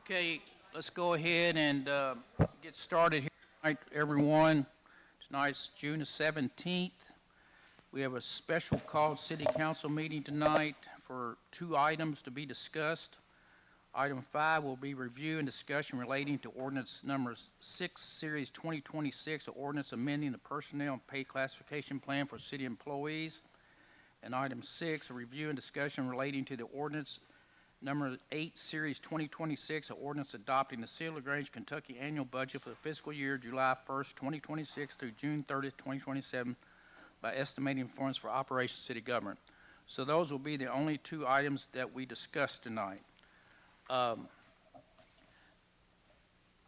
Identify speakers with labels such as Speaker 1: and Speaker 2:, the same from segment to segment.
Speaker 1: Okay, let's go ahead and get started here tonight, everyone. Tonight's June the 17th. We have a special called city council meeting tonight for two items to be discussed. Item 5 will be review and discussion relating to ordinance number 6, series 2026, an ordinance amending the personnel and pay classification plan for city employees. And item 6, a review and discussion relating to the ordinance number 8, series 2026, an ordinance adopting the City of Grange, Kentucky annual budget for the fiscal year July 1st, 2026 through June 30th, 2027 by estimating funds for Operation City Government. So those will be the only two items that we discuss tonight. I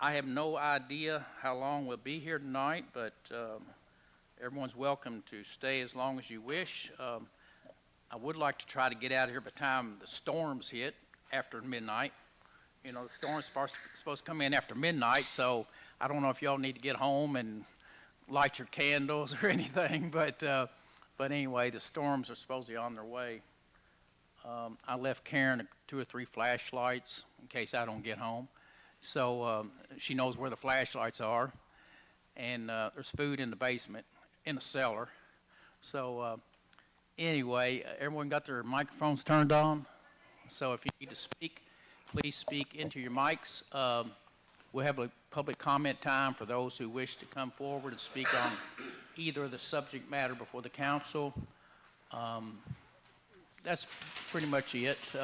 Speaker 1: have no idea how long we'll be here tonight, but everyone's welcome to stay as long as you wish. I would like to try to get out of here by the time the storms hit after midnight. You know, the storm's supposed to come in after midnight, so I don't know if y'all need to get home and light your candles or anything, but anyway, the storms are supposedly on their way. I left Karen 2 or 3 flashlights in case I don't get home, so she knows where the flashlights are, and there's food in the basement, in the cellar, so anyway, everyone got their microphones turned on? So if you need to speak, please speak into your mics. We'll have a public comment time for those who wish to come forward and speak on either the subject matter before the council. That's pretty much it.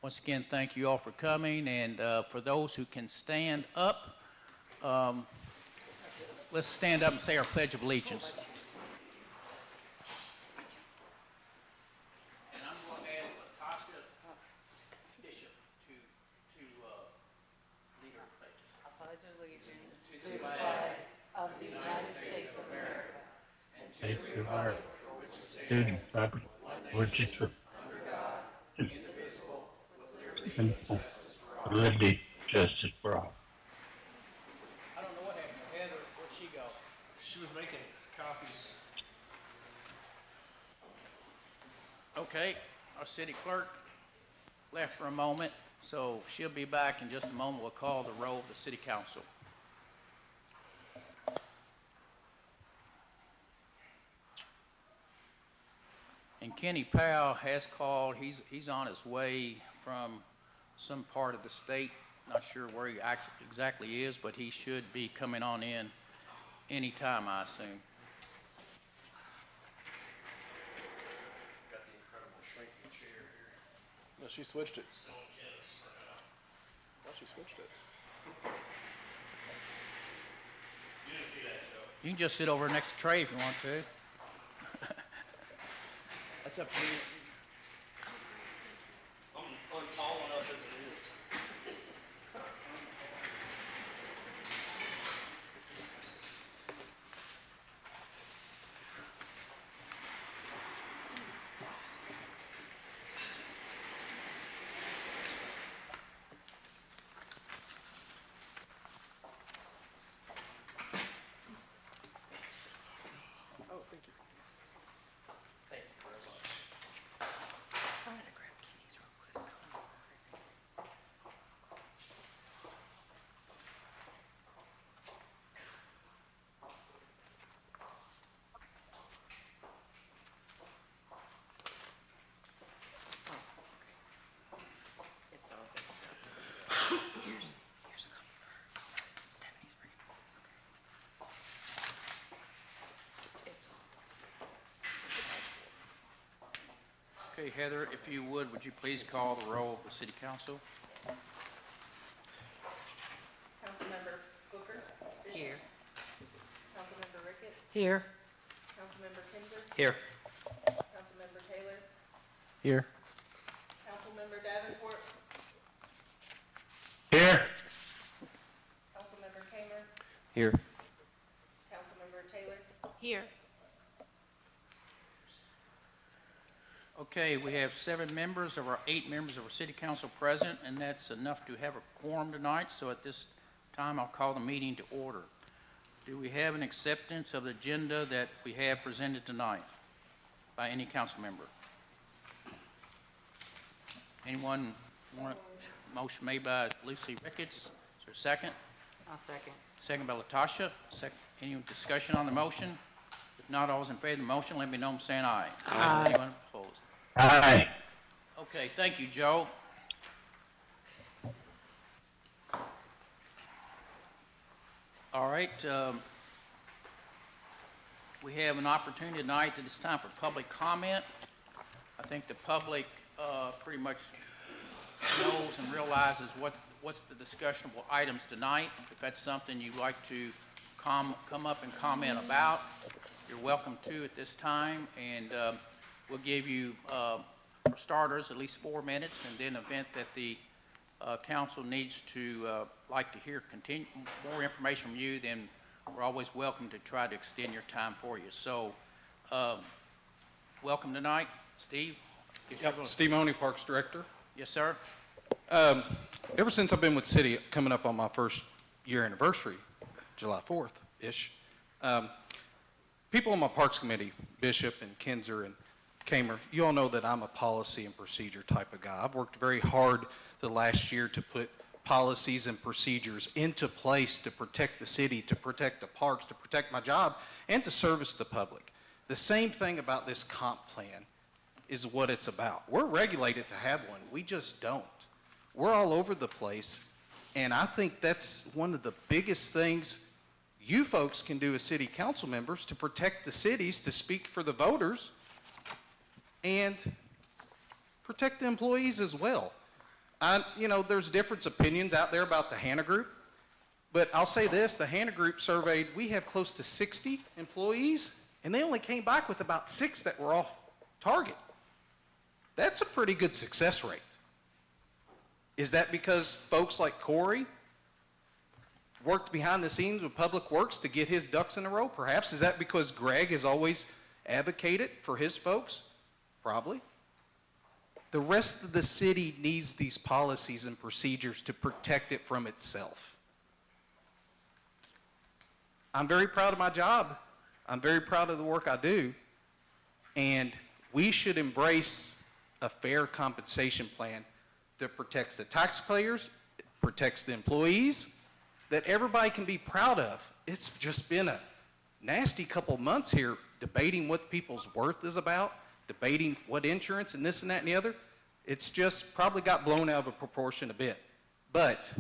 Speaker 1: Once again, thank you all for coming, and for those who can stand up, let's stand up and say our Pledge of Allegiance.
Speaker 2: States of America, student fabric, which is simple, liberty, justice for all.
Speaker 1: I don't know what happened to Heather. Where'd she go?
Speaker 3: She was making copies.
Speaker 1: Okay, our city clerk left for a moment, so she'll be back in just a moment. We'll call the roll of the city council. And Kenny Powell has called. He's on his way from some part of the state. Not sure where he exactly is, but he should be coming on in anytime, I assume.
Speaker 3: Got the incredible shrinking chair here.
Speaker 4: No, she switched it.
Speaker 3: So yes,
Speaker 4: No, she switched it.
Speaker 3: you didn't see that, Joe.
Speaker 1: You can just sit over next to Trey if you want to. That's up to you.
Speaker 3: I'm tall enough as it is.
Speaker 4: Oh, thank you.
Speaker 3: Thank you very much.
Speaker 5: I'm gonna grab keys real quick. Oh, okay. It's all good stuff. Here's a couple for Stephanie's bringing. It's all.
Speaker 1: Okay, Heather, if you would you please call the roll of the city council?
Speaker 6: Councilmember Booker? Bishop?
Speaker 5: Here.
Speaker 6: Councilmember Ricketts?
Speaker 5: Here.
Speaker 6: Councilmember Kinzer?
Speaker 1: Here.
Speaker 6: Councilmember Taylor?
Speaker 4: Here.
Speaker 6: Councilmember Davenport?
Speaker 2: Here.
Speaker 6: Councilmember Kamer?
Speaker 4: Here.
Speaker 6: Councilmember Taylor?
Speaker 5: Here.
Speaker 1: Okay, we have 7 members of our 8 members of our city council present, and that's enough to have a quorum tonight. So at this time, I'll call the meeting to order. Do we have an acceptance of the agenda that we have presented tonight by any council member? Anyone Motion made by Lucy Ricketts. Is there a second?
Speaker 5: I'll second.
Speaker 1: Second by Latasha. Any discussion on the motion? If not, all those in favor of the motion, let me know by saying aye. Aye. Anyone opposed?
Speaker 2: Aye.
Speaker 1: Okay, thank you, Joe. All right, we have an opportunity tonight at this time for public comment. I think the public pretty much knows and realizes what's the discussionable items tonight. If that's something you'd like to come up and comment about, you're welcome to at this time. And we'll give you, for starters, at least 4 minutes, and then event that the council needs to like to hear more information from you, then we're always welcome to try to extend your time for you. So, welcome tonight, Steve.
Speaker 7: Yep, Steve Mahoney, Parks Director.
Speaker 1: Yes, sir.
Speaker 7: Ever since I've been with City, coming up on my first year anniversary, July 4th-ish, people on my Parks Committee, Bishop and Kinzer and Kamer, you all know that I'm a policy and procedure type of guy. I've worked very hard the last year to put policies and procedures into place to protect the city, to protect the parks, to protect my job, and to service the public. The same thing about this comp plan is what it's about. We're regulated to have one. We just don't. We're all over the place, and I think that's one of the biggest things you folks can do as city council members to protect the cities, to speak for the voters, and protect the employees as well. There's different opinions out there about the Hannah Group, but I'll say this, the Hannah Group surveyed, we have close to 60 employees, and they only came back with about 6 that were off target. That's a pretty good success rate. Is that because folks like Corey worked behind the scenes with Public Works to get his ducks in a row? Perhaps. Is that because Greg has always advocated for his folks? Probably. The rest of the city needs these policies and procedures to protect it from itself. I'm very proud of my job. I'm very proud of the work I do. And we should embrace a fair compensation plan that protects the taxpayers, protects the employees, that everybody can be proud of. It's just been a nasty couple months here debating what people's worth is about, debating what insurance and this and that and the other. It's just probably got blown out of proportion a bit. But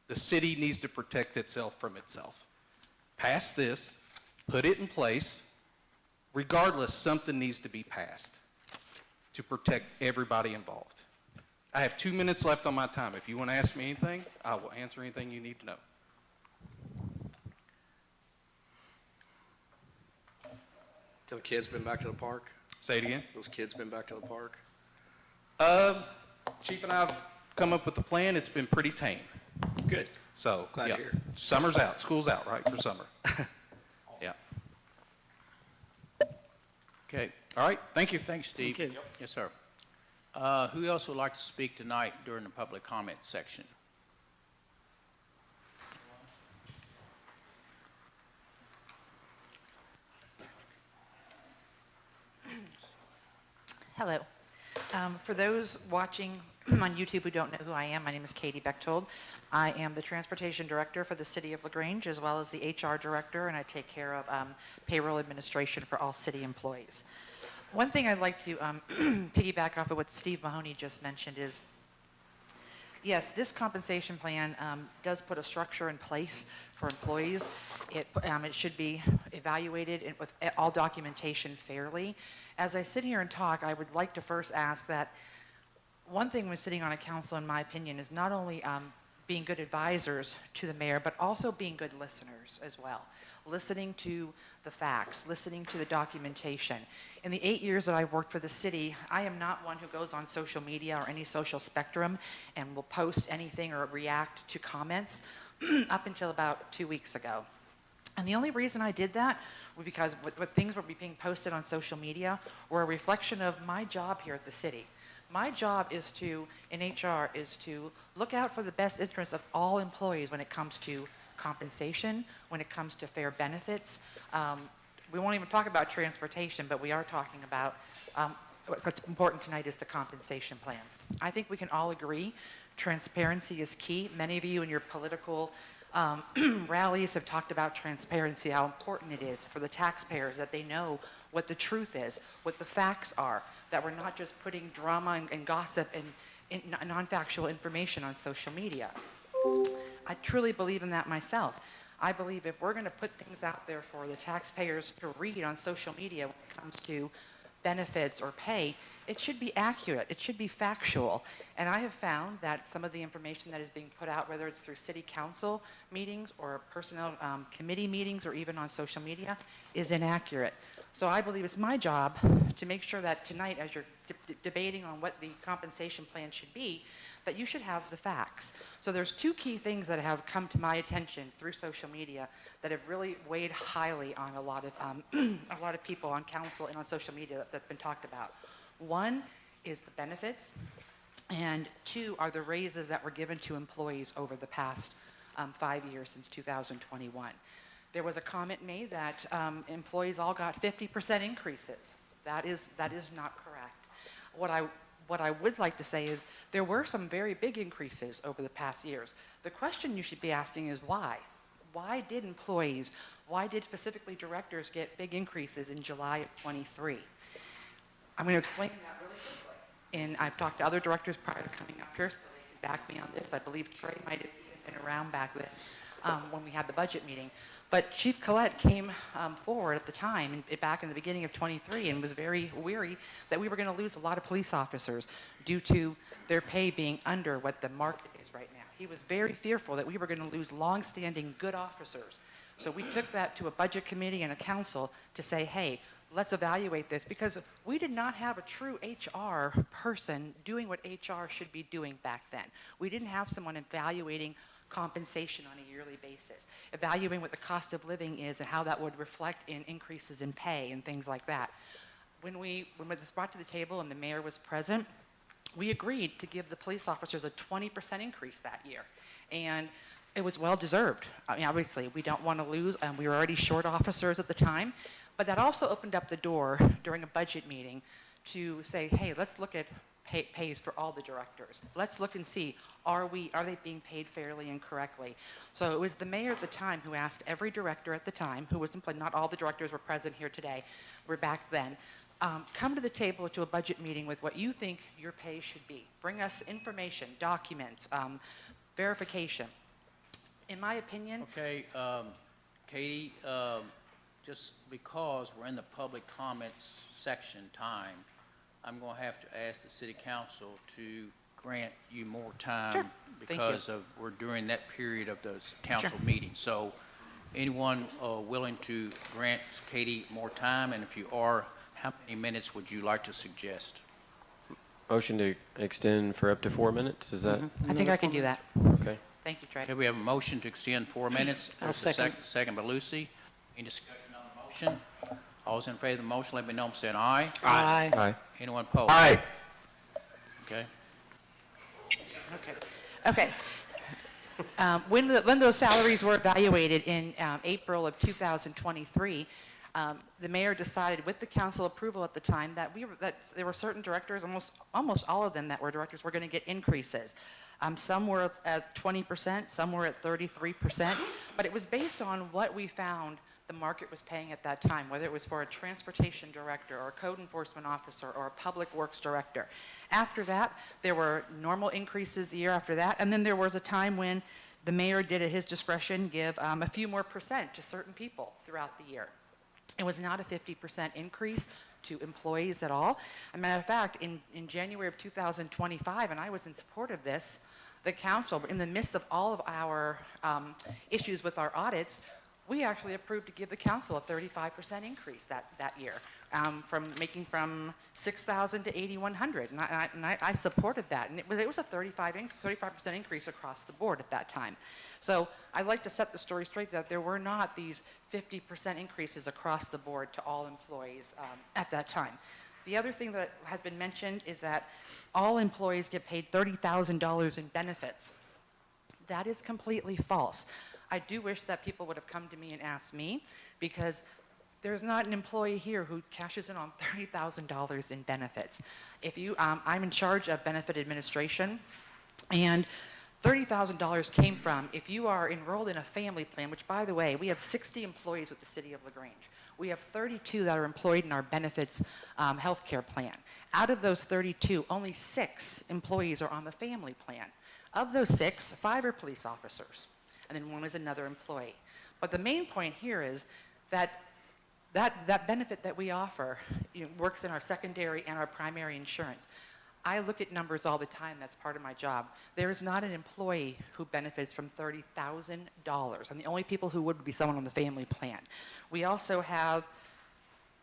Speaker 7: the city needs to protect itself from itself. Pass this, put it in place. Regardless, something needs to be passed to protect everybody involved. I have 2 minutes left on my time. If you want to ask me anything, I will answer anything you need to know.
Speaker 8: Those kids been back to the park?
Speaker 7: Say it again.
Speaker 8: Those kids been back to the park?
Speaker 7: Chief and I have come up with a plan. It's been pretty tame.
Speaker 8: Good.
Speaker 7: So,
Speaker 8: Glad to hear.
Speaker 7: Summer's out. School's out, right, for summer. Yeah.
Speaker 1: Okay.
Speaker 7: All right. Thank you.
Speaker 1: Thanks, Steve.
Speaker 5: Thank you.
Speaker 1: Yes, sir. Who else would like to speak tonight during the public comment section?
Speaker 5: Hello. For those watching on YouTube who don't know who I am, my name is Katie Bechtold. I am the Transportation Director for the City of LaGrange, as well as the HR Director, and I take care of payroll administration for all city employees. One thing I'd like to piggyback off of what Steve Mahoney just mentioned is, yes, this compensation plan does put a structure in place for employees. It should be evaluated with all documentation fairly. As I sit here and talk, I would like to first ask that one thing when sitting on a council, in my opinion, is not only being good advisors to the mayor, but also being good listeners as well. Listening to the facts, listening to the documentation. In the 8 years that I've worked for the city, I am not one who goes on social media or any social spectrum and will post anything or react to comments up until about 2 weeks ago. And the only reason I did that was because what things were being posted on social media were a reflection of my job here at the city. My job is in HR, is to look out for the best interests of all employees when it comes to compensation, when it comes to fair benefits. We won't even talk about transportation, but we are talking about what's important tonight is the compensation plan. I think we can all agree transparency is key. Many of you in your political rallies have talked about transparency, how important it is for the taxpayers that they know what the truth is, what the facts are, that we're not just putting drama and gossip and non-factual information on social media. I truly believe in that myself. I believe if we're going to put things out there for the taxpayers to read on social media when it comes to benefits or pay, it should be accurate, it should be factual. And I have found that some of the information that is being put out, whether it's through city council meetings or personnel committee meetings or even on social media, is inaccurate. So I believe it's my job to make sure that tonight, as you're debating on what the compensation plan should be, that you should have the facts. So there's two key things that have come to my attention through social media that have really weighed highly on a lot of people on council and on social media that's been talked about. One is the benefits, and two are the raises that were given to employees over the past 5 years since 2021. There was a comment made that employees all got 50% increases. That is not correct. What I would like to say is there were some very big increases over the past years. The question you should be asking is why? Why did employees, why did specifically directors get big increases in July of 23? I'm going to explain that really quickly. And I've talked to other directors prior to coming up here, so they can back me on this. I believe Trey might have even been around back then when we had the budget meeting. But Chief Collette came forward at the time, back in the beginning of 23, and was very weary that we were going to lose a lot of police officers due to their pay being under what the market is right now. He was very fearful that we were going to lose long-standing good officers. So we took that to a budget committee and a council to say, hey, let's evaluate this, because we did not have a true HR person doing what HR should be doing back then. We didn't have someone evaluating compensation on a yearly basis, evaluating what the cost of living is and how that would reflect in increases in pay and things like that. When this was brought to the table and the mayor was present, we agreed to give the police officers a 20% increase that year. And it was well deserved. I mean, obviously, we don't want to lose, and we were already short officers at the time, but that also opened up the door during a budget meeting to say, hey, let's look at pays for all the directors. Let's look and see, are they being paid fairly and correctly? So it was the mayor at the time who asked every director at the time, who was employed, not all the directors were present here today, were back then, come to the table to a budget meeting with what you think your pay should be. Bring us information, documents, verification. In my opinion.
Speaker 1: Okay, Katie, just because we're in the public comments section time, I'm going to have to ask the city council to grant you more time.
Speaker 5: Sure.
Speaker 1: Because we're during that period of those council meetings. So anyone willing to grant Katie more time? And if you are, how many minutes would you like to suggest?
Speaker 9: Motion to extend for up to 4 minutes, is that?
Speaker 5: I think I can do that.
Speaker 9: Okay.
Speaker 5: Thank you, Trey.
Speaker 1: Okay, we have a motion to extend 4 minutes.
Speaker 4: I'll
Speaker 1: There's a
Speaker 4: second.
Speaker 1: Second by Lucy. Any discussion on the motion? All those in favor of the motion, let me know by saying aye.
Speaker 4: Aye.
Speaker 9: Aye.
Speaker 1: Anyone opposed?
Speaker 2: Aye.
Speaker 1: Okay.
Speaker 5: Okay. When those salaries were evaluated in April of 2023, the mayor decided, with the council approval at the time, that there were certain directors, almost all of them that were directors, were going to get increases. Some were at 20%, some were at 33%, but it was based on what we found the market was paying at that time, whether it was for a transportation director or a code enforcement officer or a public works director. After that, there were normal increases the year after that, and then there was a time when the mayor did at his discretion give a few more percent to certain people throughout the year. It was not a 50% increase to employees at all. As a matter of fact, in January of 2025, and I was in support of this, the council, in the midst of all of our issues with our audits, we actually approved to give the council a 35% increase that year, from 6,000 to 8,100, and I supported that, and it was a 35% increase across the board at that time. So I'd like to set the story straight that there were not these 50% increases across the board to all employees at that time. The other thing that has been mentioned is that all employees get paid $30,000 in benefits. That is completely false. I do wish that people would have come to me and asked me, because There's not an employee here who cashes in on $30,000 in benefits. If you, I'm in charge of benefit administration, and $30,000 came from, if you are enrolled in a family plan, which, by the way, we have 60 employees with the city of LaGrange. We have 32 that are employed in our benefits healthcare plan. Out of those 32, only 6 employees are on the family plan. Of those 6, 5 are police officers, and then 1 is another employee. But the main point here is that that benefit that we offer, works in our secondary and our primary insurance. I look at numbers all the time. That's part of my job. There is not an employee who benefits from $30,000, and the only people who would be someone on the family plan. We also have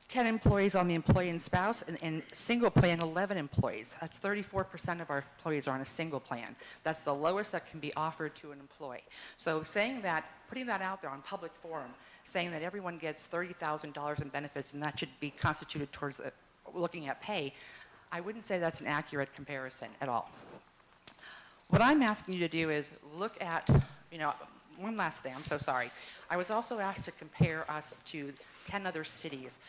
Speaker 5: 10 employees on the employee and spouse, and single plan, 11 employees. That's 34% of our employees are on a single plan. That's the lowest that can be offered to an employee. So saying that, putting that out there on public forum, saying that everyone gets $30,000 in benefits and that should be constituted towards looking at pay, I wouldn't say that's an accurate comparison at all. What I'm asking you to do is look at, one last thing, I'm so sorry. I was also asked to compare us to 10 other cities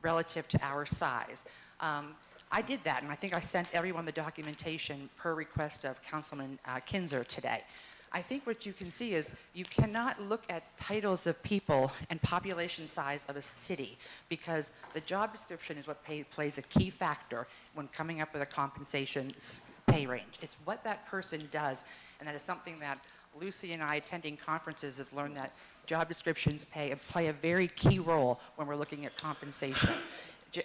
Speaker 5: relative to our size. I did that, and I think I sent everyone the documentation per request of Councilman Kinzer today. I think what you can see is you cannot look at titles of people and population size of a city, because the job description is what plays a key factor when coming up with a compensation pay range. It's what that person does, and that is something that Lucy and I, attending conferences, have learned that job descriptions play a very key role when we're looking at compensation.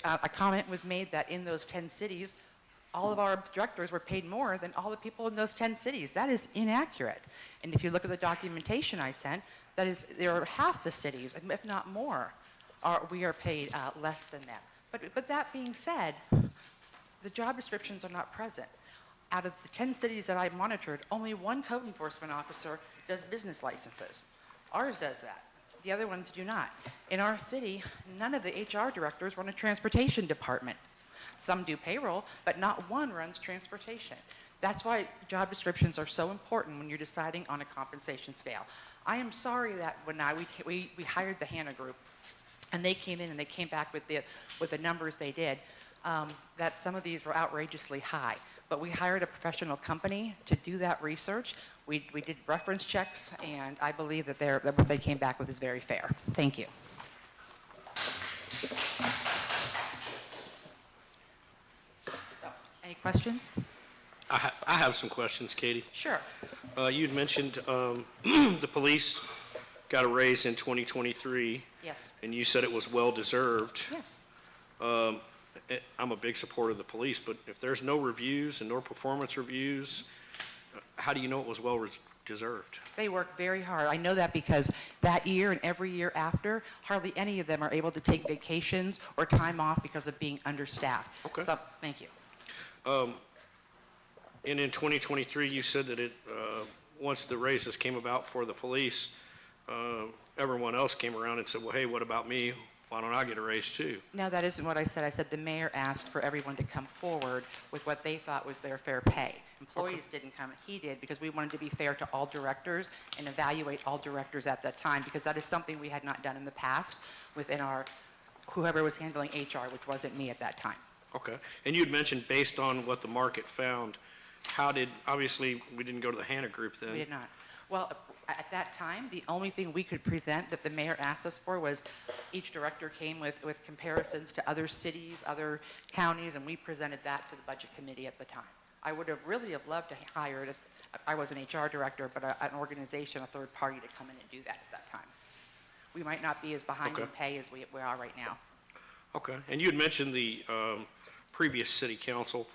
Speaker 5: A comment was made that in those 10 cities, all of our directors were paid more than all the people in those 10 cities. That is inaccurate. And if you look at the documentation I sent, that is, there are half the cities, if not more, we are paid less than them. But that being said, the job descriptions are not present. Out of the 10 cities that I monitored, only 1 code enforcement officer does business licenses. Ours does that. The other ones do not. In our city, none of the HR directors run a transportation department. Some do payroll, but not one runs transportation. That's why job descriptions are so important when you're deciding on a compensation scale. I am sorry that when we hired the Hannah Group, and they came in and they came back with the numbers they did, that some of these were outrageously high. But we hired a professional company to do that research. We did reference checks, and I believe that what they came back with is very fair. Thank you. Any questions?
Speaker 8: I have some questions, Katie.
Speaker 5: Sure.
Speaker 8: You'd mentioned the police got a raise in 2023,
Speaker 5: Yes.
Speaker 8: and you said it was well-deserved.
Speaker 5: Yes.
Speaker 8: I'm a big supporter of the police, but if there's no reviews and no performance reviews, how do you know it was well-deserved?
Speaker 5: They work very hard. I know that because that year and every year after, hardly any of them are able to take vacations or time off because of being understaffed.
Speaker 8: Okay.
Speaker 5: So, thank you.
Speaker 8: And in 2023, you said that once the raises came about for the police, everyone else came around and said, well, hey, what about me? Why don't I get a raise too?
Speaker 5: No, that isn't what I said. I said the mayor asked for everyone to come forward with what they thought was their fair pay. Employees didn't come. He did, because we wanted to be fair to all directors and evaluate all directors at that time, because that is something we had not done in the past within whoever was handling HR, which wasn't me at that time.
Speaker 8: Okay. And you'd mentioned based on what the market found, obviously, we didn't go to the Hannah Group then.
Speaker 5: We did not. Well, at that time, the only thing we could present that the mayor asked us for was each director came with comparisons to other cities, other counties, and we presented that to the budget committee at the time. I would have really loved to hire, I was an HR director, but an organization, a third party to come in and do that at that time. We might not be as behind in pay as we are right now.
Speaker 8: Okay. And you had mentioned the previous city council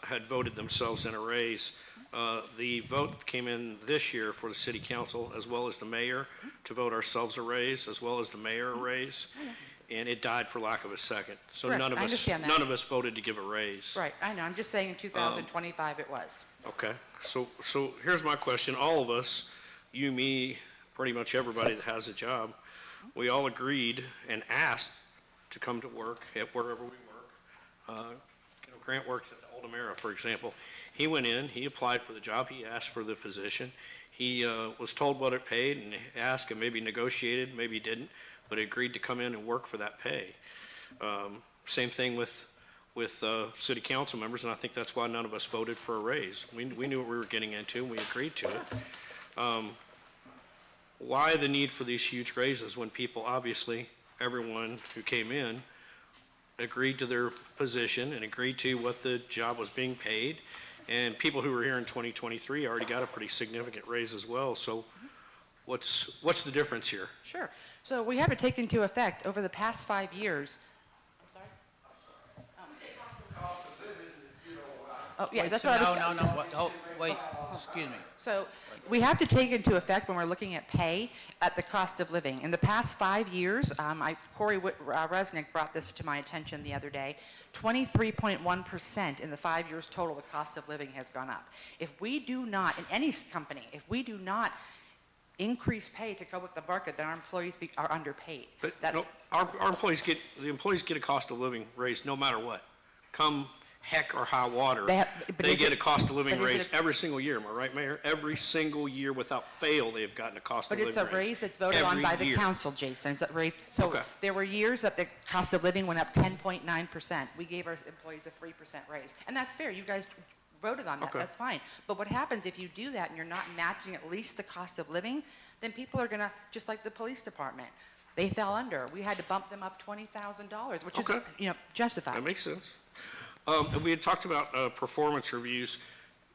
Speaker 8: had voted themselves in a raise. The vote came in this year for the city council as well as the mayor to vote ourselves a raise as well as the mayor a raise, and it died for lack of a second. So
Speaker 5: Correct.
Speaker 8: none of us voted to give a raise.
Speaker 5: Right, I know. I'm just saying in 2025 it was.
Speaker 8: Okay. So here's my question. All of us, you, me, pretty much everybody that has a job, we all agreed and asked to come to work at wherever we work. Grant works at the Oldamera, for example. He went in, he applied for the job, he asked for the position. He was told what it paid and asked and maybe negotiated, maybe didn't. but agreed to come in and work for that pay. Same thing with city council members, and I think that's why none of us voted for a raise. We knew what we were getting into, and we agreed to it. Why the need for these huge raises when people, obviously, everyone who came in agreed to their position and agreed to what the job was being paid, and people who were here in 2023 already got a pretty significant raise as well. So what's the difference here?
Speaker 5: Sure. So we have it taken into effect over the past 5 years. I'm sorry? Oh, yeah, that's what I was.
Speaker 1: No, oh, wait, excuse me.
Speaker 5: So we have to take into effect when we're looking at pay at the cost of living. In the past 5 years, Corey Resnick brought this to my attention the other day, 23.1% in the 5 years total, the cost of living has gone up. If we do not, in any company, if we do not increase pay to go with the market, then our employees are underpaid.
Speaker 8: But
Speaker 5: That's,
Speaker 8: no, our employees get a cost of living raise no matter what. Come heck or high water,
Speaker 5: but
Speaker 8: they
Speaker 5: is
Speaker 8: get
Speaker 5: it-
Speaker 8: a cost of living
Speaker 5: but is it
Speaker 8: raise
Speaker 5: a-
Speaker 8: every single year. Am I right, Mayor? Every single year without fail, they've gotten a cost of
Speaker 5: But
Speaker 8: living raise.
Speaker 5: it's a raise that's voted on
Speaker 8: Every
Speaker 5: by the
Speaker 8: year.
Speaker 5: council, Jason. It's a raise. So
Speaker 8: Okay.
Speaker 5: there were years that the cost of living went up 10.9%. We gave our employees a 3% raise. And that's fair. You guys voted on that.
Speaker 8: Okay.
Speaker 5: That's fine. But what happens if you do that and you're not matching at least the cost of living, then people are going to, just like the police department, they fell under. We had to bump them up $20,000, which
Speaker 8: Okay.
Speaker 5: is, justified.
Speaker 8: That makes sense. And we had talked about performance reviews.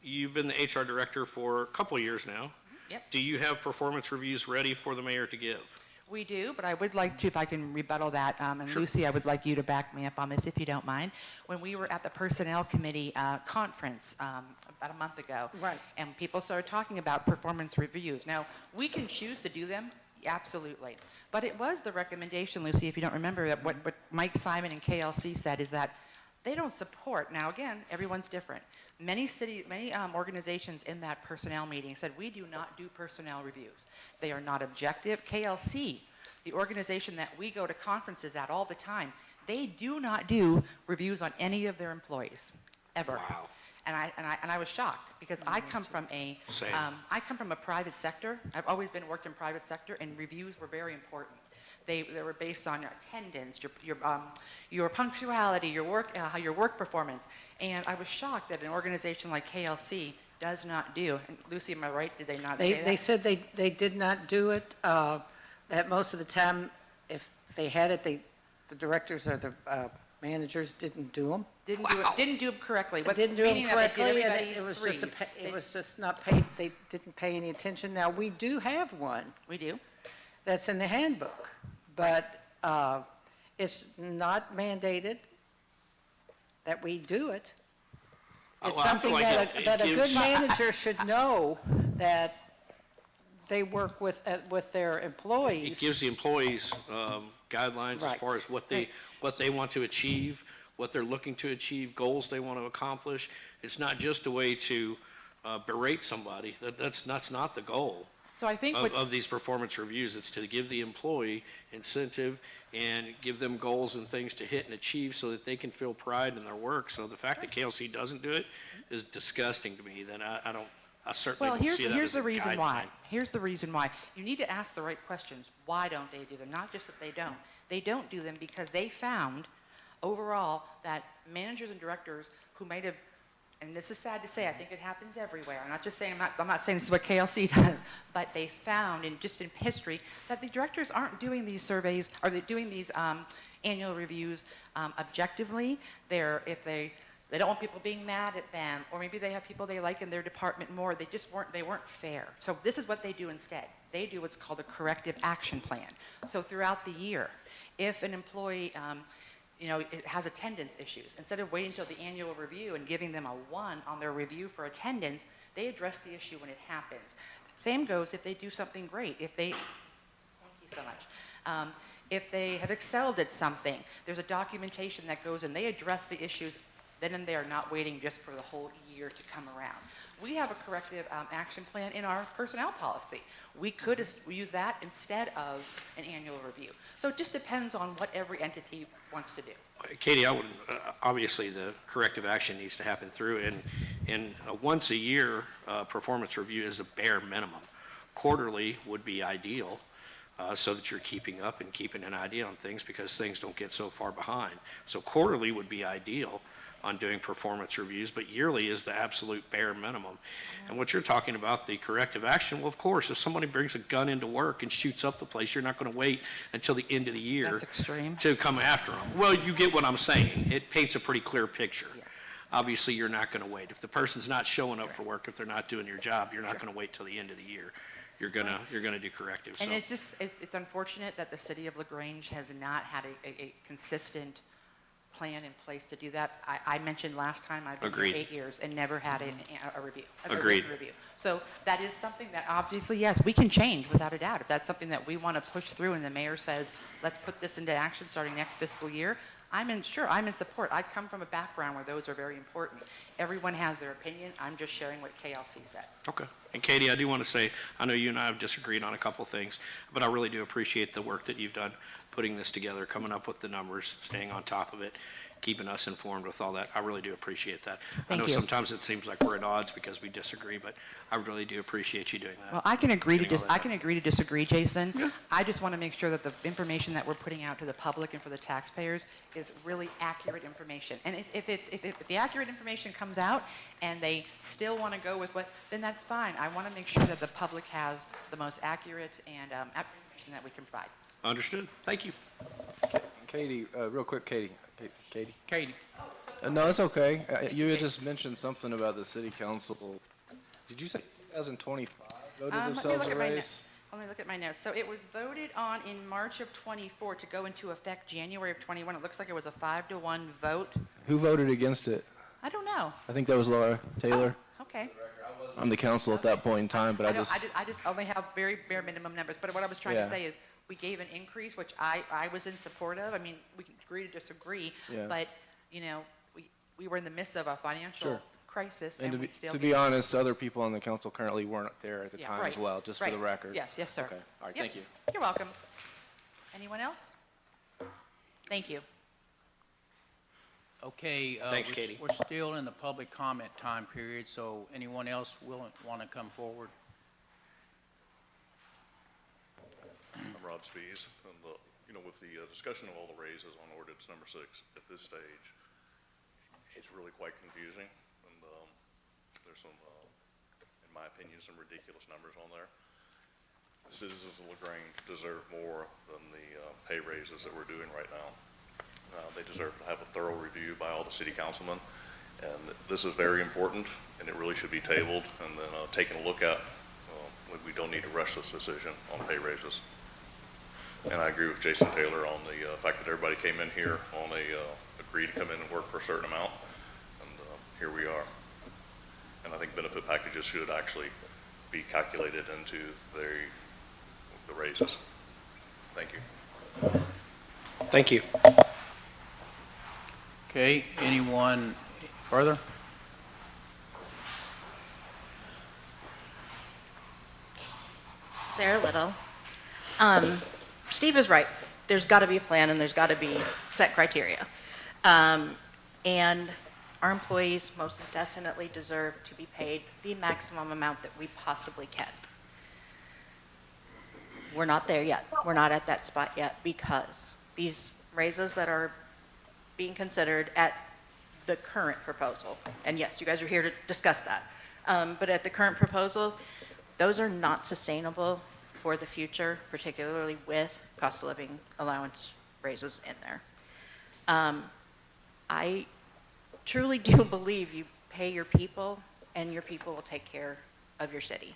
Speaker 8: You've been the HR director for a couple of years now.
Speaker 5: Yep.
Speaker 8: Do you have performance reviews ready for the mayor to give?
Speaker 5: We do, but I would like to, if I can rebuttal that, and
Speaker 8: Sure.
Speaker 5: Lucy, I would like you to back me up on this if you don't mind. When we were at the Personnel Committee conference about a month ago,
Speaker 10: Right.
Speaker 5: and people started talking about performance reviews. Now, we can choose to do them, absolutely. But it was the recommendation, Lucy, if you don't remember, that what Mike Simon and KLC said is that they don't support, now again, everyone's different. Many organizations in that personnel meeting said, we do not do personnel reviews. They are not objective. KLC, the organization that we go to conferences at all the time, they do not do reviews on any of their employees, ever.
Speaker 8: Wow.
Speaker 5: And I was shocked because I come from
Speaker 8: Same.
Speaker 5: I come from a private sector. I've always worked in private sector, and reviews were very important. They were based on your attendance, your punctuality, your work performance. And I was shocked that an organization like KLC does not do. And Lucy, am I right? Did they not say that?
Speaker 10: They said they did not do it, that most of the time, if they had it, the directors or the managers didn't do them.
Speaker 5: Didn't do them correctly.
Speaker 10: But didn't do them
Speaker 5: meaning that they did
Speaker 10: correctly, and
Speaker 5: everybody
Speaker 10: it was just
Speaker 5: threes.
Speaker 10: it was just not paid, they didn't pay any attention. Now, we do have one
Speaker 5: We do.
Speaker 10: that's in the handbook, but it's not mandated that we do it. It's
Speaker 8: Well, I feel
Speaker 10: something
Speaker 8: like
Speaker 10: that a good
Speaker 8: gives-
Speaker 10: manager should know, that they work with their
Speaker 8: It
Speaker 10: employees.
Speaker 8: gives the employees guidelines as
Speaker 10: Right.
Speaker 8: far as what they want to achieve, what they're looking to achieve, goals they want to accomplish. It's not just a way to berate somebody. That's not the goal
Speaker 5: So I think
Speaker 8: of these performance reviews. It's to give the employee incentive and give them goals and things to hit and achieve so that they can feel pride in their work. So the fact that KLC doesn't do it is disgusting to me. Then I certainly
Speaker 5: Well,
Speaker 8: don't see that
Speaker 5: here's
Speaker 8: as a
Speaker 5: the reason why.
Speaker 8: guideline.
Speaker 5: Here's the reason why. You need to ask the right questions. Why don't they do them? Not just that they don't. They don't do them because they found overall that managers and directors who might have, and this is sad to say, I think it happens everywhere. I'm not just saying, I'm not saying this is what KLC does, but they found in history that the directors aren't doing these surveys, or they're doing these annual reviews objectively. They don't want people being mad at them, or maybe they have people they like in their department more. They weren't fair. So this is what they do instead. They do what's called a corrective action plan. So throughout the year, if an employee, it has attendance issues, instead of waiting until the annual review and giving them a 1 on their review for attendance, they address the issue when it happens. Same goes if they do something great. Thank you so much. If they have excelled at something, there's a documentation that goes in. They address the issues then and there, not waiting just for the whole year to come around. We have a corrective action plan in our personnel policy. We could use that instead of an annual review. So it just depends on what every entity wants to do.
Speaker 8: Katie, I would, obviously, the corrective action needs to happen through, and a once a year performance review is a bare minimum. Quarterly would be ideal. so that you're keeping up and keeping an idea on things because things don't get so far behind. So quarterly would be ideal on doing performance reviews, but yearly is the absolute bare minimum. And what you're talking about, the corrective action, well, of course, if somebody brings a gun into work and shoots up the place, you're not going to wait until the end of the year
Speaker 5: That's extreme.
Speaker 8: to come after them. Well, you get what I'm saying. It paints a pretty clear picture.
Speaker 5: Yeah.
Speaker 8: Obviously, you're not going to wait. If the person's not showing up for work, if they're not doing your job, you're not going to wait till the end of the year. You're gonna do corrective.
Speaker 5: And
Speaker 8: So
Speaker 5: it's just, it's unfortunate that the city of LaGrange has not had a consistent plan in place to do that. I mentioned last time, I've been
Speaker 8: Agreed.
Speaker 5: here 8 years and never had a review. a
Speaker 8: Agreed.
Speaker 5: written review. So that is something that obviously, yes, we can change without a doubt. If that's something that we want to push through and the mayor says, let's put this into action starting next fiscal year, I'm in support. I come from a background where those are very important. Everyone has their opinion. I'm just sharing what KLC said.
Speaker 8: okay. And Katie, I do want to say, I know you and I have disagreed on a couple things, but I really do appreciate the work that you've done putting this together, coming up with the numbers, staying on top of it, keeping us informed with all that. I really do appreciate that. I
Speaker 5: Thank
Speaker 8: know
Speaker 5: you.
Speaker 8: sometimes it seems like we're at odds because we disagree, but I really do appreciate you doing that.
Speaker 5: Well, I can agree to
Speaker 8: Getting all that
Speaker 5: I
Speaker 8: done.
Speaker 5: can agree to disagree, Jason. I just want to make sure that the information that we're putting out to the public and for the taxpayers is really accurate information. And if the accurate information comes out and they still want to go with what, then that's fine. I want to make sure that the public has the most accurate and accurate information that we can provide.
Speaker 8: Understood. Thank you.
Speaker 4: Katie, real quick, Katie. Katie?
Speaker 1: Katie?
Speaker 4: No, it's okay. You had just mentioned something about the city council. Did you say 2025 voted
Speaker 5: Let me
Speaker 4: themselves
Speaker 5: look
Speaker 4: a
Speaker 5: at my
Speaker 4: raise?
Speaker 5: notes. Let me look at my notes. So it was voted on in March of 24 to go into effect January of 21. It looks like it was a 5-1 vote.
Speaker 4: Who voted against it?
Speaker 5: I don't know.
Speaker 4: I think that was Laura Taylor.
Speaker 5: Okay.
Speaker 4: On the council at that point in time, but I just,
Speaker 5: I just only have very bare minimum numbers, but what I was trying to
Speaker 4: Yeah.
Speaker 5: say is, we gave an increase, which I was in support of. I mean, we can agree to disagree,
Speaker 4: Yeah.
Speaker 5: but, you know, we were in the midst of a financial
Speaker 4: Sure.
Speaker 5: crisis,
Speaker 4: and
Speaker 5: and
Speaker 4: to
Speaker 5: we
Speaker 4: be,
Speaker 5: still.
Speaker 4: to
Speaker 5: gave-
Speaker 4: be honest, other people on the council currently weren't there at the
Speaker 5: Yeah,
Speaker 4: time as
Speaker 5: right,
Speaker 4: well, just for the
Speaker 5: right.
Speaker 4: record.
Speaker 5: Yes, yes, sir.
Speaker 4: Okay, all right,
Speaker 5: Yep.
Speaker 4: thank you.
Speaker 5: You're welcome. Anyone else? Thank you.
Speaker 1: Okay.
Speaker 8: Thanks,
Speaker 1: we're-
Speaker 8: Katie.
Speaker 1: We're still in the public comment time period, so anyone else want to come forward?
Speaker 11: I'm Rod Spees, and with the discussion of all the raises on ordinance number 6 at this stage, it's really quite confusing, and there's some, in my opinion, some ridiculous numbers on there. The citizens of LaGrange deserve more than the pay raises that we're doing right now. They deserve to have a thorough review by all the city councilmen, and this is very important, and it really should be tabled and then taken a look at. We don't need to rush this decision on pay raises. And I agree with Jason Taylor on the fact that everybody came in here on agreed to come in and work for a certain amount, and here we are. And I think benefit packages should actually be calculated into the raises. Thank you.
Speaker 8: Thank you.
Speaker 1: Okay, anyone further?
Speaker 12: Sarah Little. Steve is right. There's got to be a plan and there's got to be set criteria. And our employees most definitely deserve to be paid the maximum amount that we possibly can. We're not there yet. We're not at that spot yet because these raises that are being considered at the current proposal, and yes, you guys are here to discuss that, but at the current proposal, those are not sustainable for the future, particularly with cost of living allowance raises in there. I truly do believe you pay your people and your people will take care of your city.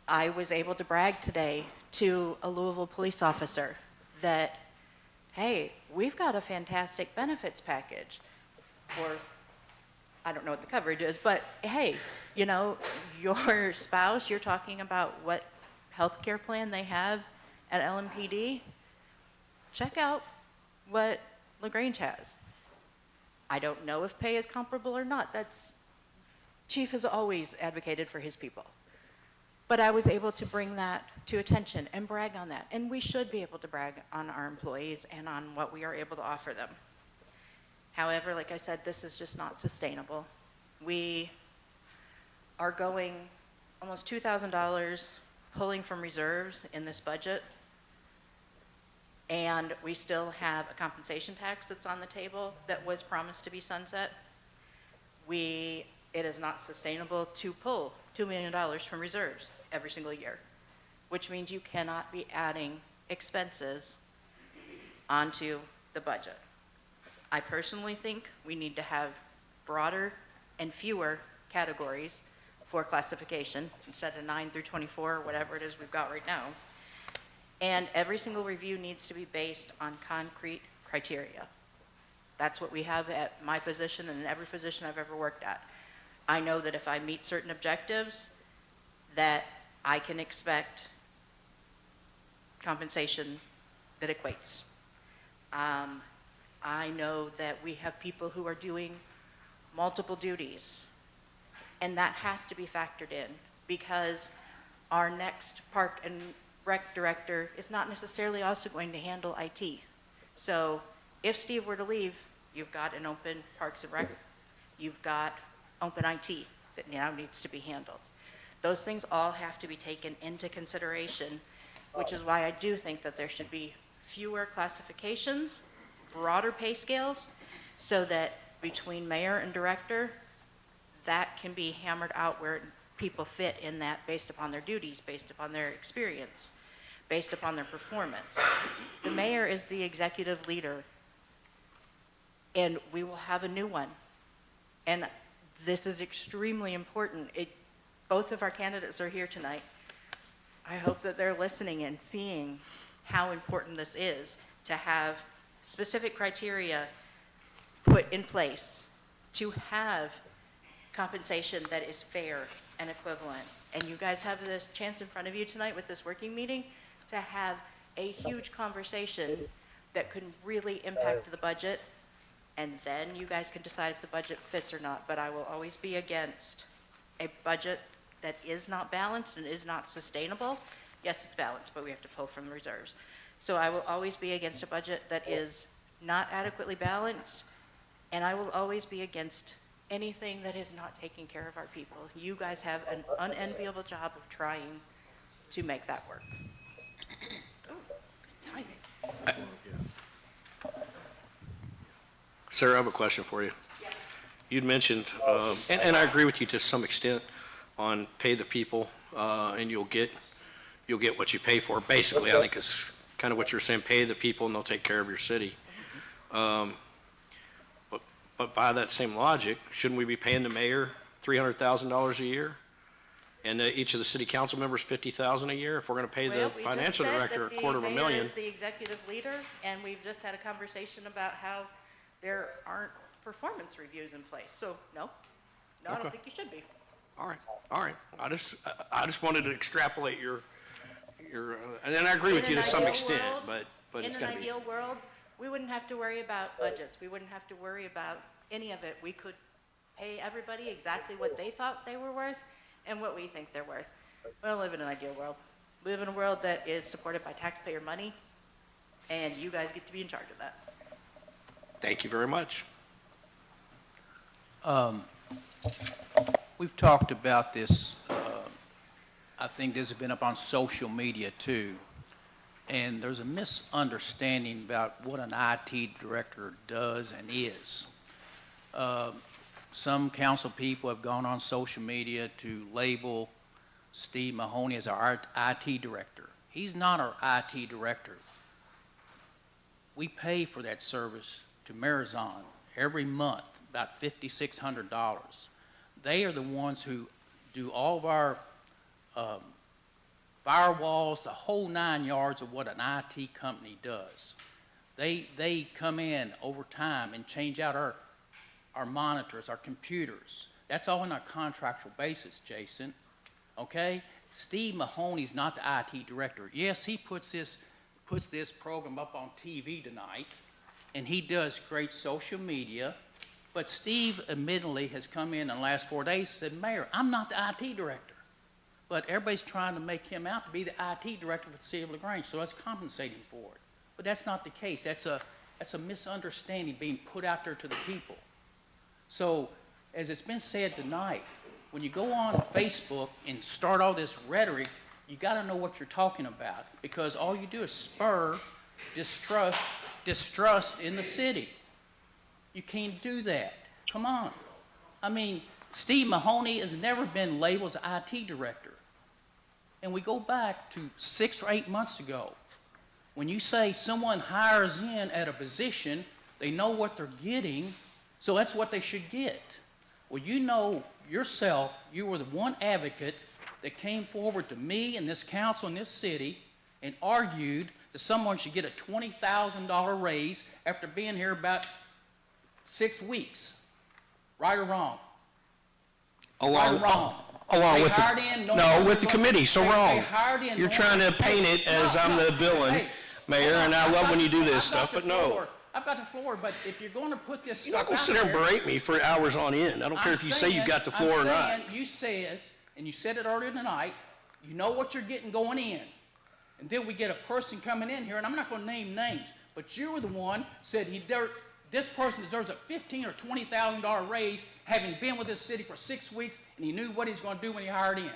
Speaker 12: I was able to brag today to a Louisville police officer that, hey, we've got a fantastic benefits package, or I don't know what the coverage is, but hey, you know, your spouse, you're talking about what health care plan they have at LMPD, check out what LaGrange has. I don't know if pay is comparable or not. Chief has always advocated for his people. But I was able to bring that to attention and brag on that. And we should be able to brag on our employees and on what we are able to offer them. However, like I said, this is just not sustainable. We are going almost $2,000 pulling from reserves in this budget And we still have a compensation tax that's on the table that was promised to be sunset. It is not sustainable to pull $2 million from reserves every single year, which means you cannot be adding expenses onto the budget. I personally think we need to have broader and fewer categories for classification instead of 9 through 24, or whatever it is we've got right now. And every single review needs to be based on concrete criteria. That's what we have at my position and in every position I've ever worked at. I know that if I meet certain objectives, that I can expect compensation that equates. I know that we have people who are doing multiple duties, and that has to be factored in because our next park and rec director is not necessarily also going to handle IT. So if Steve were to leave, you've got an open Parks and Rec, you've got open IT that now needs to be handled. Those things all have to be taken into consideration, which is why I do think that there should be fewer classifications, broader pay scales, so that between mayor and director, that can be hammered out where people fit in that based upon their duties, based upon their experience, based upon their performance. The mayor is the executive leader, and we will have a new one. And this is extremely important. Both of our candidates are here tonight. I hope that they're listening and seeing how important this is to have specific criteria put in place to have compensation that is fair and equivalent. And you guys have this chance in front of you tonight with this working meeting to have a huge conversation that could really impact the budget, and then you guys can decide if the budget fits or not. But I will always be against a budget that is not balanced and is not sustainable. Yes, it's balanced, but we have to pull from the reserves. So I will always be against a budget that is not adequately balanced, and I will always be against anything that is not taking care of our people. You guys have an unenviable job of trying to make that work. Ooh, timing.
Speaker 8: Sarah, I have a question for you.
Speaker 12: Yeah.
Speaker 8: You'd mentioned, and I agree with you to some extent on pay the people, and you'll get what you pay for. Basically, I think is kind of what you're saying, pay the people and they'll take care of your city. But by that same logic, shouldn't we be paying the mayor $300,000 a year? And each of the city council members $50,000 a year? If we're going to pay the financial director $250,000.
Speaker 12: The mayor is the executive leader, and we've just had a conversation about how there aren't performance reviews in place. So, no, I don't think you should be.
Speaker 8: All right. I just wanted to extrapolate your, and then I agree with you to some extent, but it's
Speaker 12: In
Speaker 8: got
Speaker 12: an
Speaker 8: to be.
Speaker 12: ideal world, we wouldn't have to worry about budgets. We wouldn't have to worry about any of it. We could pay everybody exactly what they thought they were worth and what we think they're worth. We don't live in an ideal world. We live in a world that is supported by taxpayer money, and you guys get to be in charge of that.
Speaker 8: Thank you very much.
Speaker 1: We've talked about this, I think this has been up on social media too, and there's a misunderstanding about what an IT director does and is. Some council people have gone on social media to label Steve Mahoney as our IT director. He's not our IT director. We pay for that service to Marizon every month, about $5,600. They are the ones who do all of our firewalls, the whole 9 yards of what an IT company does. They come in over time and change out our monitors, our computers. That's all on a contractual basis, Jason, okay? Steve Mahoney's not the IT director. Yes, he puts this program up on TV tonight, and he does great social media, but Steve admittedly has come in the last 4 days and said, Mayor, I'm not the IT director. But everybody's trying to make him out to be the IT director for the city of LaGrange, so let's compensate him for it. But that's not the case. That's a misunderstanding being put out there to the people. So, as it's been said tonight, when you go on Facebook and start all this rhetoric, you got to know what you're talking about, because all you do is spur distrust in the city. You can't do that. Come on. I mean, Steve Mahoney has never been labeled as IT director. And we go back to 6 or 8 months ago. When you say someone hires in at a position, they know what they're getting, so that's what they should get. Well, you know yourself, you were the one advocate that came forward to me and this council in this city and argued that someone should get a $20,000 raise after being here about 6 weeks. Right or wrong? Right or wrong?
Speaker 8: Along
Speaker 1: They
Speaker 8: with
Speaker 1: hired
Speaker 8: the,
Speaker 1: in,
Speaker 8: no, with the committee, so
Speaker 1: They
Speaker 8: wrong.
Speaker 1: hired in
Speaker 8: You're
Speaker 1: no
Speaker 8: trying to
Speaker 1: one-
Speaker 8: paint it as I'm the villain,
Speaker 1: Hey,
Speaker 8: Mayor,
Speaker 1: hold on.
Speaker 8: and I love when you do this
Speaker 1: I've got
Speaker 8: stuff,
Speaker 1: the
Speaker 8: but no.
Speaker 1: floor. I've got the floor, but if you're going to put this
Speaker 8: You're not
Speaker 1: stuff
Speaker 8: gonna
Speaker 1: out
Speaker 8: sit there and
Speaker 1: there-
Speaker 8: berate me for hours on end. I don't care if you say you got the floor or not.
Speaker 1: I'm saying, you says, and you said it earlier tonight, you know what you're getting going in. And then we get a person coming in here, and I'm not gonna name names, but you were the one said this person deserves a $15,000 or $20,000 raise, having been with this city for 6 weeks, and he knew what he was gonna do when he hired in.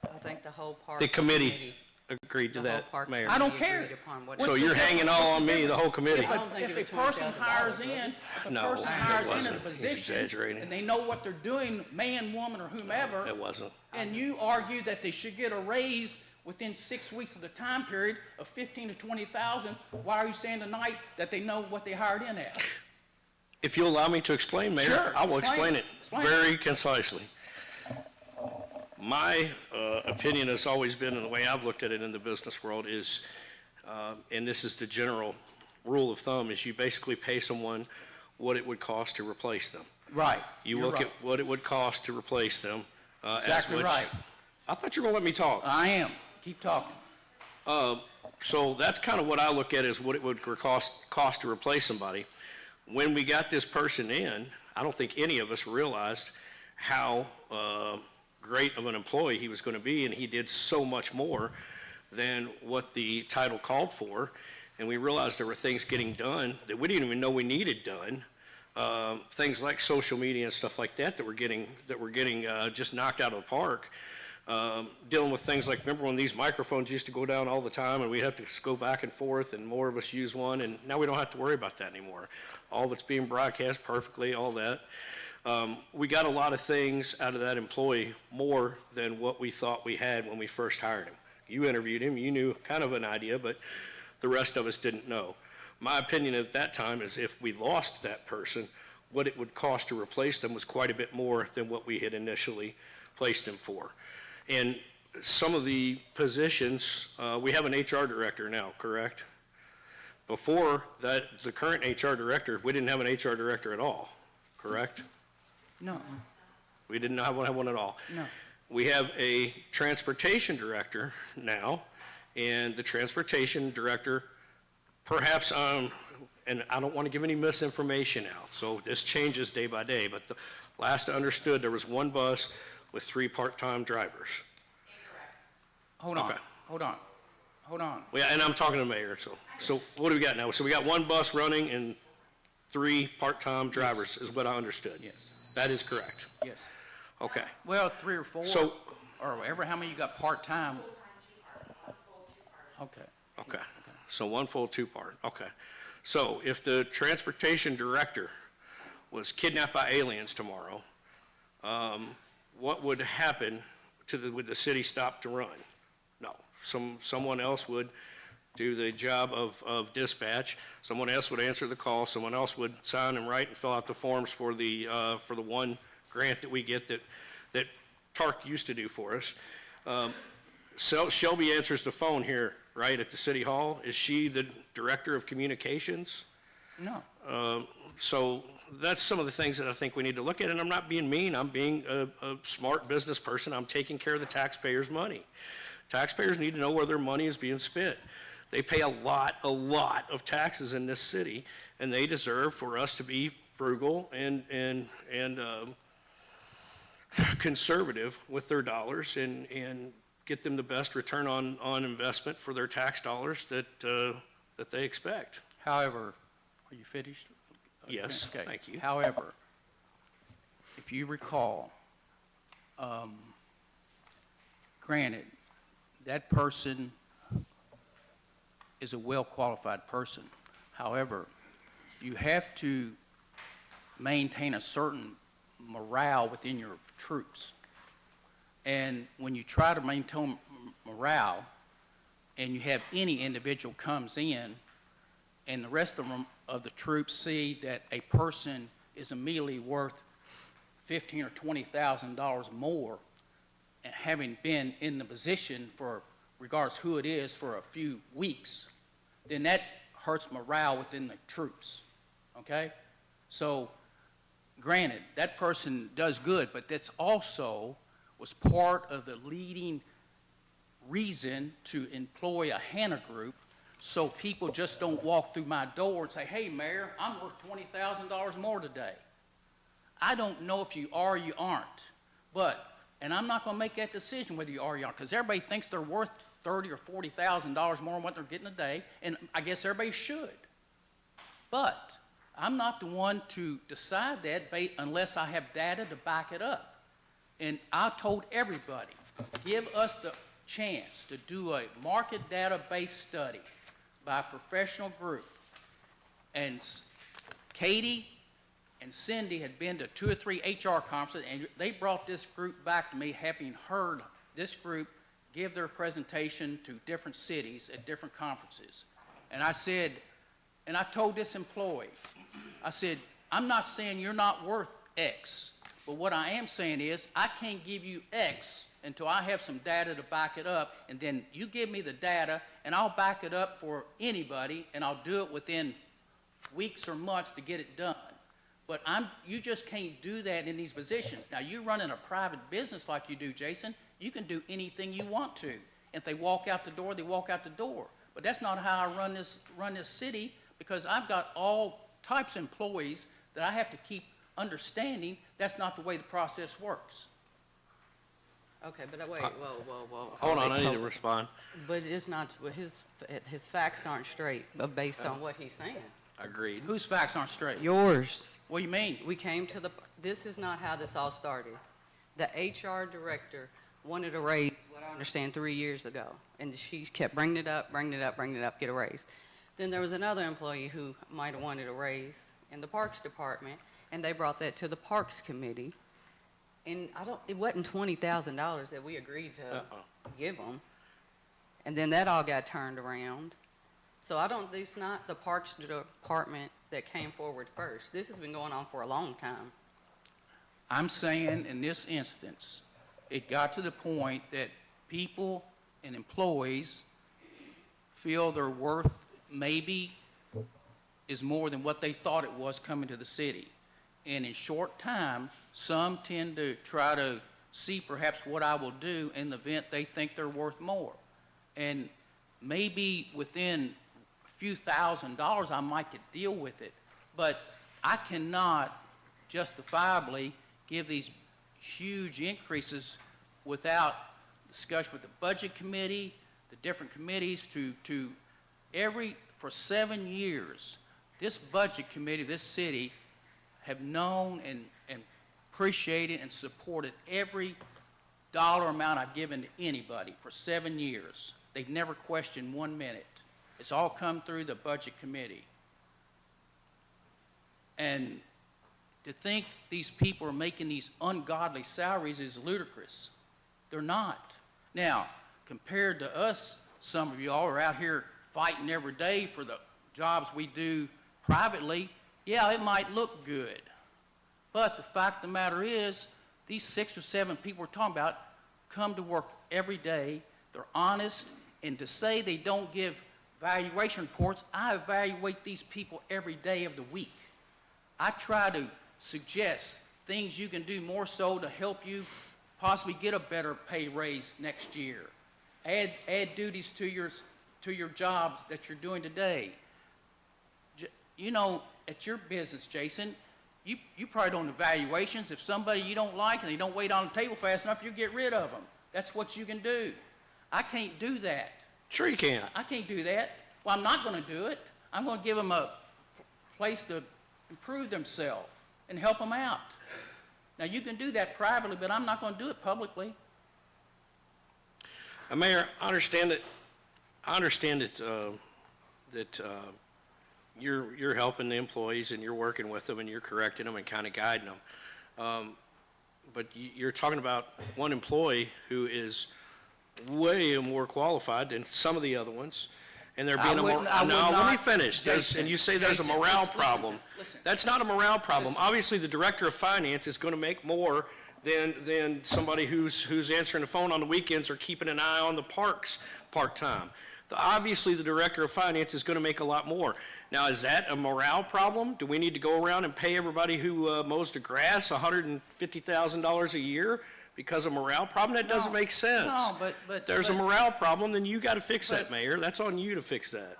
Speaker 13: I think the whole park.
Speaker 8: The committee agreed to that, Mayor.
Speaker 1: I don't care.
Speaker 8: So
Speaker 1: What's
Speaker 8: you're
Speaker 1: the
Speaker 8: hanging
Speaker 1: difference?
Speaker 8: all
Speaker 1: What's
Speaker 8: on
Speaker 1: the
Speaker 8: me, the whole committee.
Speaker 1: If a person hires in, if a
Speaker 8: No,
Speaker 1: person
Speaker 8: it
Speaker 1: hires in a
Speaker 8: wasn't. He's
Speaker 1: position,
Speaker 8: exaggerating.
Speaker 1: and they know what they're doing, man, woman, or whomever,
Speaker 8: It wasn't.
Speaker 1: and you argue that they should get a raise within 6 weeks of the time period of 15 to 20,000, why are you saying tonight that they know what they hired in at?
Speaker 8: If you'll allow me to explain, Mayor,
Speaker 1: Sure,
Speaker 8: I will
Speaker 1: explain
Speaker 8: explain
Speaker 1: it.
Speaker 8: it
Speaker 1: Explain it.
Speaker 8: very concisely. My opinion has always been, and the way I've looked at it in the business world is, and this is the general rule of thumb, is you basically pay someone what it would cost to replace them.
Speaker 1: Right.
Speaker 8: You
Speaker 1: You're
Speaker 8: look
Speaker 1: right.
Speaker 8: at what it would cost to replace them. as
Speaker 1: Exactly
Speaker 8: much-
Speaker 1: right.
Speaker 8: I thought you were going to let me talk.
Speaker 1: I am. Keep talking.
Speaker 8: So that's kind of what I look at, is what it would cost to replace somebody. When we got this person in, I don't think any of us realized how great of an employee he was going to be, and he did so much more than what the title called for. And we realized there were things getting done that we didn't even know we needed done. Things like social media and stuff like that that were getting just knocked out of the park. Dealing with things like, remember when these microphones used to go down all the time and we'd have to go back and forth and more of us use one, and now we don't have to worry about that anymore. All of it's being broadcast perfectly, all that. We got a lot of things out of that employee, more than what we thought we had when we first hired him. You interviewed him, you knew kind of an idea, but the rest of us didn't know. My opinion at that time is if we lost that person, what it would cost to replace them was quite a bit more than what we had initially placed him for. And some of the positions, we have an HR director now, correct? Before that, the current HR director, we didn't have an HR director at all, correct?
Speaker 1: No,
Speaker 8: We didn't have one at all.
Speaker 1: no.
Speaker 8: We have a transportation director now, and the transportation director, perhaps, and I don't want to give any misinformation out, so this changes day by day, but the last I understood, there was one bus with 3 part-time drivers.
Speaker 1: Hold on,
Speaker 8: Okay.
Speaker 1: hold on, hold on.
Speaker 8: Well, yeah, and I'm talking to the mayor, so what do we got now? So we got 1 bus running and 3 part-time drivers, is what I understood.
Speaker 1: Yes,
Speaker 8: That is correct.
Speaker 1: yes.
Speaker 8: Okay.
Speaker 1: Well, 3 or 4.
Speaker 8: So-
Speaker 1: Or ever, how many you got part-time? Okay.
Speaker 8: Okay, so 1 full, 2 part, okay. So if the transportation director was kidnapped by aliens tomorrow, what would happen would the city stop to run? No, someone else would do the job of dispatch, someone else would answer the call, someone else would sign and write and fill out the forms for the one grant that we get that TARC used to do for us. So Shelby answers the phone here, right, at the city hall. Is she the director of communications?
Speaker 1: No.
Speaker 8: So that's some of the things that I think we need to look at, and I'm not being mean, I'm being a smart business person, I'm taking care of the taxpayers' money. Taxpayers need to know where their money is being spent. They pay a lot of taxes in this city, and they deserve for us to be frugal and conservative with their dollars and get them the best return on investment for their tax dollars that they expect.
Speaker 1: However, are you finished?
Speaker 8: Yes,
Speaker 1: Okay.
Speaker 8: thank you.
Speaker 1: However, if you recall, granted, that person is a well-qualified person. However, you have to maintain a certain morale within your troops. And when you try to maintain morale, and you have any individual comes in, and the rest of the troops see that a person is immediately worth $15,000 or $20,000 more, and having been in the position for, regardless who it is, for a few weeks, then that hurts morale within the troops, okay? So, granted, that person does good, but that's also was part of the leading reason to employ a Hannah group, so people just don't walk through my door and say, hey, Mayor, I'm worth $20,000 more today. I don't know if you are or you aren't, but, and I'm not going to make that decision whether you are or you aren't, because everybody thinks they're worth $30,000 or $40,000 more than what they're getting a day, and I guess everybody should. But I'm not the one to decide that unless I have data to back it up. And I told everybody, give us the chance to do a market data-based study by a professional group. And Katie and Cindy had been to 2 or 3 HR conferences, and they brought this group back to me, having heard this group give their presentation to different cities at different conferences. And I said, and I told this employee, I said, I'm not saying you're not worth X, but what I am saying is I can't give you X until I have some data to back it up, and then you give me the data, and I'll back it up for anybody, and I'll do it within weeks or months to get it done. But you just can't do that in these positions. Now, you're running a private business like you do, Jason. You can do anything you want to. If they walk out the door, they walk out the door. But that's not how I run this city, because I've got all types of employees that I have to keep understanding that's not the way the process works.
Speaker 13: Okay, but wait, whoa.
Speaker 8: Hold on, I need to respond.
Speaker 13: But it's not, his facts aren't straight, but based on what he's saying.
Speaker 8: Agreed.
Speaker 1: Whose facts aren't straight?
Speaker 13: Yours.
Speaker 1: What do you mean?
Speaker 13: We came to this is not how this all started. The HR director wanted a raise, what I understand, 3 years ago. And she kept bringing it up, get a raise. Then there was another employee who might have wanted a raise in the Parks Department, and they brought that to the Parks Committee. And it wasn't $20,000 that we agreed to give them. And then that all got turned around. So it's not the Parks Department that came forward first. This has been going on for a long time.
Speaker 1: I'm saying in this instance, it got to the point that people and employees feel their worth maybe is more than what they thought it was coming to the city. And in short time, some tend to try to see perhaps what I will do in the event they think they're worth more. And maybe within a few $1,000s, I might could deal with it. But I cannot justifiably give these huge increases without discussion with the budget committee, the different committees for 7 years, this budget committee, this city, have known and appreciated and supported every dollar amount I've given to anybody for 7 years. They've never questioned 1 minute. It's all come through the budget committee. And to think these people are making these ungodly salaries is ludicrous. They're not. Now, compared to us, some of you all are out here fighting every day for the jobs we do privately. Yeah, it might look good. But the fact of the matter is, these 6 or 7 people we're talking about come to work every day. They're honest. And to say they don't give valuation reports, I evaluate these people every day of the week. I try to suggest things you can do more so to help you possibly get a better pay raise next year. Add duties to your jobs that you're doing today. You know, at your business, Jason, you probably don't evaluations. If somebody you don't like and they don't wait on the table fast enough, you get rid of them. That's what you can do. I can't do that.
Speaker 8: Sure you can.
Speaker 1: I can't do that. Well, I'm not going to do it. I'm going to give them a place to improve themselves and help them out. Now, you can do that privately, but I'm not going to do it publicly.
Speaker 8: Mayor, I understand that that you're helping the employees and you're working with them and you're correcting them and kind of guiding them. But you're talking about one employee who is way more qualified than some of the other ones, and they're being now, let me finish. And you say there's a morale problem.
Speaker 1: Listen.
Speaker 8: That's not a morale problem. Obviously, the director of finance is going to make more than somebody who's answering the phone on the weekends or keeping an eye on the parks part-time. Obviously, the director of finance is going to make a lot more. Now, is that a morale problem? Do we need to go around and pay everybody who mows the grass $150,000 a year because of morale problem? That doesn't make sense.
Speaker 1: No, but.
Speaker 8: There's a morale problem, then you got to fix that, Mayor. That's on you to fix that.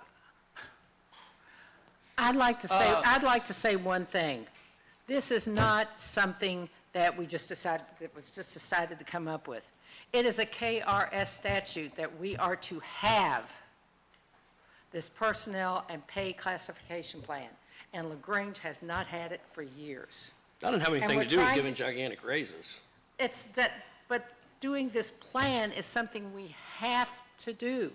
Speaker 10: I'd like to say one thing. This is not something that was just decided to come up with. It is a KRS statute that we are to have this personnel and pay classification plan, and LaGrange has not had it for years.
Speaker 8: That doesn't have anything to do with giving gigantic raises.
Speaker 10: But doing this plan is something we have to do.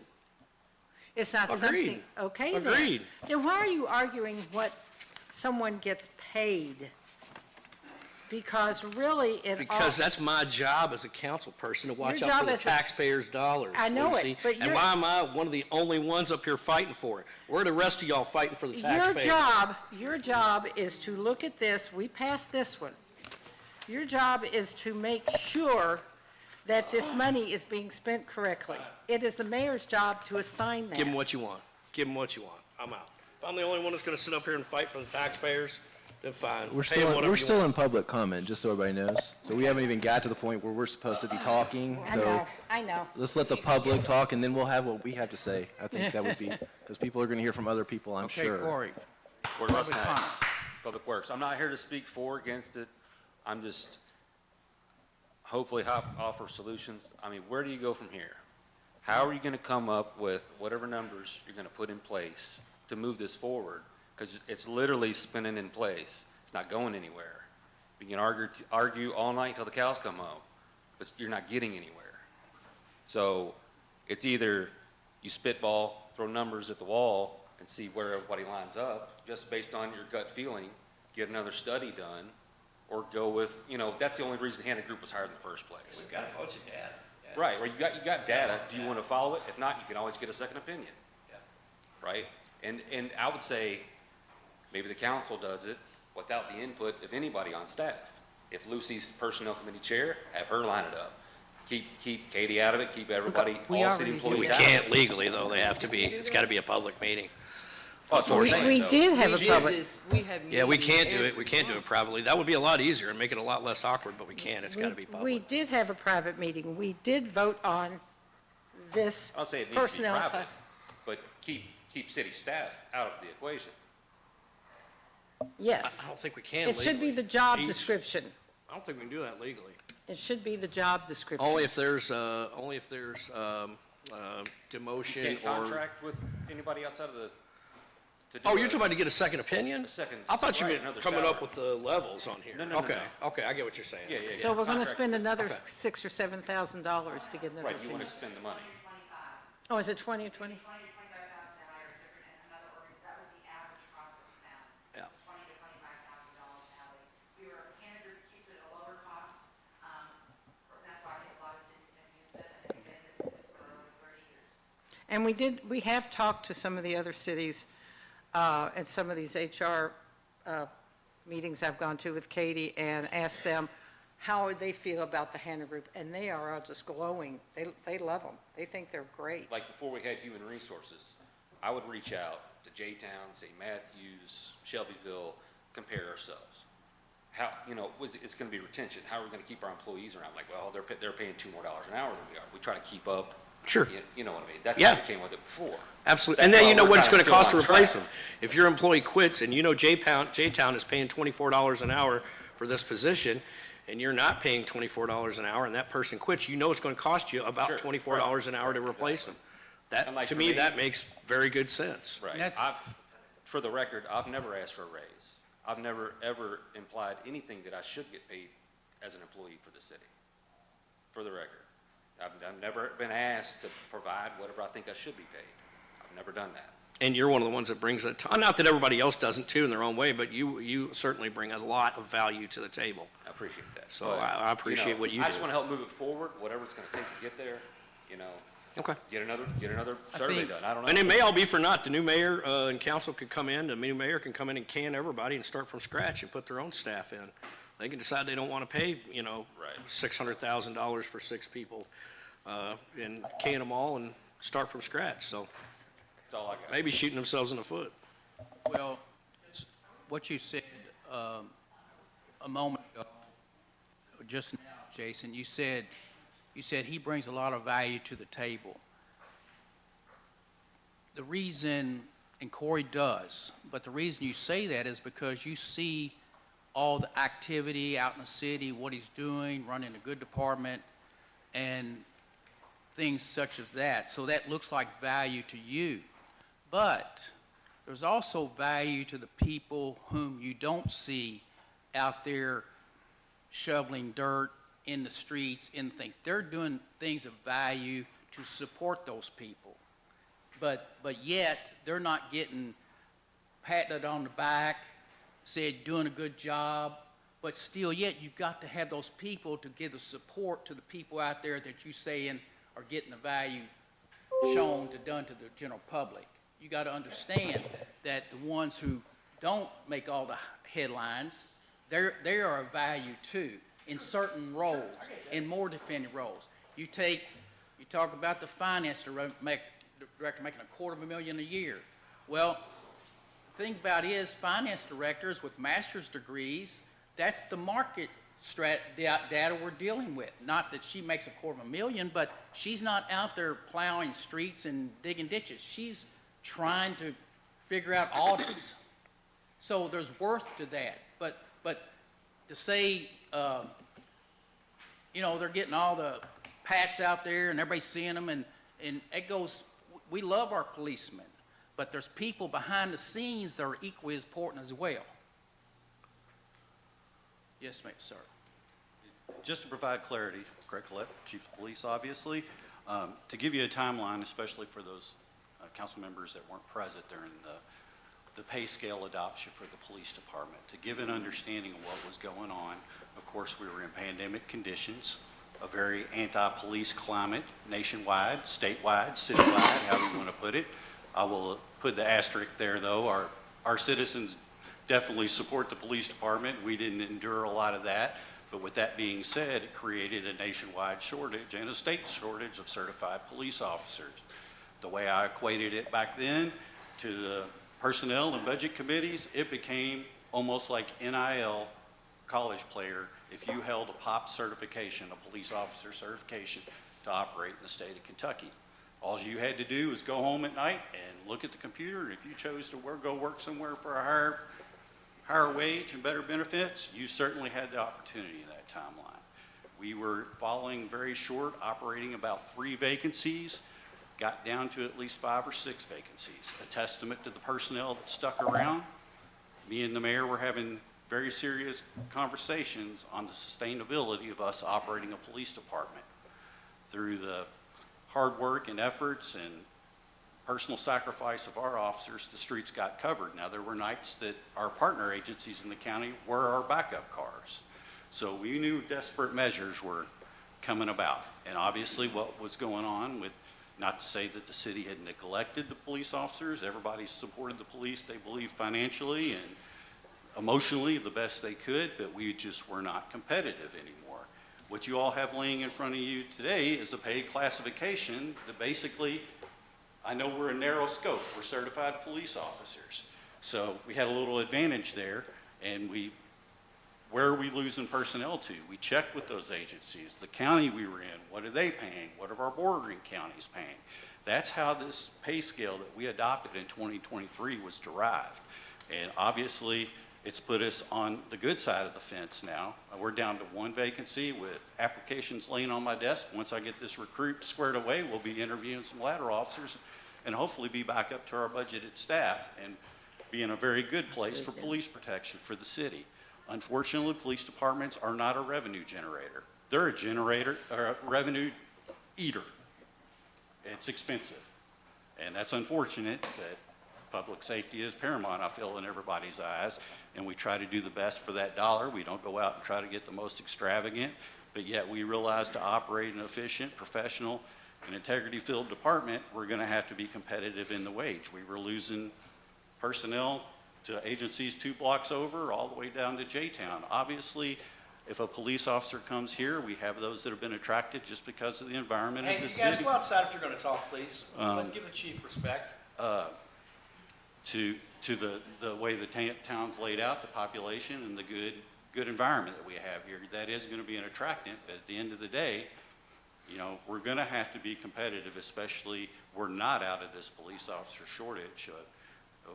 Speaker 10: It's not something.
Speaker 8: Agreed.
Speaker 10: Okay then.
Speaker 8: Agreed.
Speaker 10: Then why are you arguing what someone gets paid? Because really,
Speaker 8: Because that's my job as a council person, to watch
Speaker 10: Your
Speaker 8: out
Speaker 10: job
Speaker 8: for the
Speaker 10: as a-
Speaker 8: taxpayers' dollars,
Speaker 10: I know it,
Speaker 8: Lucy.
Speaker 10: but
Speaker 8: And why am I one of the only ones up here fighting for it? Where are the rest of y'all fighting for the taxpayers?
Speaker 10: Your job is to look at this, we passed this one. Your job is to make sure that this money is being spent correctly. It is the mayor's job to assign that.
Speaker 8: Give them what you want. Give them what you want. I'm out. If I'm the only one that's gonna sit up here and fight for the taxpayers, then fine.
Speaker 4: We're
Speaker 8: Pay 'em whatever
Speaker 4: we're
Speaker 8: you
Speaker 4: still
Speaker 8: want.
Speaker 4: in public comment, just so everybody knows. So we haven't even got to the point where we're supposed to be talking. So
Speaker 10: I know.
Speaker 4: let's let the public talk, and then we'll have what we have to say. I think that would be, because people are going to hear from other people, I'm
Speaker 1: Okay,
Speaker 4: sure.
Speaker 1: Corey.
Speaker 14: Board of
Speaker 1: Public
Speaker 14: Finance,
Speaker 1: comment.
Speaker 14: Public Works. I'm not here to speak for or against it. I'm just hopefully offer solutions. I mean, where do you go from here? How are you going to come up with whatever numbers you're going to put in place to move this forward? Because it's literally spinning in place. It's not going anywhere. You can argue all night till the cows come home, but you're not getting anywhere. So it's either you spitball, throw numbers at the wall, and see where everybody lines up, just based on your gut feeling, get another study done, or go with, that's the only reason Hannah Group was hired in the first place.
Speaker 3: We've got a bunch of data.
Speaker 14: Right, well, you got data. Do you want to follow it? If not, you can always get a second opinion.
Speaker 3: Yeah.
Speaker 14: Right? And I would say, maybe the council does it without the input of anybody on staff. If Lucy's personnel committee chair, have her line it up. Keep Katie out of it, keep everybody, all city employees
Speaker 8: We
Speaker 14: out of it.
Speaker 8: can't legally, though. It's gotta be a public meeting.
Speaker 14: Oh, that's what we're saying,
Speaker 10: We
Speaker 14: though.
Speaker 10: did have a
Speaker 13: We did
Speaker 10: public,
Speaker 13: this, we have
Speaker 8: Yeah, we
Speaker 13: meetings
Speaker 8: can't do
Speaker 13: every
Speaker 8: it. We can't do it
Speaker 13: month.
Speaker 8: privately. That would be a lot easier and make it a lot less awkward, but we can't. It's gotta be
Speaker 10: we
Speaker 8: public.
Speaker 10: did have a private meeting. We did vote on this
Speaker 14: I'll say it needs to be
Speaker 10: personnel
Speaker 14: private,
Speaker 10: class.
Speaker 14: but keep city staff out of the equation.
Speaker 10: Yes.
Speaker 8: I don't think we can
Speaker 10: It should be
Speaker 8: legally.
Speaker 10: the job
Speaker 8: Each-
Speaker 10: description.
Speaker 8: I don't think we can do that legally.
Speaker 10: It should be the job description.
Speaker 8: Only if there's demotion
Speaker 14: Can't
Speaker 8: or.
Speaker 14: contract with anybody outside of the, to do
Speaker 8: Oh, you're
Speaker 14: a-
Speaker 8: talking about to get a second opinion?
Speaker 14: A second,
Speaker 8: I thought you
Speaker 14: right,
Speaker 8: meant
Speaker 14: another
Speaker 8: coming up
Speaker 14: salary.
Speaker 8: with the levels on here.
Speaker 14: No, no, no,
Speaker 8: Okay,
Speaker 14: no.
Speaker 8: okay, I get what you're saying.
Speaker 14: Yeah.
Speaker 10: So we're going to
Speaker 14: Contract.
Speaker 10: spend another
Speaker 8: Okay.
Speaker 10: $6,000 or $7,000 to get another
Speaker 14: Right, you want
Speaker 10: opinion.
Speaker 14: to spend the money.
Speaker 10: Oh, is it 20 or 20?
Speaker 8: Yeah.
Speaker 5: $20,000 to $25,000 salary. Hannah Group keeps it at a lower cost, that's why I think a lot of cities have used it, and they've been in business for over 30 years.
Speaker 10: And we have talked to some of the other cities, and some of these HR meetings I've gone to with Katie, and asked them how they feel about the Hannah Group, and they are all just glowing. They love them. They think they're great.
Speaker 14: Like before we had human resources, I would reach out to J-Town, St. Matthews, Shelbyville, compare ourselves. How, it's going to be retention. How are we going to keep our employees around? Like, well, they're paying $2 more an hour than we are. We try to keep up.
Speaker 8: Sure.
Speaker 14: You know what I mean? That's
Speaker 8: Yeah.
Speaker 14: how we came with it before.
Speaker 8: Absolutely.
Speaker 14: That's
Speaker 8: And then
Speaker 14: why
Speaker 8: you know
Speaker 14: we're
Speaker 8: what it's
Speaker 14: kinda
Speaker 8: gonna cost to
Speaker 14: still on
Speaker 8: replace
Speaker 14: track.
Speaker 8: them. If your employee quits and you know J-Town is paying $24 an hour for this position, and you're not paying $24 an hour, and that person quits, you know it's gonna cost you about
Speaker 14: Sure.
Speaker 8: $24 an hour to replace them.
Speaker 14: And like
Speaker 8: To
Speaker 14: for
Speaker 8: me,
Speaker 14: me-
Speaker 8: that makes very good sense.
Speaker 14: Right.
Speaker 1: That's-
Speaker 14: For the record, I've never asked for a raise. I've never, ever implied anything that I should get paid as an employee for the city. For the record. I've never been asked to provide whatever I think I should be paid. I've never done that.
Speaker 8: And you're one of the ones that brings it, not that everybody else doesn't too in their own way, but you certainly bring a lot of value to the table.
Speaker 14: I appreciate that.
Speaker 8: So
Speaker 14: But,
Speaker 8: I appreciate what you do.
Speaker 14: I just want to help move it forward, whatever it's going to take to get there, you know.
Speaker 8: Okay.
Speaker 14: Get another survey
Speaker 1: think-
Speaker 14: done. I don't know.
Speaker 8: And it may all be for naught. The new mayor and council could come in, the new mayor can come in and can everybody and start from scratch and put their own staff in. They can decide they don't want to pay,
Speaker 14: Right.
Speaker 8: $600,000 for 6 people, and can them all and start from scratch. So
Speaker 14: That's all I got.
Speaker 8: maybe shooting themselves in the foot.
Speaker 1: Well, what you said a moment ago, just now, Jason, you said he brings a lot of value to the table. The reason, and Corey does, but the reason you say that is because you see all the activity out in the city, what he's doing, running a good department, and things such as that. So that looks like value to you. But there's also value to the people whom you don't see out there shoveling dirt in the streets, in things. They're doing things of value to support those people. But yet, they're not getting patted on the back, said doing a good job, but still yet you've got to have those people to give the support to the people out there that you saying are getting the value shown done to the general public. You got to understand that the ones who don't make all the headlines, they are of value too in certain roles, in more defended roles. You talk about the finance director making $250,000 a year. Well, the thing about it is finance directors with master's degrees, that's the market data we're dealing with. Not that she makes $250,000, but she's not out there plowing streets and digging ditches. She's trying to figure out audits. So there's worth to that. But to say, they're getting all the pats out there and everybody's seeing them, and it goes, we love our policemen, but there's people behind the scenes that are equally as important as well. Yes, ma'am, sir.
Speaker 15: Just to provide clarity, Craig Collette, Chief of Police, obviously, to give you a timeline, especially for those council members that weren't present during the pay scale adoption for the police department, to give an understanding of what was going on. Of course, we were in pandemic conditions, a very anti-police climate nationwide, statewide, citywide, however you want to put it. I will put the asterisk there, though. Our citizens definitely support the police department. We didn't endure a lot of that. But with that being said, it created a nationwide shortage and a state shortage of certified police officers. The way I equated it back then to the personnel and budget committees, it became almost like NIL college player if you held a POP certification, a police officer certification, to operate in the state of Kentucky. All you had to do was go home at night and look at the computer, and if you chose to go work somewhere for a higher wage and better benefits, you certainly had the opportunity in that timeline. We were falling very short, operating about 3 vacancies, got down to at least 5 or 6 vacancies. A testament to the personnel that stuck around. Me and the mayor were having very serious conversations on the sustainability of us operating a police department. Through the hard work and efforts and personal sacrifice of our officers, the streets got covered. Now, there were nights that our partner agencies in the county were our backup cars. So we knew desperate measures were coming about. And obviously what was going on with, not to say that the city had neglected the police officers, everybody supported the police, they believed financially and emotionally the best they could, but we just were not competitive anymore. What you all have laying in front of you today is a pay classification that basically, I know we're a narrow scope, we're certified police officers. So we had a little advantage there, and where are we losing personnel to? We checked with those agencies. The county we were in, what are they paying? What are our bordering counties paying? That's how this pay scale that we adopted in 2023 was derived. And obviously, it's put us on the good side of the fence now. We're down to 1 vacancy with applications laying on my desk. Once I get this recruit squared away, we'll be interviewing some ladder officers and hopefully be back up to our budgeted staff and be in a very good place for police protection for the city. Unfortunately, police departments are not a revenue generator. They're a generator, or a revenue eater. It's expensive. And that's unfortunate, but public safety is paramount, I feel, in everybody's eyes, and we try to do the best for that dollar. We don't go out and try to get the most extravagant, but yet we realize to operate an efficient, professional, and integrity-filled department, we're going to have to be competitive in the wage. We were losing personnel to agencies 2 blocks over, all the way down to J-Town. Obviously, if a police officer comes here, we have those that have been attracted just because of the environment of
Speaker 3: Hey,
Speaker 15: the
Speaker 3: you guys
Speaker 15: city.
Speaker 3: go outside if you're gonna talk, please. Let's give the chief respect.
Speaker 15: To the way the town's laid out, the population and the good environment that we have here. That is going to be an attractant, but at the end of the day, you know, we're going to have to be competitive, especially we're not out of this police officer shortage.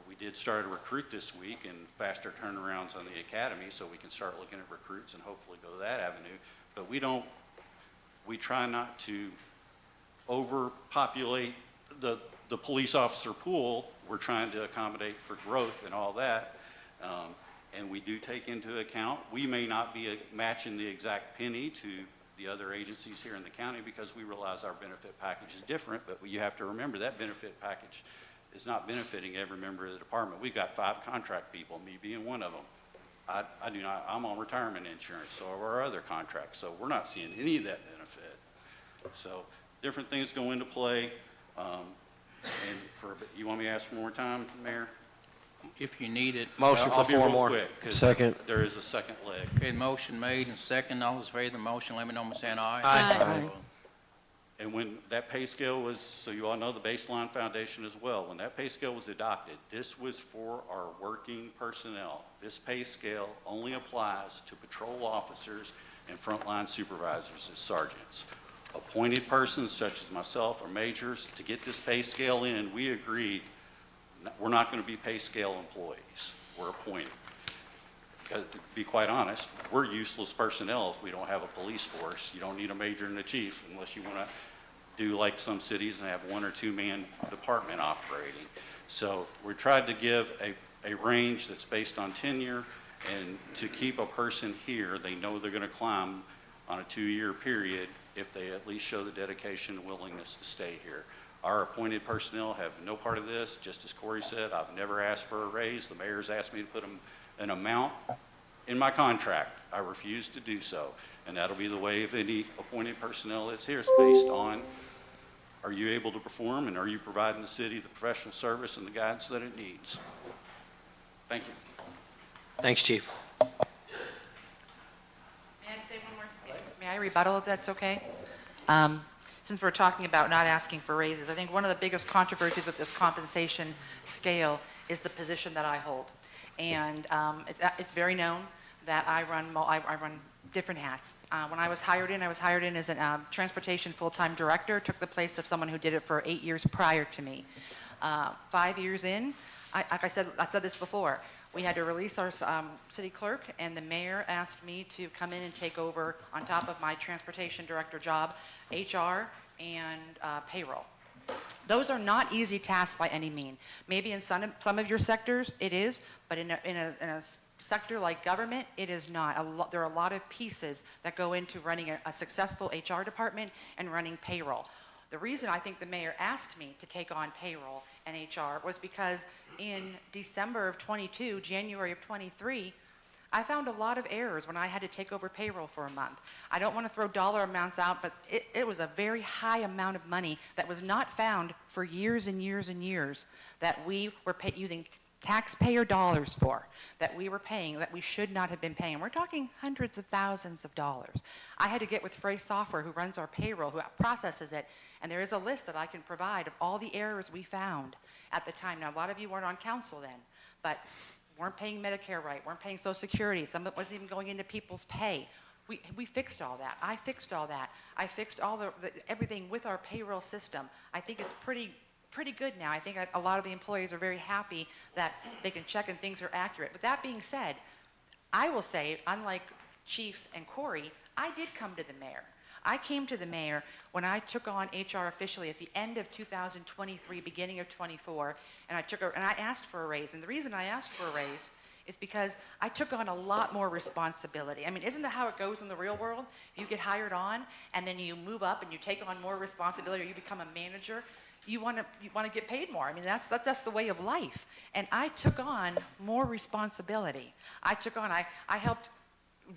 Speaker 15: We did start a recruit this week and faster turnarounds on the academy, so we can start looking at recruits and hopefully go that avenue. But we try not to overpopulate the police officer pool. We're trying to accommodate for growth and all that. And we do take into account, we may not be matching the exact penny to the other agencies here in the county because we realize our benefit package is different, but you have to remember that benefit package is not benefiting every member of the department. We've got 5 contract people, me being one of them. I do not, I'm on retirement insurance, so are our other contracts, so we're not seeing any of that benefit. So different things go into play. And you want me to ask for more time, Mayor?
Speaker 1: If you need it.
Speaker 3: Motion
Speaker 15: I'll
Speaker 3: for
Speaker 15: be
Speaker 3: 4
Speaker 15: real
Speaker 3: more.
Speaker 15: quick, 'cause
Speaker 9: Second.
Speaker 15: there is a second leg.
Speaker 1: Okay, motion made and second. All those in favor of the motion, let me know by saying aye.
Speaker 10: Aye.
Speaker 15: And when that pay scale was, so you all know the baseline foundation as well, when that pay scale was adopted, this was for our working personnel. This pay scale only applies to patrol officers and frontline supervisors as sergeants. Appointed persons such as myself or majors, to get this pay scale in, we agreed we're not going to be pay scale employees. We're appointed. Because to be quite honest, we're useless personnel if we don't have a police force. You don't need a major and a chief unless you want to do like some cities and have 1 or 2 man department operating. So we tried to give a range that's based on tenure, and to keep a person here, they know they're going to climb on a 2-year period if they at least show the dedication and willingness to stay here. Our appointed personnel have no part of this. Just as Corey said, I've never asked for a raise. The mayor's asked me to put an amount in my contract. I refuse to do so. And that'll be the way of any appointed personnel that's here. It's based on, are you able to perform, and are you providing the city the professional service and the guidance that it needs? Thank you.
Speaker 3: Thanks, chief.
Speaker 5: May I say one more thing? May I rebuttal if that's okay? Since we're talking about not asking for raises, I think one of the biggest controversies with this compensation scale is the position that I hold. And it's very known that I run different hats. When I was hired in as a transportation full-time director, took the place of someone who did it for 8 years prior to me. 5 years in, like I said this before, we had to release our city clerk, and the mayor asked me to come in and take over, on top of my transportation director job, HR and payroll. Those are not easy tasks by any means. Maybe in some of your sectors it is, but in a sector like government, it is not. There are a lot of pieces that go into running a successful HR department and running payroll. The reason I think the mayor asked me to take on payroll and HR was because in December of 22, January of 23, I found a lot of errors when I had to take over payroll for a month. I don't want to throw dollar amounts out, but it was a very high amount of money that was not found for years and years and years that we were using taxpayer dollars for, that we were paying, that we should not have been paying. We're talking hundreds of thousands of dollars. I had to get with Frey Software, who runs our payroll, who processes it, and there is a list that I can provide of all the errors we found at the time. Now, a lot of you weren't on council then, but weren't paying Medicare right, weren't paying Social Security, some of it wasn't even going into people's pay. We fixed all that. I fixed all that. I fixed all everything with our payroll system. I think it's pretty good now. I think a lot of the employees are very happy that they can check and things are accurate. But that being said, I will say, unlike Chief and Corey, I did come to the mayor. I came to the mayor when I took on HR officially at the end of 2023, beginning of 24, and I asked for a raise. And the reason I asked for a raise is because I took on a lot more responsibility. I mean, isn't that how it goes in the real world? You get hired on, and then you move up and you take on more responsibility, or you become a manager. you want to get paid more. I mean, that's the way of life. And I took on more responsibility. I helped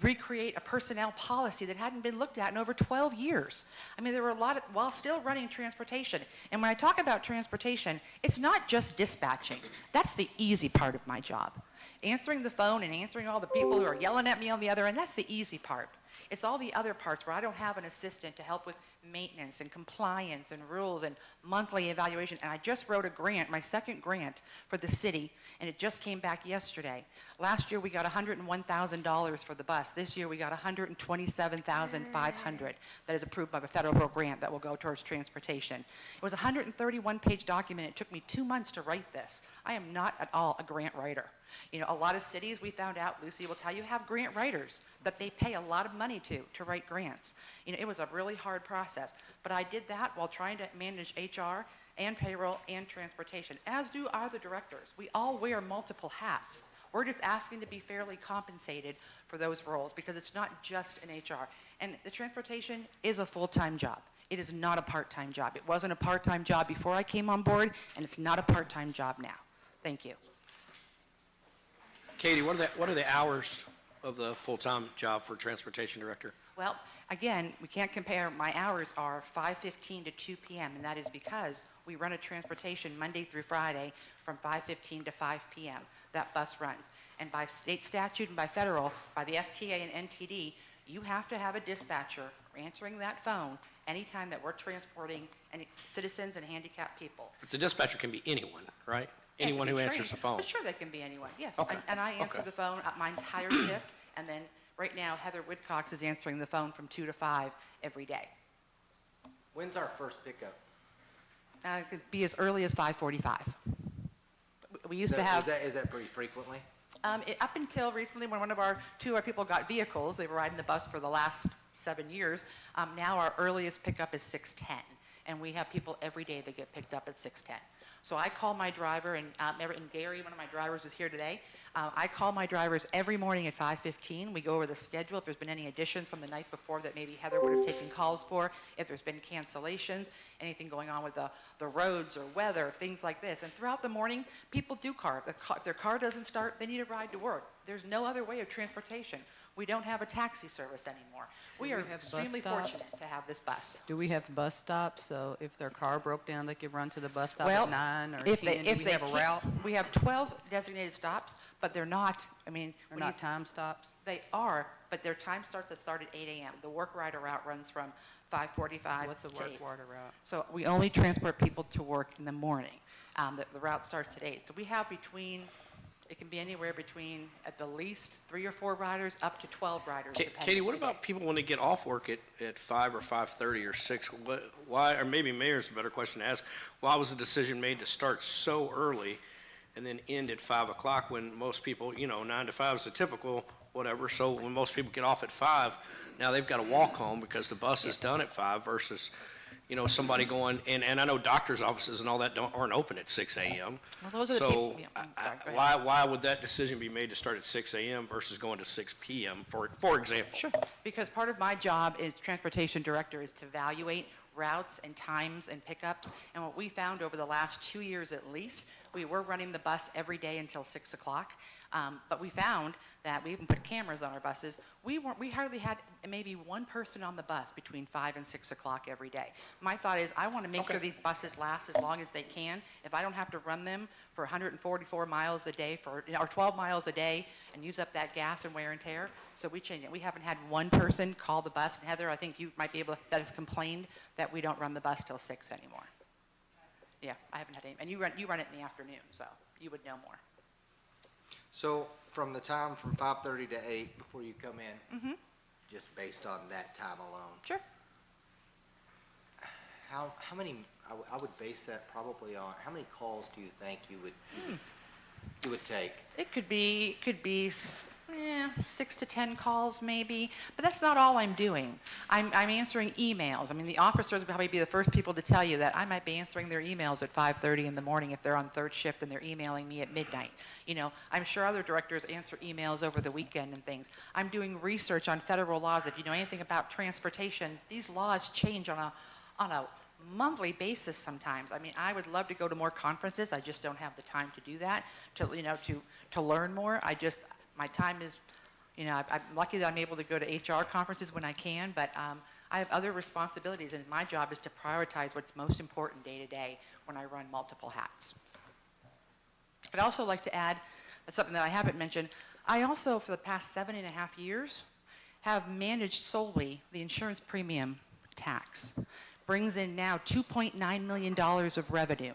Speaker 5: recreate a personnel policy that hadn't been looked at in over 12 years. I mean, there were a lot of, while still running transportation. And when I talk about transportation, it's not just dispatching. That's the easy part of my job. Answering the phone and answering all the people who are yelling at me on the other end, that's the easy part. It's all the other parts where I don't have an assistant to help with maintenance and compliance and rules and monthly evaluation. And I just wrote a grant, my second grant for the city, and it just came back yesterday. Last year we got $101,000 for the bus. This year we got $127,500 that is approved by the federal grant that will go towards transportation. It was a 131-page document. It took me 2 months to write this. I am not at all a grant writer. You know, a lot of cities, we found out, Lucy will tell you, have grant writers that they pay a lot of money to write grants. You know, it was a really hard process, but I did that while trying to manage HR and payroll and transportation, as do other directors. We all wear multiple hats. We're just asking to be fairly compensated for those roles because it's not just an HR. And the transportation is a full-time job. It is not a part-time job. It wasn't a part-time job before I came on board, and it's not a part-time job now. Thank you.
Speaker 3: Katie, what are the hours of the full-time job for transportation director?
Speaker 5: Well, again, we can't compare. My hours are 5:15 to 2 p.m., and that is because we run a transportation Monday through Friday from 5:15 to 5 p.m. That bus runs. And by state statute and by federal, by the FTA and NTD, you have to have a dispatcher answering that phone anytime that we're transporting any citizens and handicapped people.
Speaker 3: But the dispatcher can be anyone, right? Anyone
Speaker 5: It can
Speaker 3: who
Speaker 5: be
Speaker 3: answers the
Speaker 5: trained.
Speaker 3: phone.
Speaker 5: But sure, they can be anyone, yes.
Speaker 3: Okay.
Speaker 5: And I answer
Speaker 3: Okay.
Speaker 5: the phone my entire shift, and then right now Heather Woodcox is answering the phone from 2 to 5 every day.
Speaker 16: When's our first pickup?
Speaker 5: It could be as early as 5:45. We used to have.
Speaker 16: Is that pretty frequently?
Speaker 5: Up until recently, when two of our people got vehicles, they were riding the bus for the last 7 years. Now our earliest pickup is 6:10, and we have people every day that get picked up at 6:10. So I call my driver, and Gary, one of my drivers, is here today. I call my drivers every morning at 5:15. We go over the schedule, if there's been any additions from the night before that maybe Heather would have taken calls for, if there's been cancellations, anything going on with the roads or weather, things like this. And throughout the morning, people do car. If their car doesn't start, they need a ride to work. There's no other way of transportation. We don't have a taxi service anymore. We are extremely fortunate to have this bus.
Speaker 13: Do we have bus stops, so if their car broke down, they could run to the bus stop
Speaker 5: Well,
Speaker 13: at 9 or 10?
Speaker 5: if
Speaker 13: Do we
Speaker 5: they
Speaker 13: have a
Speaker 5: can't-
Speaker 13: route?
Speaker 5: We have 12 designated stops, but they're not,
Speaker 13: They're not time stops?
Speaker 5: They are, but their time starts at 8 a.m. The work rider route runs from 5:45
Speaker 13: What's a
Speaker 5: to
Speaker 13: work
Speaker 5: 8.
Speaker 13: order route?
Speaker 5: So we only transport people to work in the morning. The route starts at 8. So we have it can be anywhere between, at the least, 3 or 4 riders up to 12 riders. depending
Speaker 3: Katie,
Speaker 5: on
Speaker 3: what
Speaker 5: the
Speaker 3: about
Speaker 5: day.
Speaker 3: people when they get off work at 5 or 5:30 or 6? Why, or maybe Mayor's a better question to ask, why was the decision made to start so early and then end at 5 o'clock when most people, 9 to 5 is the typical whatever, so when most people get off at 5, now they've got to walk home because the bus is done at 5 versus, somebody going, and I know doctor's offices and all that aren't open at 6 a.m.
Speaker 5: Well, those are the
Speaker 3: So
Speaker 5: people, yeah, I'm sorry, go ahead.
Speaker 3: why would that decision be made to start at 6 a.m. versus going to 6 p.m., for example?
Speaker 5: Sure, because part of my job as transportation director is to evaluate routes and times and pickups. And what we found over the last 2 years at least, we were running the bus every day until 6 o'clock. But we found that we even put cameras on our buses. We hardly had maybe one person on the bus between 5 and 6 o'clock every day. My thought is I want to make sure these buses last as long as they can. If I don't have to run them for 144 miles a day or 12 miles a day and use up that gas and wear and tear, so we changed it. We haven't had one person call the bus. And Heather, I think you might be able to, that have complained that we don't run the bus till 6 anymore. Yeah, I haven't had any. And you run it in the afternoon, so you would know more.
Speaker 16: So from the time from 5:30 to 8 before you come in, just based on that time alone.
Speaker 5: Sure.
Speaker 16: How many, I would base that probably on, how many calls do you think you would take?
Speaker 5: It could be 6 to 10 calls maybe, but that's not all I'm doing. I'm answering emails. I mean, the officers would probably be the first people to tell you that I might be answering their emails at 5:30 in the morning if they're on third shift and they're emailing me at midnight. I'm sure other directors answer emails over the weekend and things. I'm doing research on federal laws. If you know anything about transportation, these laws change on a monthly basis sometimes. I mean, I would love to go to more conferences. I just don't have the time to do that, to learn more. My time is, I'm lucky that I'm able to go to HR conferences when I can, but I have other responsibilities, and my job is to prioritize what's most important day to day when I run multiple hats. I'd also like to add something that I haven't mentioned. I also, for the past 7.5 years, have managed solely the insurance premium tax. Brings in now $2.9 million of revenue.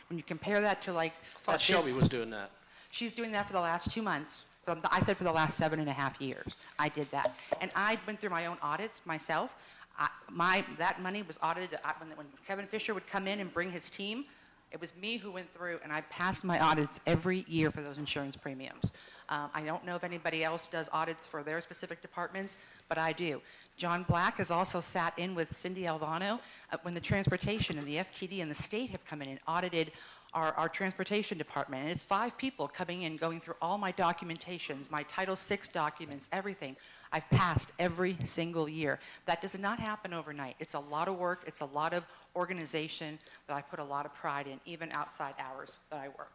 Speaker 5: When you compare that to like...
Speaker 3: I thought Shelby was doing that.
Speaker 5: She's doing that for the last 2 months. I said for the last 7.5 years, I did that. And I went through my own audits myself. That money was audited when Kevin Fisher would come in and bring his team. It was me who went through, and I passed my audits every year for those insurance premiums. I don't know if anybody else does audits for their specific departments, but I do. John Black has also sat in with Cindy Alvano when the transportation and the FTD and the state have come in and audited our transportation department. And it's 5 people coming in, going through all my documentations, my Title VI documents, everything. I've passed every single year. That does not happen overnight. It's a lot of work. It's a lot of organization that I put a lot of pride in, even outside hours that I work.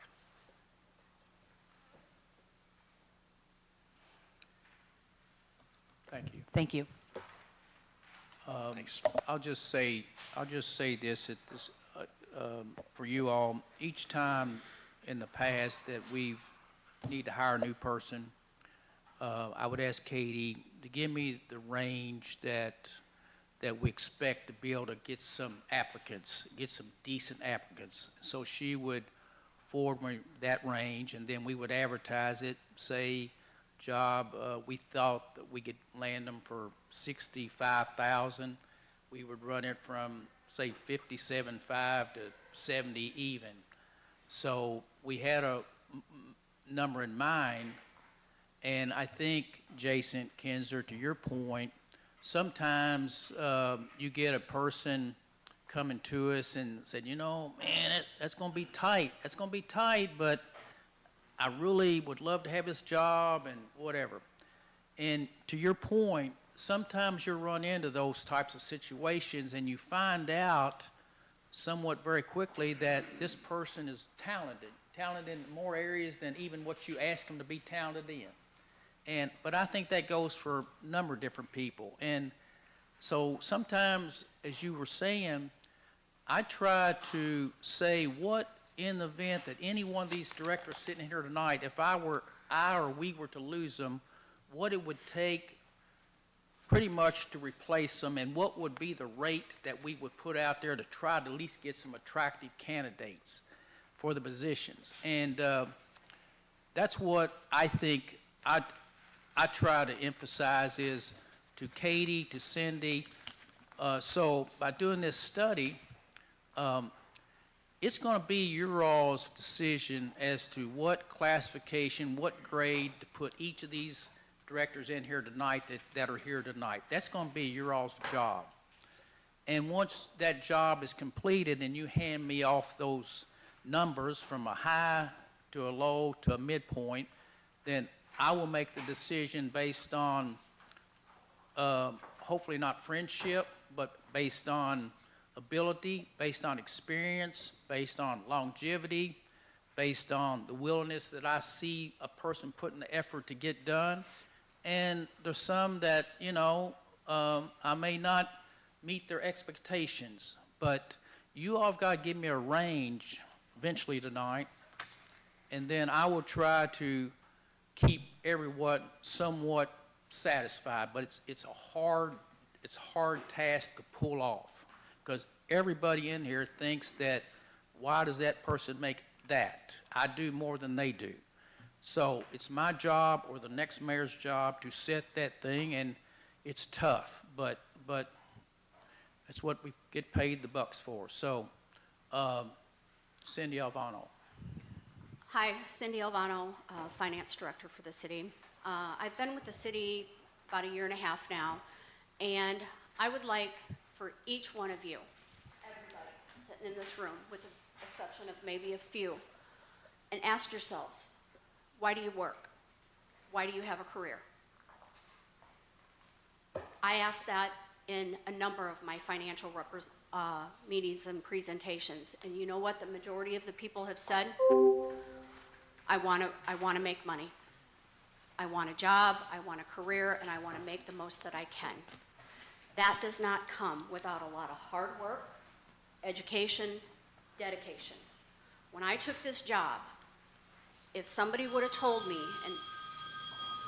Speaker 1: Thank you.
Speaker 5: Thank you.
Speaker 3: Thanks.
Speaker 1: I'll just say this, for you all. Each time in the past that we've need to hire a new person, I would ask Katie to give me the range that we expect to be able to get some applicants, get some decent applicants. So she would forward me that range, and then we would advertise it, say, job, we thought that we could land them for $65,000. We would run it from, say, $57,500 to $70,000 even. So we had a number in mind, and I think, Jason Kinzer, to your point, sometimes you get a person coming to us and said, man, that's going to be tight. That's going to be tight, but I really would love to have this job and whatever. And to your point, sometimes you run into those types of situations and you find out somewhat very quickly that this person is talented in more areas than even what you ask them to be talented in. But I think that goes for a number of different people. And so sometimes, as you were saying, I try to say what, in the event that any one of these directors sitting here tonight, if I or we were to lose them, what it would take pretty much to replace them, and what would be the rate that we would put out there to try to at least get some attractive candidates for the positions. And that's what I think I try to emphasize is to Katie, to Cindy. So by doing this study, it's going to be your all's decision as to what classification, what grade to put each of these directors in here tonight that are here tonight. That's going to be your all's job. And once that job is completed and you hand me off those numbers from a high to a low to a midpoint, then I will make the decision based on hopefully not friendship, but based on ability, based on experience, based on longevity, based on the willingness that I see a person putting the effort to get done. And there's some that, I may not meet their expectations, but you all have got to give me a range eventually tonight, and then I will try to keep everyone somewhat satisfied. But it's a hard task to pull off, because everybody in here thinks that, why does that person make that? I do more than they do. So it's my job or the next mayor's job to set that thing, and it's tough, but it's what we get paid the bucks for. So, Cindy Alvano.
Speaker 17: Hi, Cindy Alvano, Finance Director for the city. I've been with the city about 1.5 years now, and I would like for each one of you, everybody sitting in this room, with the exception of maybe a few, and ask yourselves, why do you work? Why do you have a career? I ask that in a number of my financial meetings and presentations. And you know what the majority of the people have said? I want to make money. I want a job, I want a career, and I want to make the most that I can. That does not come without a lot of hard work, education, dedication. When I took this job, if somebody would have told me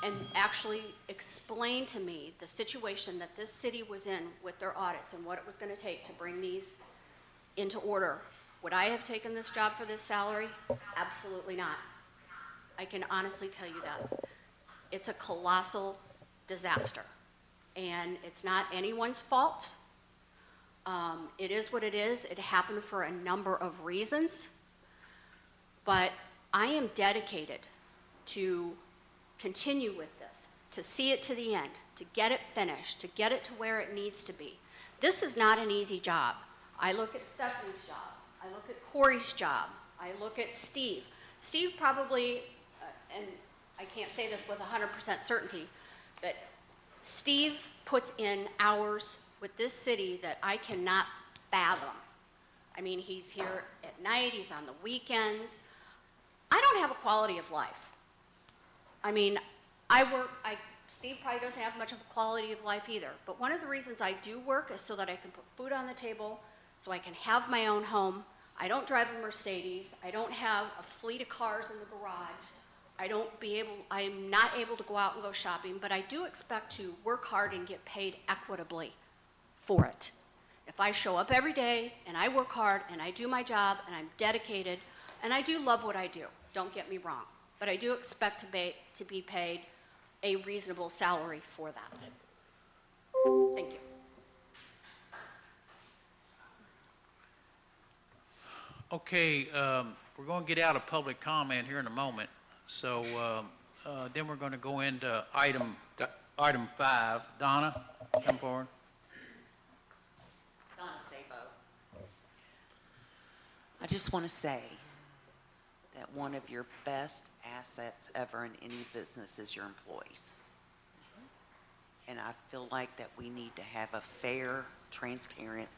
Speaker 17: and actually explained to me the situation that this city was in with their audits and what it was going to take to bring these into order, would I have taken this job for this salary? Absolutely not. I can honestly tell you that. It's a colossal disaster, and it's not anyone's fault. It is what it is. It happened for a number of reasons, but I am dedicated to continue with this, to see it to the end, to get it finished, to get it to where it needs to be. This is not an easy job. I look at Stephanie's job. I look at Corey's job. I look at Steve. Steve probably, and I can't say this with 100% certainty, but Steve puts in hours with this city that I cannot fathom. I mean, he's here at night, he's on the weekends. I don't have a quality of life. I mean, Steve probably doesn't have much of a quality of life either, but one of the reasons I do work is so that I can put food on the table, so I can have my own home. I don't drive a Mercedes. I don't have a fleet of cars in the garage. I'm not able to go out and go shopping, but I do expect to work hard and get paid equitably for it. If I show up every day and I work hard and I do my job and I'm dedicated, and I do love what I do, don't get me wrong, but I do expect to be paid a reasonable salary for that. Thank you.
Speaker 1: Okay, we're going to get out of public comment here in a moment. So then we're going to go into item 5. Donna, come forward.
Speaker 18: Donna Sabo. I just want to say that one of your best assets ever in any business is your employees. And I feel like that we need to have a fair, transparent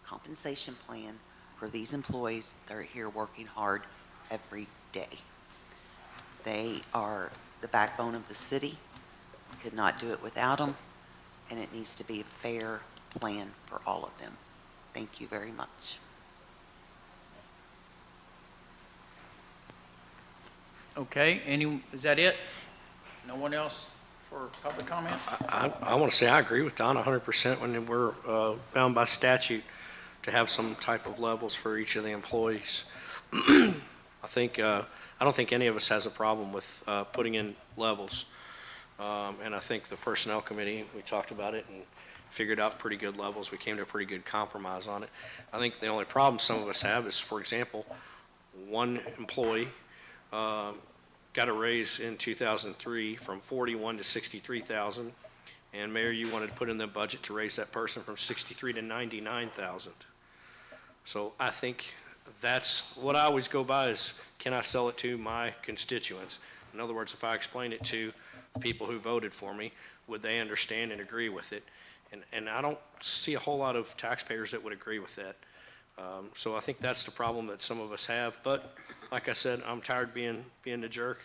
Speaker 18: compensation plan for these employees that are here working hard every day. They are the backbone of the city. Could not do it without them, and it needs to be a fair plan for all of them. Thank you very much.
Speaker 1: Okay, is that it? No one else for public comment?
Speaker 3: I want to say I agree with Don 100% when we're bound by statute to have some type of levels for each of the employees. I don't think any of us has a problem with putting in levels. And I think the Personnel Committee, we talked about it and figured out pretty good levels. We came to a pretty good compromise on it. I think the only problem some of us have is, for example, one employee got a raise in 2003 from 41 to 63,000. And Mayor, you wanted to put in the budget to raise that person from 63 to 99,000. So I think that's what I always go by is, can I sell it to my constituents? In other words, if I explain it to people who voted for me, would they understand and agree with it? And I don't see a whole lot of taxpayers that would agree with that. So I think that's the problem that some of us have. But like I said, I'm tired being the jerk.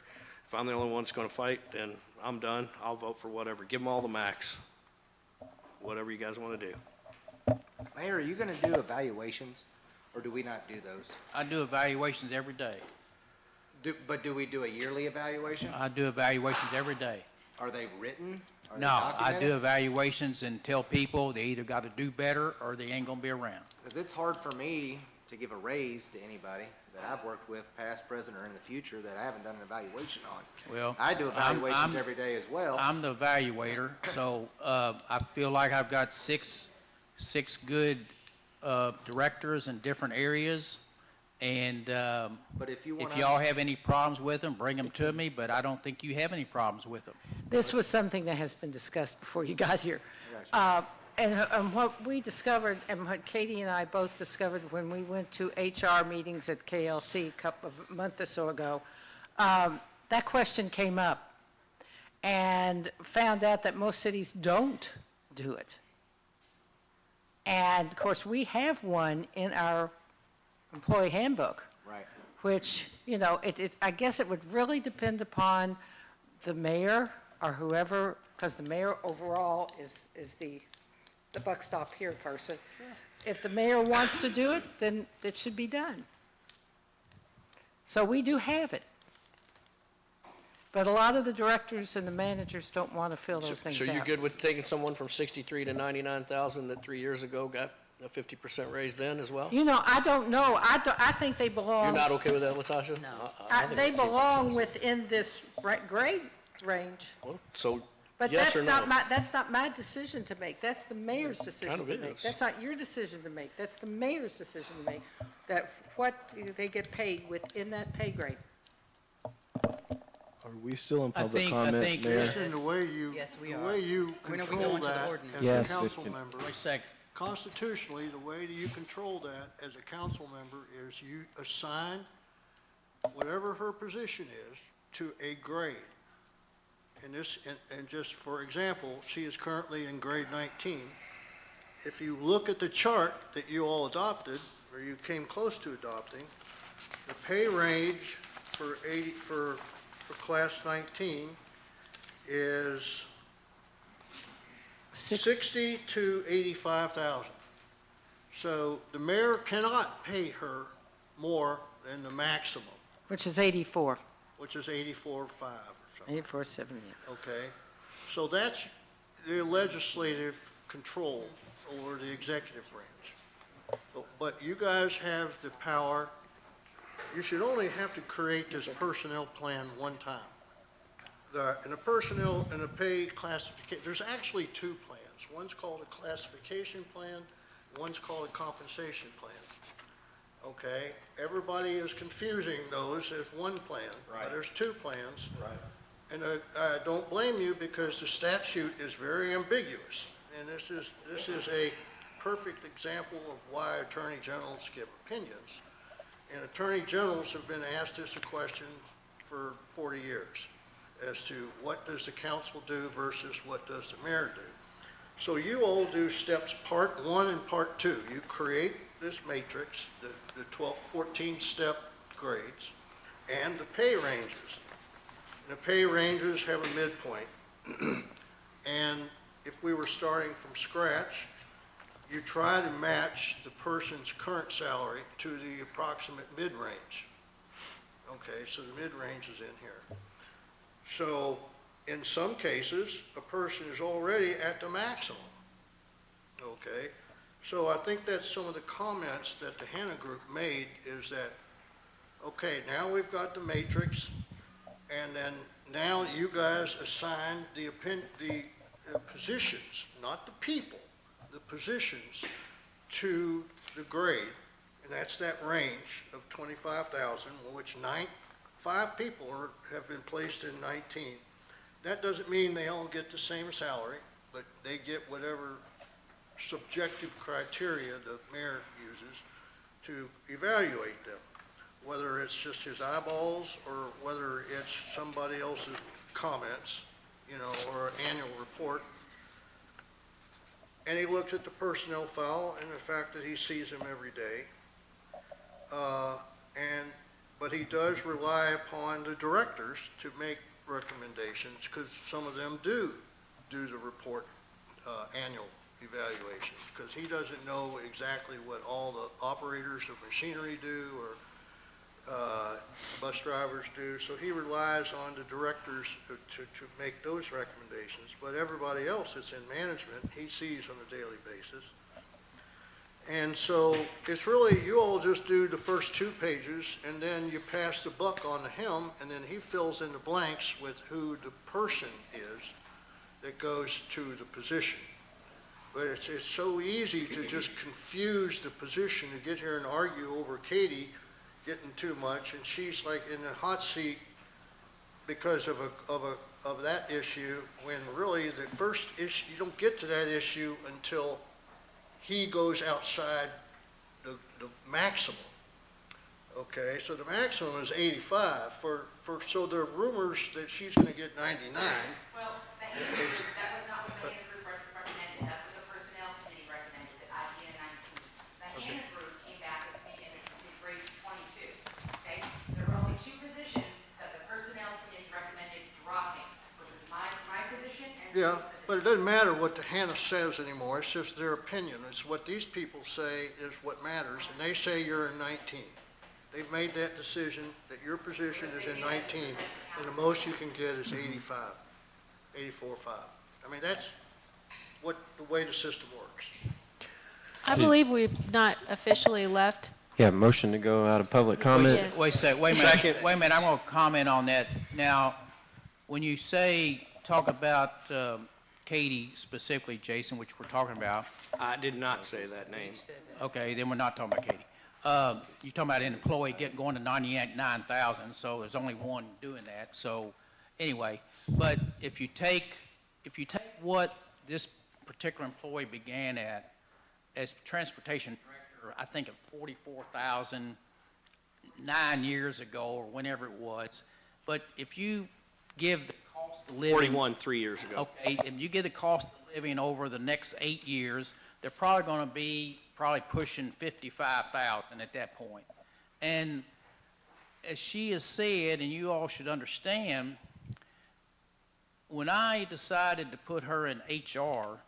Speaker 3: If I'm the only one that's going to fight, then I'm done. I'll vote for whatever. Give them all the max. Whatever you guys want to do.
Speaker 16: Mayor, are you going to do evaluations, or do we not do those?
Speaker 1: I do evaluations every day.
Speaker 16: But do we do a yearly evaluation?
Speaker 1: I do evaluations every day.
Speaker 16: Are they written? Are they
Speaker 1: No, I
Speaker 16: documented?
Speaker 1: do evaluations and tell people they either got to do better or they ain't going to be around.
Speaker 16: Because it's hard for me to give a raise to anybody that I've worked with, past, present, or in the future, that I haven't done an evaluation on.
Speaker 1: Well,
Speaker 16: I do evaluations every day as well.
Speaker 1: I'm the evaluator, so I feel like I've got six good directors in different areas. And
Speaker 16: But if you want
Speaker 1: if y'all have any problems with them, bring them to me, but I don't think you have any problems with them.
Speaker 10: This was something that has been discussed before you got here. And what we discovered, and what Katie and I both discovered when we went to HR meetings at KLC a month or so ago, that question came up, and found out that most cities don't do it. And of course, we have one in our employee handbook,
Speaker 16: Right.
Speaker 10: which, you know, I guess it would really depend upon the mayor or whoever, because the mayor overall is the buck stop here person. If the mayor wants to do it, then it should be done. So we do have it. But a lot of the directors and the managers don't want to fill those things
Speaker 3: So
Speaker 10: out.
Speaker 3: you're good with taking someone from 63 to 99,000 that 3 years ago got a 50% raise then as well?
Speaker 10: You know, I don't know. I think they belong.
Speaker 3: You're not okay with that, Latasha?
Speaker 10: No.
Speaker 3: I think
Speaker 10: They
Speaker 3: that seems
Speaker 10: belong
Speaker 3: excessive.
Speaker 10: within this grade range.
Speaker 3: Well, so,
Speaker 10: But
Speaker 3: yes or no?
Speaker 10: that's not my decision to make. That's the mayor's decision
Speaker 3: Kind of
Speaker 10: to make.
Speaker 3: is.
Speaker 10: That's not your decision to make. That's the mayor's decision to make, that what they get paid within that pay grade.
Speaker 4: Are we still in
Speaker 1: I
Speaker 4: public
Speaker 1: think-
Speaker 4: comment,
Speaker 1: think
Speaker 4: Mayor?
Speaker 1: this
Speaker 19: And the way you,
Speaker 13: Yes, we
Speaker 19: the
Speaker 13: are.
Speaker 19: way you
Speaker 13: When are we
Speaker 19: control
Speaker 13: going to the
Speaker 19: that
Speaker 13: ordinance?
Speaker 19: as
Speaker 4: Yes,
Speaker 19: a
Speaker 4: it
Speaker 19: council
Speaker 4: can-
Speaker 19: member,
Speaker 1: Wait a second.
Speaker 19: constitutionally, the way that you control that as a council member is you assign whatever her position is to a grade. And this, and just for example, she is currently in grade 19. If you look at the chart that you all adopted, or you came close to adopting, the pay range for class 19 is 60 to 85,000. So the mayor cannot pay her more than the maximum,
Speaker 10: Which is 84,
Speaker 19: which is 84.5 or something.
Speaker 10: 84.70.
Speaker 19: Okay? So that's the legislative control over the executive branch. But you guys have the power, you should only have to create this personnel plan one time. In a personnel, in a pay classification, there's actually two plans. One's called a classification plan, one's called a compensation plan. Okay? Everybody is confusing those as one plan, but there's two plans.
Speaker 3: Right.
Speaker 19: And I don't blame you because the statute is very ambiguous. And this is a perfect example of why attorney generals give opinions. And attorney generals have been asked this question for 40 years as to what does the council do versus what does the mayor do. So you all do steps part 1 and part 2. You create this matrix, the 14-step grades, and the pay ranges. The pay ranges have a midpoint. And if we were starting from scratch, you try to match the person's current salary to the approximate mid-range. Okay, so the mid-range is in here. So in some cases, a person is already at the maximum. Okay, so I think that's some of the comments that the Hannah Group made is that, okay, now we've got the matrix, and then now you guys assign the positions, not the people, the positions to the grade, and that's that range of 25,000, which 5 people have been placed in 19. That doesn't mean they all get the same salary, but they get whatever subjective criteria the mayor uses to evaluate them, whether it's just his eyeballs or whether it's somebody else's comments, you know, or an annual report. And he looks at the personnel file and the fact that he sees them every day. But he does rely upon the directors to make recommendations because some of them do the report annual evaluations because he doesn't know exactly what all the operators of machinery do or bus drivers do. So he relies on the directors to make those recommendations. But everybody else that's in management, he sees on a daily basis. And so it's really, you all just do the first 2 pages and then you pass the buck on to him and then he fills in the blanks with who the person is that goes to the position. But it's so easy to just confuse the position to get here and argue over Katie getting too much and she's like in the hot seat because of that issue when really the first issue, you don't get to that issue until he goes outside the maximum. Okay, so the maximum is 85. So there are rumors that she's going to get 99.
Speaker 5: Well, that was not what the Hannah Group recommended. That was a personnel committee recommended. That I
Speaker 19: matter what the Hannah says anymore, it's just their opinion. It's what these people say is what matters, and they say you're in 19. They've made that decision that your position is in 19, and the most you can get is 85, 84.5. I mean, that's what the way the system works.
Speaker 20: I believe we've not officially left.
Speaker 9: Yeah, motion to go out of public comment.
Speaker 1: Wait a second, wait a minute. Wait a minute, I'm going to comment on that. Now, when you say, talk about Katie specifically, Jason, which we're talking about.
Speaker 3: I did not say that name.
Speaker 1: Okay, then we're not talking about Katie. You're talking about an employee going to 99,000, so there's only one doing that. So anyway, but if you take what this particular employee began at as transportation director, I think at 44,000 9 years ago or whenever it was, but if you give the cost of living
Speaker 3: 41 3 years ago.
Speaker 1: Okay, if you get the cost of living over the next 8 years, they're probably going to be pushing 55,000 at that point. And as she has said, and you all should understand, when I decided to put her in HR,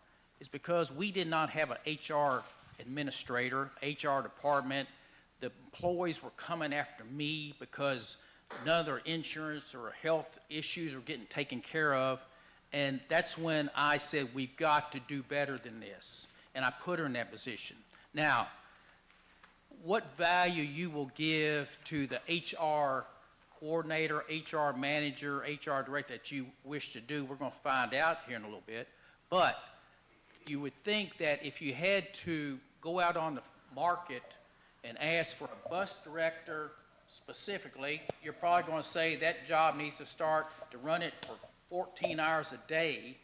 Speaker 1: it's because we did not have an HR administrator, HR department. The employees were coming after me because none of their insurance or health issues were getting taken care of. And that's when I said, we've got to do better than this. And I put her in that position. Now, what value you will give to the HR coordinator, HR manager, HR director that you wish to do, we're going to find out here in a little bit. But you would think that if you had to go out on the market and ask for a bus director specifically, you're probably going to say that job needs to start to run it for 14 hours a day.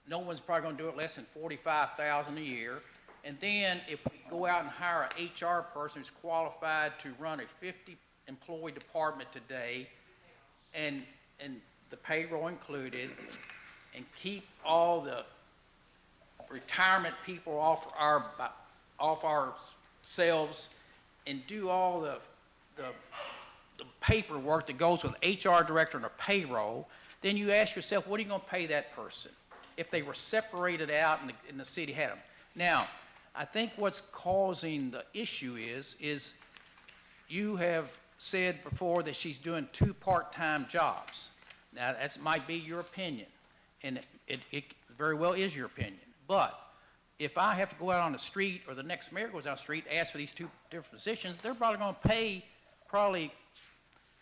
Speaker 1: No one's probably going to do it less than $45,000 a year. And then if we go out and hire an HR person who's qualified to run a 50-employee department today, and the payroll included, and keep all the retirement people off ourselves, and do all the paperwork that goes with HR director and a payroll, then you ask yourself, what are you going to pay that person if they were separated out and the city had them? Now, I think what's causing the issue is you have said before that she's doing 2 part-time jobs. Now, that might be your opinion, and it very well is your opinion. But if I have to go out on the street, or the next mayor goes out on the street, ask for these 2 different positions, they're probably going to pay,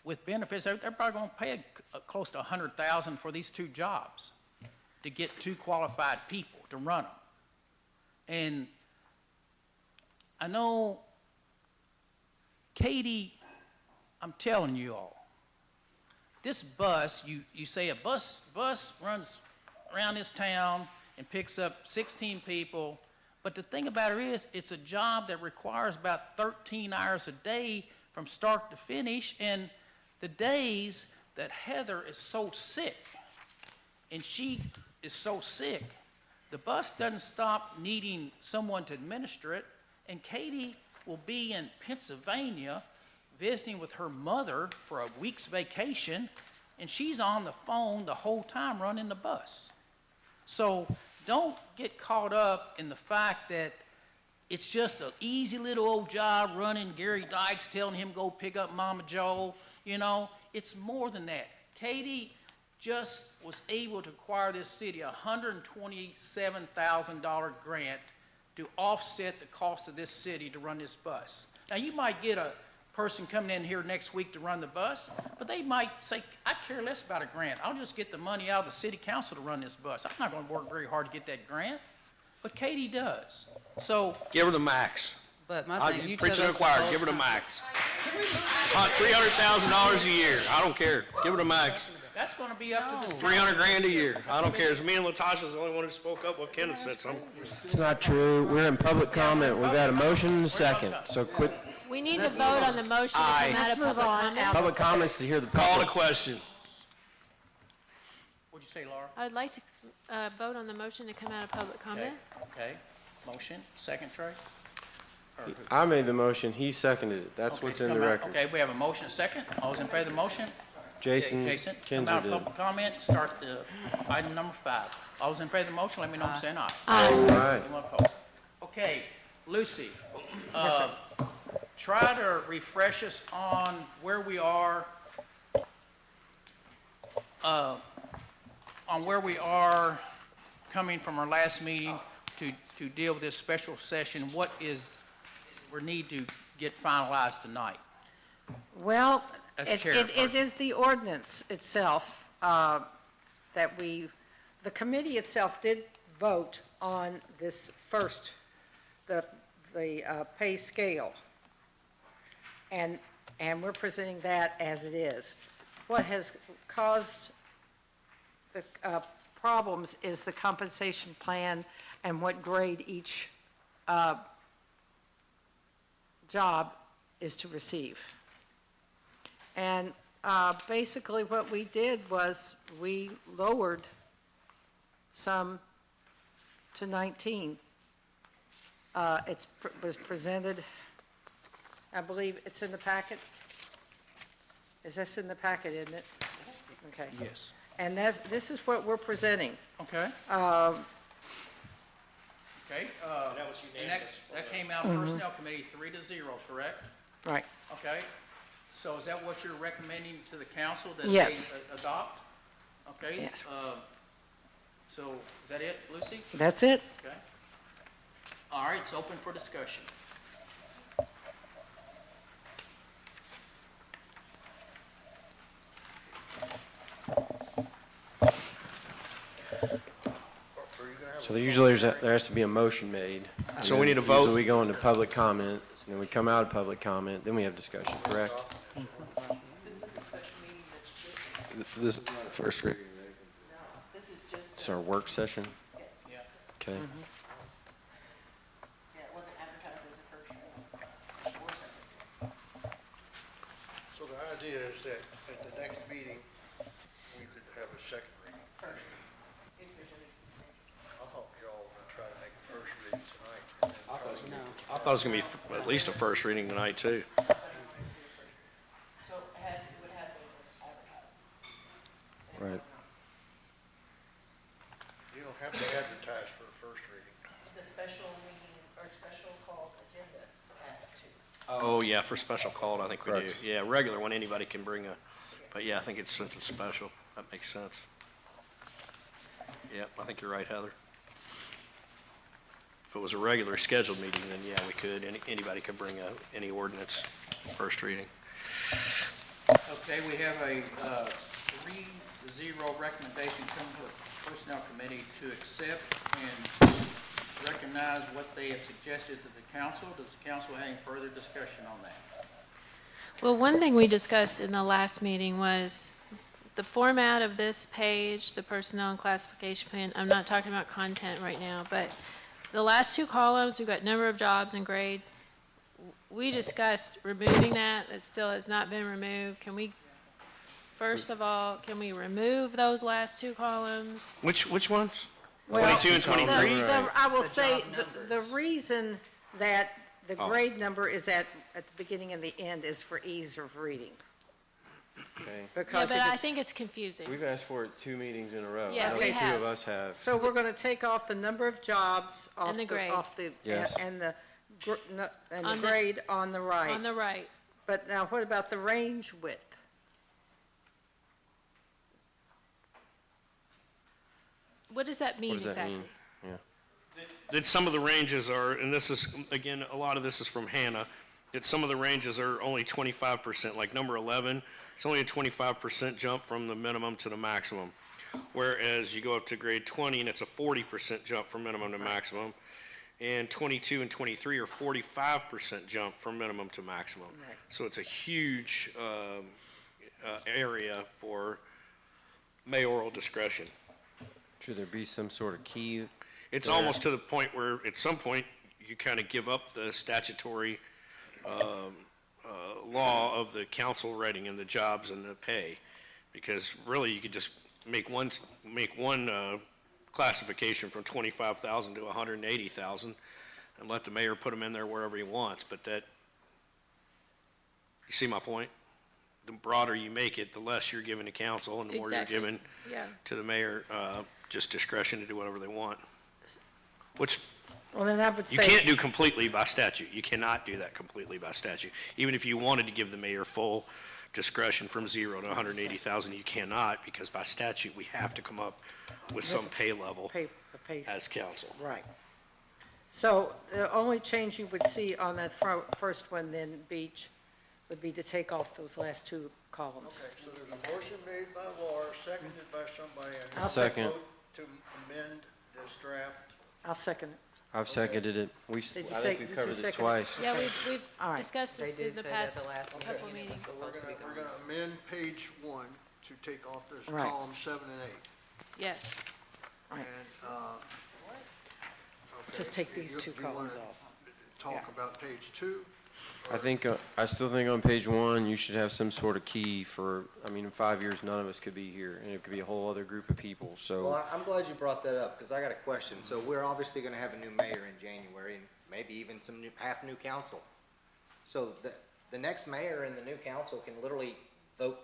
Speaker 1: with benefits, they're probably going to pay close to $100,000 for these 2 jobs to get 2 qualified people to run them. And I know, Katie, I'm telling you all, this bus, you say a bus runs around this town and picks up 16 people, but the thing about it is, it's a job that requires about 13 hours a day from start to finish, and the days that Heather is so sick, and she is so sick, the bus doesn't stop needing someone to administer it, and Katie will be in Pennsylvania visiting with her mother for a week's vacation, and she's on the phone the whole time running the bus. So don't get caught up in the fact that it's just an easy little old job running. Gary Dykes telling him go pick up Mama Joe. You know, it's more than that. Katie just was able to acquire this city a $127,000 grant to offset the cost of this city to run this bus. Now, you might get a person coming in here next week to run the bus, but they might say, I care less about a grant. I'll just get the money out of the city council to run this bus. I'm not going to work very hard to get that grant, but Katie does. So
Speaker 3: Give her the max.
Speaker 13: But my thing, you
Speaker 3: Preaching
Speaker 13: tell
Speaker 3: to
Speaker 13: us
Speaker 3: the choir,
Speaker 13: the
Speaker 3: give her the
Speaker 13: whole
Speaker 3: max. $300,000 a year, I don't care. Give her the max.
Speaker 1: that's going to be up to this.
Speaker 3: 300 grand a year, I don't care. It's me and Latasha's the only one who spoke up. Well, Kenneth said something.
Speaker 9: It's not true. We're in public comment. We've got a motion and a second. So quit.
Speaker 20: We need to vote on the motion to come out of public comment.
Speaker 9: Public comments to hear the
Speaker 3: Call the
Speaker 9: public.
Speaker 3: question.
Speaker 1: What'd you say, Laura?
Speaker 20: I would like to vote on the motion to come out of public comment.
Speaker 1: Okay. Motion, second, Trey? Or who?
Speaker 9: I made the motion. He seconded it. That's
Speaker 1: Okay,
Speaker 9: what's in
Speaker 1: come
Speaker 9: the
Speaker 1: out.
Speaker 9: record.
Speaker 1: Okay, we have a motion, a second. All those in favor of the motion?
Speaker 9: Jason
Speaker 1: Jason, come
Speaker 9: Kinzer
Speaker 1: out of
Speaker 9: did.
Speaker 1: public comment, start the item number 5. All those in favor of the motion, let me know by saying aye.
Speaker 9: Aye.
Speaker 1: Anyone opposed? Okay, Lucy, try to refresh us on where we are, coming from our last meeting to deal with this special session. What is, we need to get finalized tonight?
Speaker 10: Well,
Speaker 1: As
Speaker 10: it
Speaker 1: chairperson.
Speaker 10: is the ordinance itself that the committee itself did vote on this first, the pay scale. And we're presenting that as it is. What has caused the problems is the compensation plan and what grade each job is to receive. And basically what we did was we lowered some to 19. It was presented, I believe it's in the packet. Is this in the packet, isn't it? Okay.
Speaker 1: Yes.
Speaker 10: And this is what we're presenting.
Speaker 1: Okay. Okay,
Speaker 3: That was
Speaker 1: and
Speaker 3: unanimous.
Speaker 1: that came out of Personnel Committee 3-0, correct?
Speaker 10: Right.
Speaker 1: Okay, so is that what you're recommending to the council that
Speaker 10: Yes.
Speaker 1: they adopt? Okay.
Speaker 10: Yes.
Speaker 1: So is that it, Lucy?
Speaker 10: That's it.
Speaker 1: Okay. All right, it's open for discussion.
Speaker 9: So usually there has to be a motion made.
Speaker 3: So
Speaker 9: And
Speaker 3: we
Speaker 9: then
Speaker 3: need a vote?
Speaker 9: Usually we go into public comment, and then we come out of public comment, then we have discussion, correct? This is not a first reading. It's our work session?
Speaker 1: Yeah.
Speaker 9: Okay.
Speaker 5: Yeah, it wasn't advertised as a first reading or second.
Speaker 19: So the idea is that at the next meeting, we could have a second reading.
Speaker 5: If there's any
Speaker 19: I thought y'all were gonna try to make a first reading tonight. And then try to get it
Speaker 3: I thought it was gonna be at least a first reading tonight, too.
Speaker 5: So it would have been advertised.
Speaker 9: Right.
Speaker 19: You don't have to advertise for a first reading.
Speaker 5: The special meeting or special called agenda has to.
Speaker 3: Oh, yeah, for special called, I think we do.
Speaker 9: Correct.
Speaker 3: Yeah, regular one, anybody can bring but yeah, I think it's since it's special. That makes sense. Yep, I think you're right, Heather. If it was a regular scheduled meeting, then yeah, we could, anybody could bring any ordinance, first reading.
Speaker 1: Okay, we have a 3-0 recommendation coming to the Personnel Committee to accept and recognize what they have suggested to the council. Does the council have any further discussion on that?
Speaker 20: Well, one thing we discussed in the last meeting was the format of this page, the personnel and classification plan. I'm not talking about content right now, but the last two columns, we've got number of jobs and grade. We discussed removing that. It still has not been removed. Can we, first of all, can we remove those last two columns?
Speaker 3: Which ones?
Speaker 10: Well,
Speaker 3: 22 and 23?
Speaker 10: I will say, the reason that the
Speaker 3: Oh.
Speaker 10: grade number is at the beginning and the end is for ease of reading.
Speaker 9: Okay.
Speaker 20: Yeah,
Speaker 10: Because
Speaker 20: but
Speaker 10: if
Speaker 20: I
Speaker 10: it's-
Speaker 20: think it's confusing.
Speaker 9: We've asked for it 2 meetings in a row.
Speaker 20: Yeah,
Speaker 9: I know
Speaker 20: we
Speaker 9: two
Speaker 20: have.
Speaker 9: of us have.
Speaker 10: So we're going to take off the number of jobs off
Speaker 20: And the grade.
Speaker 9: Yes.
Speaker 10: and the
Speaker 20: On the-
Speaker 10: grade on the right.
Speaker 20: On the right.
Speaker 10: But now what about the range width?
Speaker 20: What does that mean
Speaker 9: What does that
Speaker 20: exactly?
Speaker 9: mean? Yeah.
Speaker 3: That some of the ranges are, and this is, again, a lot of this is from Hannah, that some of the ranges are only 25%, like number 11, it's only a 25% jump from the minimum to the maximum. Whereas you go up to grade 20 and it's a 40% jump from minimum to maximum. And 22 and 23 are 45% jump from minimum to maximum.
Speaker 10: Right.
Speaker 3: So it's a huge area for mayoral discretion.
Speaker 9: Should there be some sort of key?
Speaker 3: It's
Speaker 9: there?
Speaker 3: almost to the point where, at some point, you kind of give up the statutory law of the council rating and the jobs and the pay, because really you could just make one classification from 25,000 to 180,000 and let the mayor put them in there wherever he wants. But that, you see my point?
Speaker 8: the broader you make it, the less you're giving to council and the more you're
Speaker 20: Exactly.
Speaker 8: giving
Speaker 20: Yeah.
Speaker 8: to the mayor, just discretion to do whatever they want. Which
Speaker 10: Well, then I would
Speaker 8: you
Speaker 10: say.
Speaker 8: can't do completely by statute. You cannot do that completely by statute. Even if you wanted to give the mayor full discretion from 0 to 180,000, you cannot, because by statute, we have to come up with some pay level
Speaker 10: The pace.
Speaker 8: as council.
Speaker 10: Right. So the only change you would see on that first one then, Beach, would be to take off those last two columns.
Speaker 19: Okay, so there's a motion made by Laura, seconded by somebody. I
Speaker 10: I'll
Speaker 19: need a
Speaker 10: second.
Speaker 19: vote to amend this draft.
Speaker 10: I'll second it.
Speaker 9: I've seconded it.
Speaker 10: Did you
Speaker 9: I
Speaker 10: say-
Speaker 9: think we've
Speaker 10: did you
Speaker 9: covered this
Speaker 10: second it?
Speaker 9: twice.
Speaker 20: Yeah,
Speaker 10: Okay.
Speaker 20: we've
Speaker 10: All right.
Speaker 20: discussed this
Speaker 12: They
Speaker 20: in
Speaker 12: did
Speaker 20: the
Speaker 12: say that
Speaker 20: past
Speaker 12: the last
Speaker 20: couple meetings.
Speaker 19: So we're gonna amend page 1 to take off this
Speaker 10: Right.
Speaker 19: column 7 and 8.
Speaker 20: Yes.
Speaker 10: Right.
Speaker 19: And,
Speaker 10: Just take these two
Speaker 19: do you wanna
Speaker 10: columns off.
Speaker 19: Talk
Speaker 10: Yeah.
Speaker 19: about page 2?
Speaker 9: I think, I still think on page 1, you should have some sort of key for, I mean, in 5 years, none of us could be here, and it could be a whole other group of people, so.
Speaker 16: Well, I'm glad you brought that up, because I got a question. So we're obviously gonna have a new mayor in January, and maybe even some half-new council. So the next mayor and the new council can literally vote,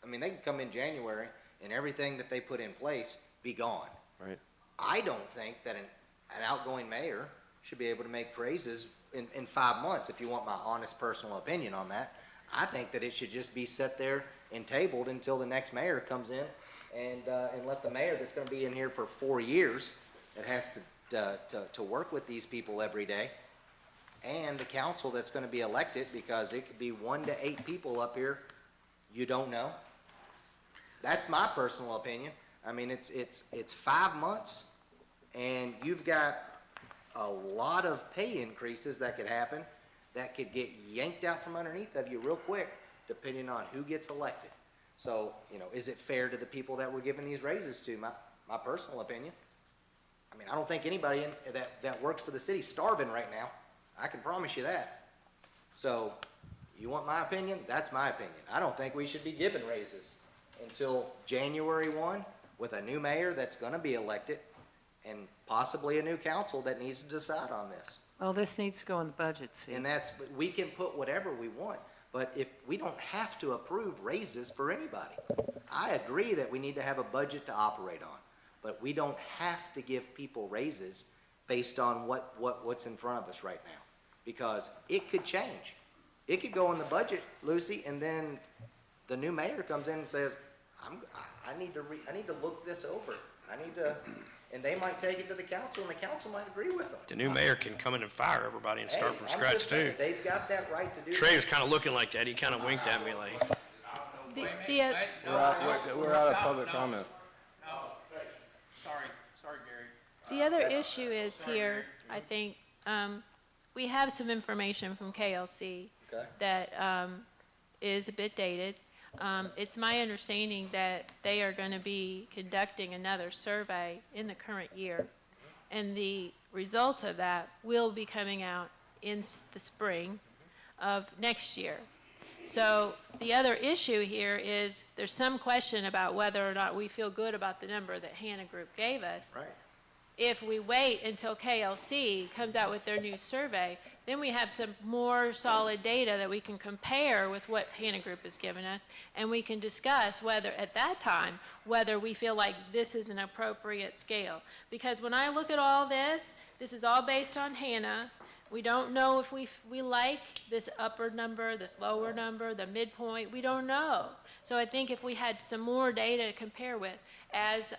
Speaker 16: I mean, they can come in January, and everything that they put in place be gone.
Speaker 9: Right.
Speaker 16: I don't think that an outgoing mayor should be able to make raises in 5 months, if you want my honest personal opinion on that. I think that it should just be set there and tabled until the next mayor comes in, and let the mayor that's gonna be in here for 4 years, that has to work with these people every day, and the council that's gonna be elected, because it could be 1 to 8 people up here, you don't know. That's my personal opinion. I mean, it's 5 months, and you've got a lot of pay increases that could happen, that could get yanked out from underneath of you real quick, depending on who gets elected. So, is it fair to the people that we're giving these raises to? My personal opinion. I mean, I don't think anybody that works for the city's starving right now. I can promise you that. So, you want my opinion? That's my opinion. I don't think we should be giving raises until January 1 with a new mayor that's gonna be elected, and possibly a new council that needs to decide on this.
Speaker 10: Well, this needs to go in the budget, see.
Speaker 16: And we can put whatever we want, but if, we don't have to approve raises for anybody. I agree that we need to have a budget to operate on, but we don't have to give people raises based on what's in front of us right now, because it could change. It could go in the budget, Lucy, and then the new mayor comes in and says, I need to look this over. And they might take it to the council, and the council might agree with them.
Speaker 8: The new mayor can come in and fire everybody and start
Speaker 16: Hey,
Speaker 8: from
Speaker 16: I'm
Speaker 8: scratch
Speaker 16: just saying,
Speaker 8: too.
Speaker 16: they've got that right to do
Speaker 8: Trey
Speaker 16: that.
Speaker 8: was kind of looking like that. He kind of winked at me like,
Speaker 4: We're out of public comment.
Speaker 1: Sorry, Gary.
Speaker 20: The other issue is here, I think, we have some information from KLC
Speaker 16: Okay.
Speaker 20: that is a bit dated. It's my understanding that they are going to be conducting another survey in the current year, and the results of that will be coming out in the spring of next year. So the other issue here is there's some question about whether or not we feel good about the number that Hannah Group gave us.
Speaker 16: Right.
Speaker 20: If we wait until KLC comes out with their new survey, then we have some more solid data that we can compare with what Hannah Group has given us, and we can discuss whether, at that time, whether we feel like this is an appropriate scale. Because when I look at all this is all based on Hannah. We don't know if we like this upper number, this lower number, the midpoint. We don't know. So I think if we had some more data to compare with, as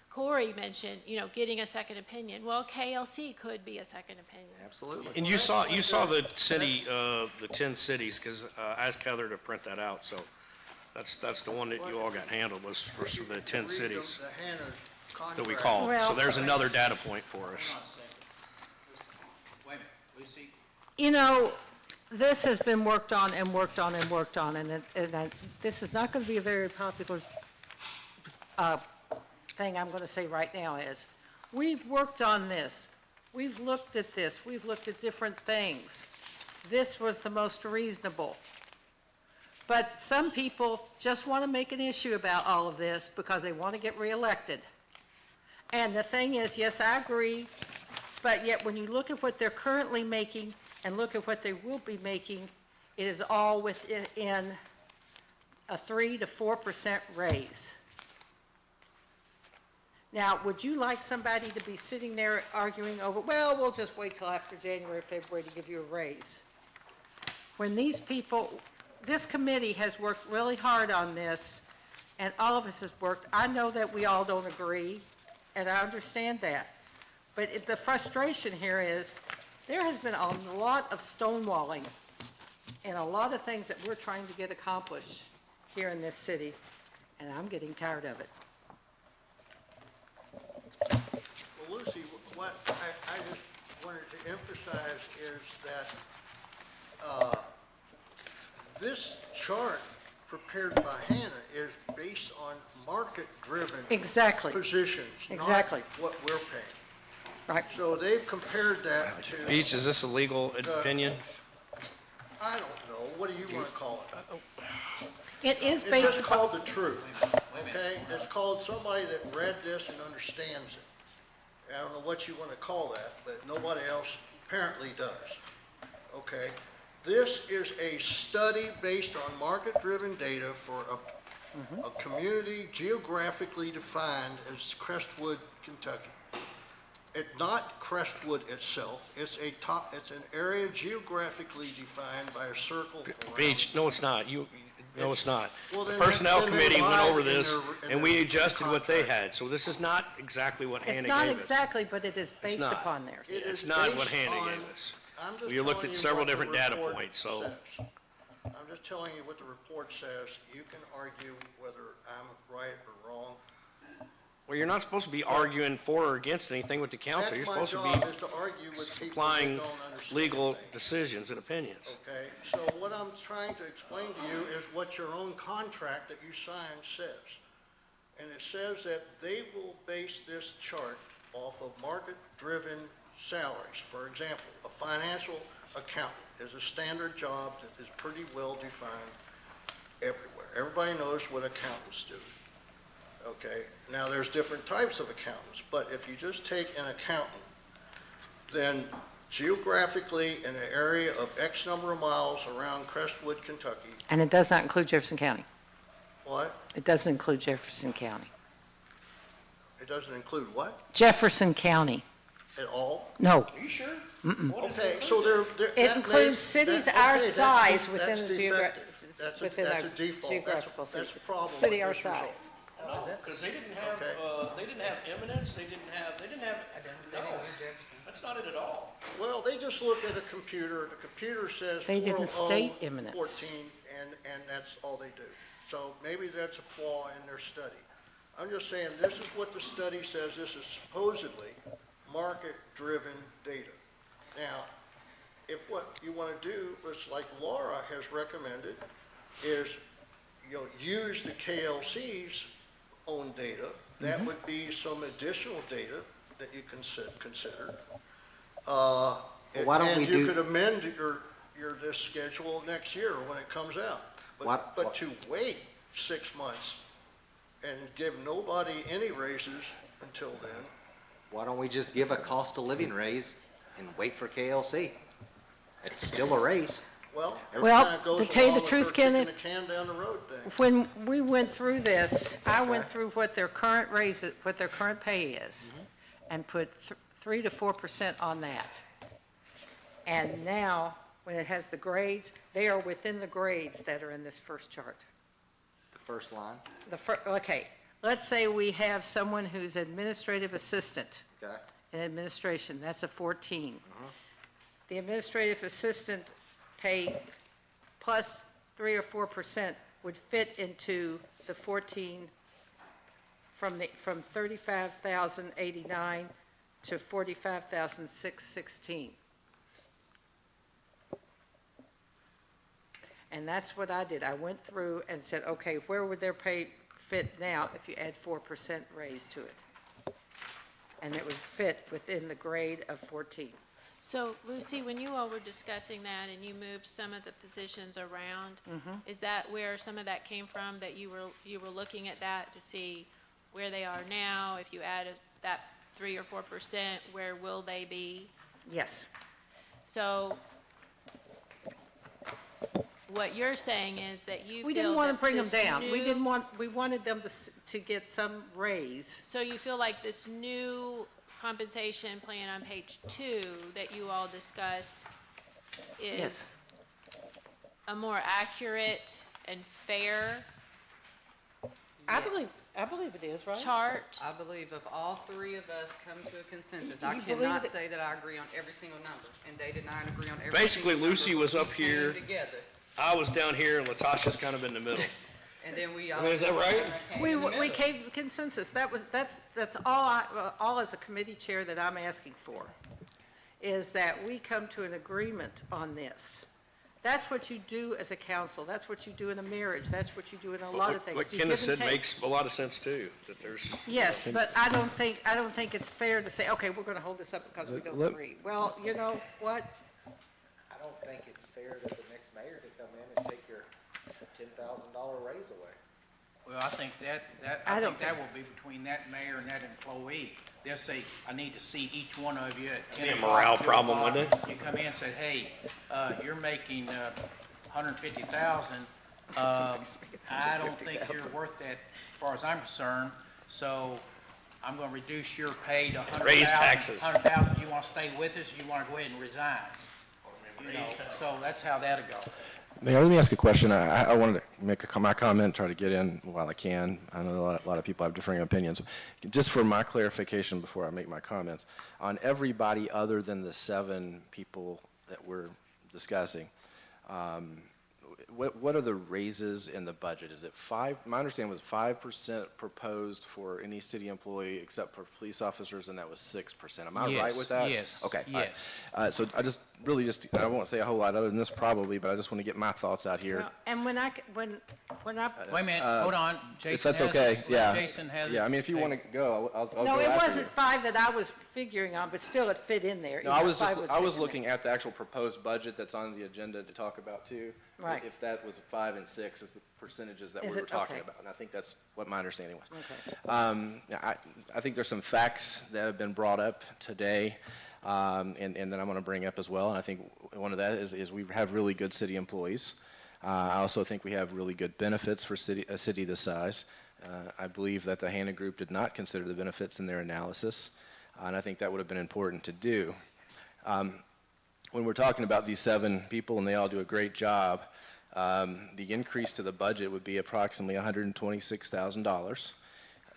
Speaker 20: Corey mentioned, getting a second opinion. Well, KLC could be a second opinion.
Speaker 16: Absolutely.
Speaker 8: and you saw the city, the 10 cities, because I asked Heather to print that out, so that's the one that you all got handled, was for the 10 cities
Speaker 19: The Hannah contract.
Speaker 8: that we called.
Speaker 10: Well-
Speaker 8: So there's another data point for us.
Speaker 1: Wait a minute, Lucy.
Speaker 10: This has been worked on and worked on and worked on, and this is not going to be a very popular thing I'm going to say right now is, we've worked on this. We've looked at this. We've looked at different things. This was the most reasonable. But some people just want to make an issue about all of this because they want to get reelected. And the thing is, yes, I agree, but yet when you look at what they're currently making and look at what they will be making, it is all within a 3 to 4% raise. Now, would you like somebody to be sitting there arguing over, well, we'll just wait till after January, February to give you a raise? When these people, this committee has worked really hard on this, and all of us has worked. I know that we all don't agree, and I understand that. But the frustration here is, there has been a lot of stonewalling and a lot of things that we're trying to get accomplished here in this city, and I'm getting tired of it.
Speaker 19: Well, Lucy, what I just wanted to emphasize is that this chart prepared by Hannah is based on market-driven
Speaker 10: Exactly.
Speaker 19: positions,
Speaker 10: Exactly.
Speaker 19: not what we're paying.
Speaker 10: Right.
Speaker 19: So they've compared that to.
Speaker 3: Beach, is this a legal opinion?
Speaker 19: I don't know, what do you want to call it?
Speaker 10: It is
Speaker 19: It's
Speaker 10: based
Speaker 19: just
Speaker 10: upon,
Speaker 19: called the truth, okay? It's called somebody that read this and understands it. I don't know what you want to call that, but nobody else apparently does, okay? This is a study based on market-driven data for a community geographically defined as Crestwood, Kentucky. It's not Crestwood itself, it's an area geographically defined by a circle around.
Speaker 3: Beach, no, it's not. No, it's not.
Speaker 19: Well,
Speaker 3: The
Speaker 19: then
Speaker 3: Personnel
Speaker 19: then they
Speaker 3: Committee went
Speaker 19: lied
Speaker 3: over
Speaker 19: in
Speaker 3: this,
Speaker 19: their- in
Speaker 3: and we
Speaker 19: their
Speaker 3: adjusted what they
Speaker 19: contract.
Speaker 3: had. So this is not exactly what Hannah
Speaker 10: it's
Speaker 3: gave us.
Speaker 10: not exactly, but it is based
Speaker 3: not.
Speaker 10: upon theirs.
Speaker 19: It
Speaker 3: It's
Speaker 19: is
Speaker 3: not what
Speaker 19: based
Speaker 3: Hannah
Speaker 19: on-
Speaker 3: gave us.
Speaker 19: I'm just
Speaker 3: We looked
Speaker 19: telling
Speaker 3: at
Speaker 19: you
Speaker 3: several
Speaker 19: what the
Speaker 3: different data
Speaker 19: report
Speaker 3: points, so.
Speaker 19: says. I'm just telling you what the report says. You can argue whether I'm right or wrong.
Speaker 3: Well, you're not supposed to be arguing for or against anything with the council. You're supposed to
Speaker 19: That's my job, is to argue with people that
Speaker 3: applying
Speaker 19: don't understand
Speaker 3: legal
Speaker 19: things.
Speaker 3: decisions and opinions.
Speaker 19: Okay, so what I'm trying to explain to you is what your own contract that you signed says. And it says that they will base this chart off of market-driven salaries. For example, a financial accountant is a standard job that is pretty well defined everywhere. Everybody knows what accountants do. Okay, now there's different types of accountants, but if you just take an accountant, then geographically in an area of X number of miles around Crestwood, Kentucky,
Speaker 10: And it does not include Jefferson County.
Speaker 19: what?
Speaker 10: It doesn't include Jefferson County.
Speaker 19: It doesn't include what
Speaker 10: Jefferson County,
Speaker 19: at all?
Speaker 10: no.
Speaker 3: Are you sure?
Speaker 19: Okay, so there.
Speaker 10: It includes cities our size within the
Speaker 19: That's a default,
Speaker 10: geographical
Speaker 19: that's a
Speaker 10: cities.
Speaker 19: problem with
Speaker 10: City our
Speaker 19: this result.
Speaker 10: size.
Speaker 3: No, because they didn't have eminence, they didn't have, no, that's not it at all.
Speaker 19: Well, they just look at a computer, the computer says
Speaker 10: They didn't
Speaker 19: 400,
Speaker 10: state eminence.
Speaker 19: 14, and that's all they do. So maybe that's a flaw in their study. I'm just saying, this is what the study says, this is supposedly market-driven data. Now, if what you want to do is like Laura has recommended, is, use the KLC's own data, that would be some additional data that you can consider.
Speaker 16: why don't we
Speaker 19: And you
Speaker 16: do-
Speaker 19: could amend this schedule next year when it comes out. But to wait 6 months and give nobody any raises until then,
Speaker 16: Why don't we just give a cost of living raise and wait for KLC? It's still a raise.
Speaker 19: well, it
Speaker 10: Well,
Speaker 19: kind of goes
Speaker 10: to tell you
Speaker 19: along
Speaker 10: the
Speaker 19: with
Speaker 10: truth,
Speaker 19: her kicking
Speaker 10: Kenneth,
Speaker 19: the can down the road thing.
Speaker 10: When we went through this, I went through what their current raises, what their current pay is, and put 3 to 4% on that. And now, when it has the grades, they are within the grades that are in this first chart.
Speaker 16: The first line,
Speaker 10: Okay, let's say we have someone who's administrative assistant
Speaker 16: okay?
Speaker 10: in administration, that's a 14. The administrative assistant pay plus 3 or 4% would fit into the 14 from 35,089 to 45,616. And that's what I did. I went through and said, okay, where would their pay fit now if you add 4% raise to it? And it would fit within the grade of 14.
Speaker 20: So Lucy, when you all were discussing that and you moved some of the positions around, is that where some of that came from, that you were looking at that to see where they are now? If you added that 3 or 4%, where will they be?
Speaker 10: Yes.
Speaker 20: So what you're saying is that you
Speaker 10: We
Speaker 20: feel
Speaker 10: didn't want to
Speaker 20: that
Speaker 10: bring them
Speaker 20: this
Speaker 10: down. We
Speaker 20: new-
Speaker 10: didn't want, we wanted them to get some raise.
Speaker 20: So you feel like this new compensation plan on page 2 that you all discussed is
Speaker 10: Yes.
Speaker 20: a more accurate and fair
Speaker 10: I believe it is, right?
Speaker 20: chart?
Speaker 13: I believe if all three of us come to a consensus,
Speaker 10: You
Speaker 13: I
Speaker 10: believe
Speaker 13: cannot
Speaker 10: that-
Speaker 13: say that I agree on every single number, and they did not agree on every
Speaker 8: Basically,
Speaker 13: single number,
Speaker 8: Lucy was
Speaker 13: but
Speaker 8: up
Speaker 13: we came
Speaker 8: here.
Speaker 13: together,
Speaker 8: I was down here and Latasha's kind of in the middle.
Speaker 13: and then we all.
Speaker 8: I mean, is that right?
Speaker 10: We came to consensus. That's all as a committee chair that I'm asking for, is that we come to an agreement on this. That's what you do as a council. That's what you do in a marriage. That's what you do in a lot of things.
Speaker 8: What
Speaker 10: You
Speaker 8: Kenneth
Speaker 10: give and
Speaker 8: said
Speaker 10: take.
Speaker 8: makes a lot of sense too, that there's.
Speaker 10: Yes, but I don't think it's fair to say, okay, we're going to hold this up because we don't agree. Well, you know what?
Speaker 16: I don't think it's fair that the next mayor could come in and take your $10,000 raise away.
Speaker 1: Well, I think
Speaker 10: I
Speaker 1: I
Speaker 10: don't
Speaker 1: think that will be between that mayor and that employee. They'll say, I need to see each one of you at 10
Speaker 8: Be a
Speaker 1: o'clock,
Speaker 8: morale
Speaker 1: 2
Speaker 8: problem,
Speaker 1: o'clock.
Speaker 8: wouldn't
Speaker 1: You come in and say, hey, you're making 150,000. I don't think you're worth that, as far as I'm concerned. So I'm going to reduce your pay to 100,000.
Speaker 8: Raise taxes.
Speaker 1: 100,000. You want to stay with us? You want to go ahead and resign? You know, so that's how that'll go.
Speaker 4: Mayor, let me ask a question. I wanted to make my comment, try to get in while I can. I know a lot of people have differing opinions. Just for my clarification before I make my comments, on everybody other than the 7 people that we're discussing, what are the raises in the budget? Is it 5? My understanding was 5% proposed for any city employee except for police officers, and that was 6%. Am I right
Speaker 1: Yes,
Speaker 4: with that?
Speaker 1: yes,
Speaker 4: Okay. all right.
Speaker 1: yes.
Speaker 4: So I won't say a whole lot other than this probably, but I just want to get my thoughts out here.
Speaker 10: Well, and when I,
Speaker 1: Wait a minute, hold on.
Speaker 4: If
Speaker 1: Jason
Speaker 4: that's
Speaker 1: has
Speaker 4: okay,
Speaker 1: it.
Speaker 4: yeah.
Speaker 1: Let Jason has it.
Speaker 4: Yeah, I mean, if you want to go, I'll go
Speaker 10: no, it
Speaker 4: after
Speaker 10: wasn't
Speaker 4: you.
Speaker 10: 5 that I was figuring on, but still it fit in there.
Speaker 4: No,
Speaker 10: Yeah,
Speaker 4: I was
Speaker 10: 5 would
Speaker 4: I
Speaker 10: fit
Speaker 4: was
Speaker 10: in there.
Speaker 4: looking at the actual proposed budget that's on the agenda to talk about too.
Speaker 10: Right.
Speaker 4: If that was 5 and 6 is the percentages that
Speaker 10: Is
Speaker 4: we were
Speaker 10: it?
Speaker 4: talking
Speaker 10: Okay.
Speaker 4: about, and I think that's what my understanding was.
Speaker 10: Okay.
Speaker 4: I think there's some facts that have been brought up today, and that I'm going to bring up as well. And I think one of that is we have really good city employees. I also think we have really good benefits for a city this size. I believe that the Hanna Group did not consider the benefits in their analysis, and I think that would have been important to do. When we're talking about these 7 people and they all do a great job, the increase to the budget would be approximately $126,000.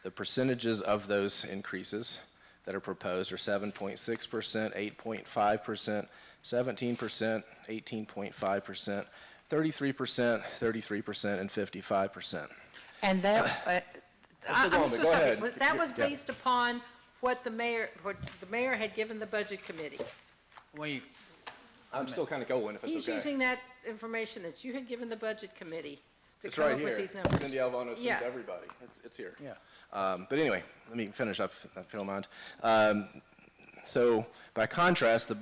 Speaker 4: The percentages of those increases that are proposed are 7.6%, 8.5%, 17%, 18.5%, 33%, 33%, and 55%.
Speaker 10: And that,
Speaker 4: I'm still going, but go ahead.
Speaker 10: that was
Speaker 4: Yeah.
Speaker 10: based upon what the mayor had given the budget committee.
Speaker 1: Well,
Speaker 4: I'm still kind of going if it's
Speaker 10: He's
Speaker 4: okay.
Speaker 10: using that information that you had given the budget committee to
Speaker 4: It's
Speaker 10: come
Speaker 4: right
Speaker 10: up with
Speaker 4: here.
Speaker 10: these numbers.
Speaker 4: Cindy Alvano sent
Speaker 10: Yeah.
Speaker 4: to everybody. It's here.
Speaker 1: Yeah.
Speaker 4: But anyway, let me finish up, if you don't mind. So by contrast, the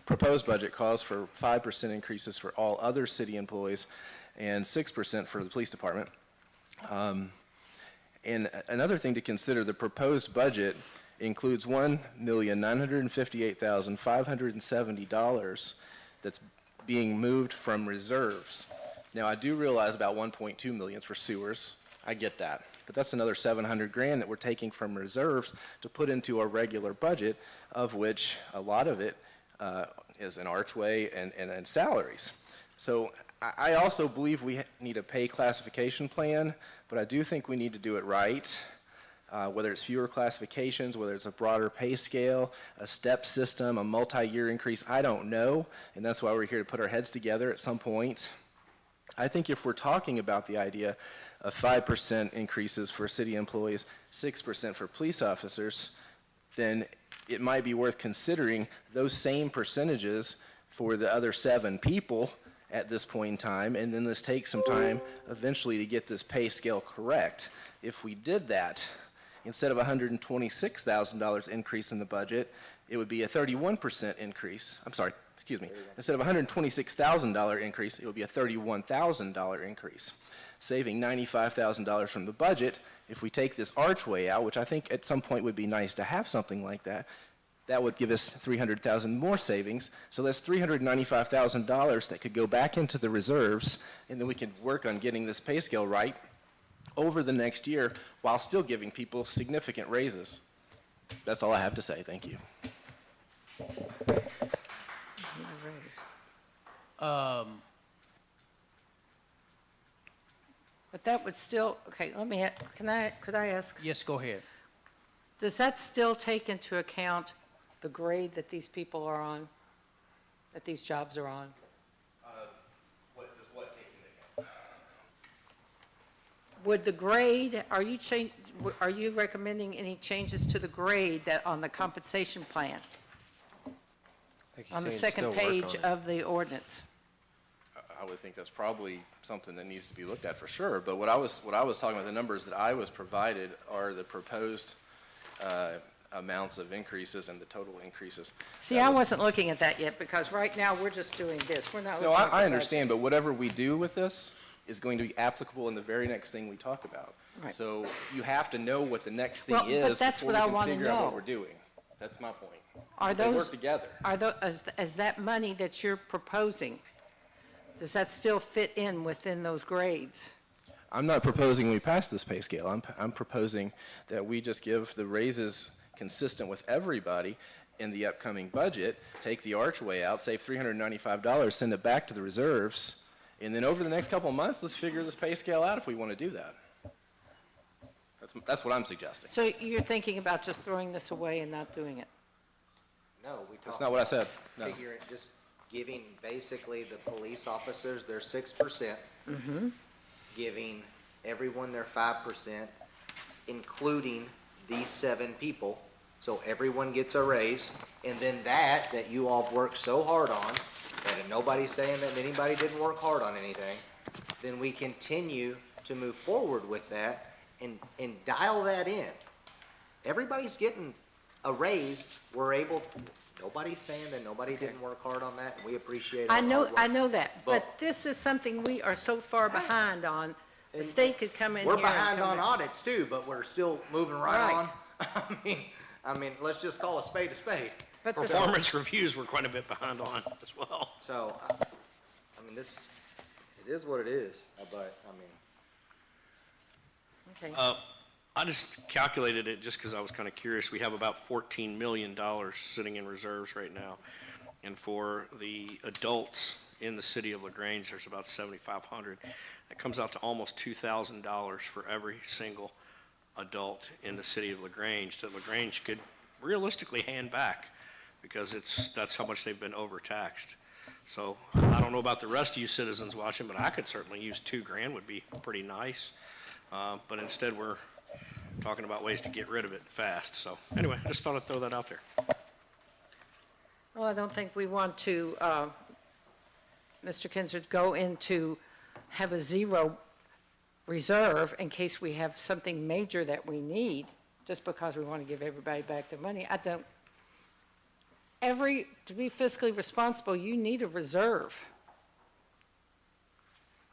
Speaker 4: proposed budget calls for 5% increases for all other city employees and 6% for the police department. And another thing to consider, the proposed budget includes $1,958,570 that's being moved from reserves. Now, I do realize about 1.2 million is for sewers. I get that. But that's another 700 grand that we're taking from reserves to put into our regular budget, of which a lot of it is an archway and salaries. So I also believe we need a pay classification plan, but I do think we need to do it right. Whether it's fewer classifications, whether it's a broader pay scale, a step system, a multi-year increase, I don't know, and that's why we're here to put our heads together at some point. I think if we're talking about the idea of 5% increases for city employees, 6% for police officers, then it might be worth considering those same percentages for the other 7 people at this point in time, and then let's take some time eventually to get this pay scale correct. If we did that, instead of $126,000 increase in the budget, it would be a 31% increase. I'm sorry, excuse me. Instead of a $126,000 increase, it would be a $31,000 increase, saving $95,000 from the budget. If we take this archway out, which I think at some point would be nice to have something like that, That would give us 300,000 more savings. So that's $395,000 that could go back into the reserves, and then we could work on getting this pay scale right over the next year while still giving people significant raises. That's all I have to say. Thank you.
Speaker 10: But that would still, okay, could I ask?
Speaker 1: Yes, go ahead.
Speaker 10: Does that still take into account the grade that these people are on, that these jobs are on?
Speaker 4: What does what take into account?
Speaker 10: Would the grade, are you recommending any changes to the grade that, on the compensation plan?
Speaker 9: Like you're
Speaker 10: On the
Speaker 9: saying,
Speaker 10: second
Speaker 9: still work
Speaker 10: page
Speaker 9: on it.
Speaker 10: of the ordinance?
Speaker 4: I would think that's probably something that needs to be looked at for sure. But what I was talking about, the numbers that I was provided are the proposed amounts of increases and the total increases.
Speaker 10: See, I wasn't looking at that yet, because right now, we're just doing this. We're not
Speaker 4: No,
Speaker 10: looking at the
Speaker 4: I understand,
Speaker 10: budget.
Speaker 4: but whatever we do with this is going to be applicable in the very next thing we talk about.
Speaker 10: Right.
Speaker 4: So you have to know what the next thing
Speaker 10: Well, but
Speaker 4: is
Speaker 10: that's
Speaker 4: before
Speaker 10: what I
Speaker 4: we can
Speaker 10: wanna
Speaker 4: figure out what
Speaker 10: know.
Speaker 4: we're doing. That's my point.
Speaker 10: Are
Speaker 4: They
Speaker 10: those?
Speaker 4: work together.
Speaker 10: Are is that money that you're proposing, does that still fit in within those grades?
Speaker 4: I'm not proposing we pass this pay scale. I'm proposing that we just give the raises consistent with everybody in the upcoming budget, take the archway out, save $395, send it back to the reserves, and then over the next couple of months, let's figure this pay scale out if we want to do that. That's what I'm suggesting.
Speaker 10: So you're thinking about just throwing this away and not doing it?
Speaker 16: No, we
Speaker 4: That's
Speaker 16: talked
Speaker 4: not what I
Speaker 16: about
Speaker 4: said. No.
Speaker 16: figuring, just giving basically the police officers their 6%,
Speaker 10: Mm-hmm.
Speaker 16: giving everyone their 5%, including these 7 people. So everyone gets a raise, and then that you all worked so hard on, that nobody's saying that anybody didn't work hard on anything, then we continue to move forward with that and dial that in. Everybody's getting a raise. We're able, nobody's saying that nobody didn't work hard on that, and we appreciate all
Speaker 10: I
Speaker 16: the
Speaker 10: know,
Speaker 16: hard work.
Speaker 10: I know that, but
Speaker 16: But-
Speaker 10: this is something we are so far behind on. The state could come in here.
Speaker 16: We're
Speaker 10: and
Speaker 16: behind
Speaker 10: come
Speaker 16: on
Speaker 10: in-
Speaker 16: audits too, but we're still moving right
Speaker 10: Right.
Speaker 16: on. I mean, let's just call a spade a spade.
Speaker 10: But the-
Speaker 8: Performance reviews we're quite a bit behind on as well.
Speaker 16: So, I mean, this, it is what it is, but, I mean.
Speaker 10: Okay.
Speaker 8: I just calculated it just because I was kind of curious. We have about $14 million sitting in reserves right now. And for the adults in the city of LaGrange, there's about 7,500. That comes out to almost $2,000 for every single adult in the city of LaGrange that LaGrange could realistically hand back, because that's how much they've been overtaxed. So I don't know about the rest of you citizens watching, but I could certainly use $2,000 would be pretty nice. But instead, we're talking about ways to get rid of it fast. So anyway, I just thought I'd throw that out there.
Speaker 10: Well, I don't think we want to, Mr. Kinzer, go into, have a zero reserve in case we have something major that we need, just because we want to give everybody back their money. I don't, to be fiscally responsible, you need a reserve.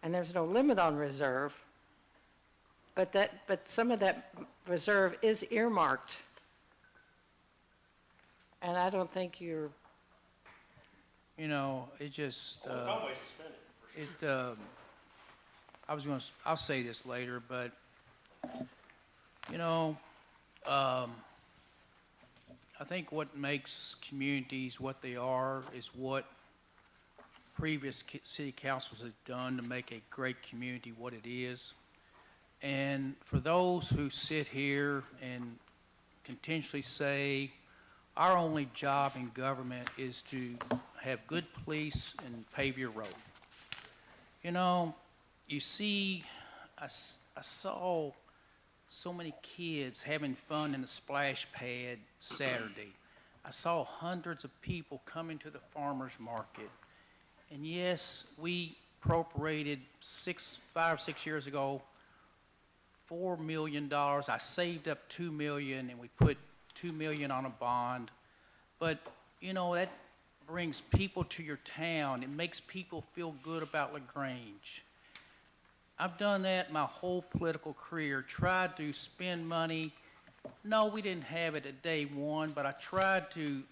Speaker 10: And there's no limit on reserve, but some of that reserve is earmarked. And I don't think you're,
Speaker 1: You know, it just, I'll say this later, but, you know, I think what makes communities what they are is what previous city councils have done to make a great community what it is. And for those who sit here and continuously say, our only job in government is to have good police and pave your road. You know, you see, I saw so many kids having fun in the splash pad Saturday. I saw hundreds of people coming to the farmer's market. And yes, we appropriated 5 or 6 years ago, $4 million. I saved up $2 million, and we put $2 million on a bond. But, you know, that brings people to your town. It makes people feel good about LaGrange. I've done that my whole political career, tried to spend money No, we didn't have it at day one, but I tried to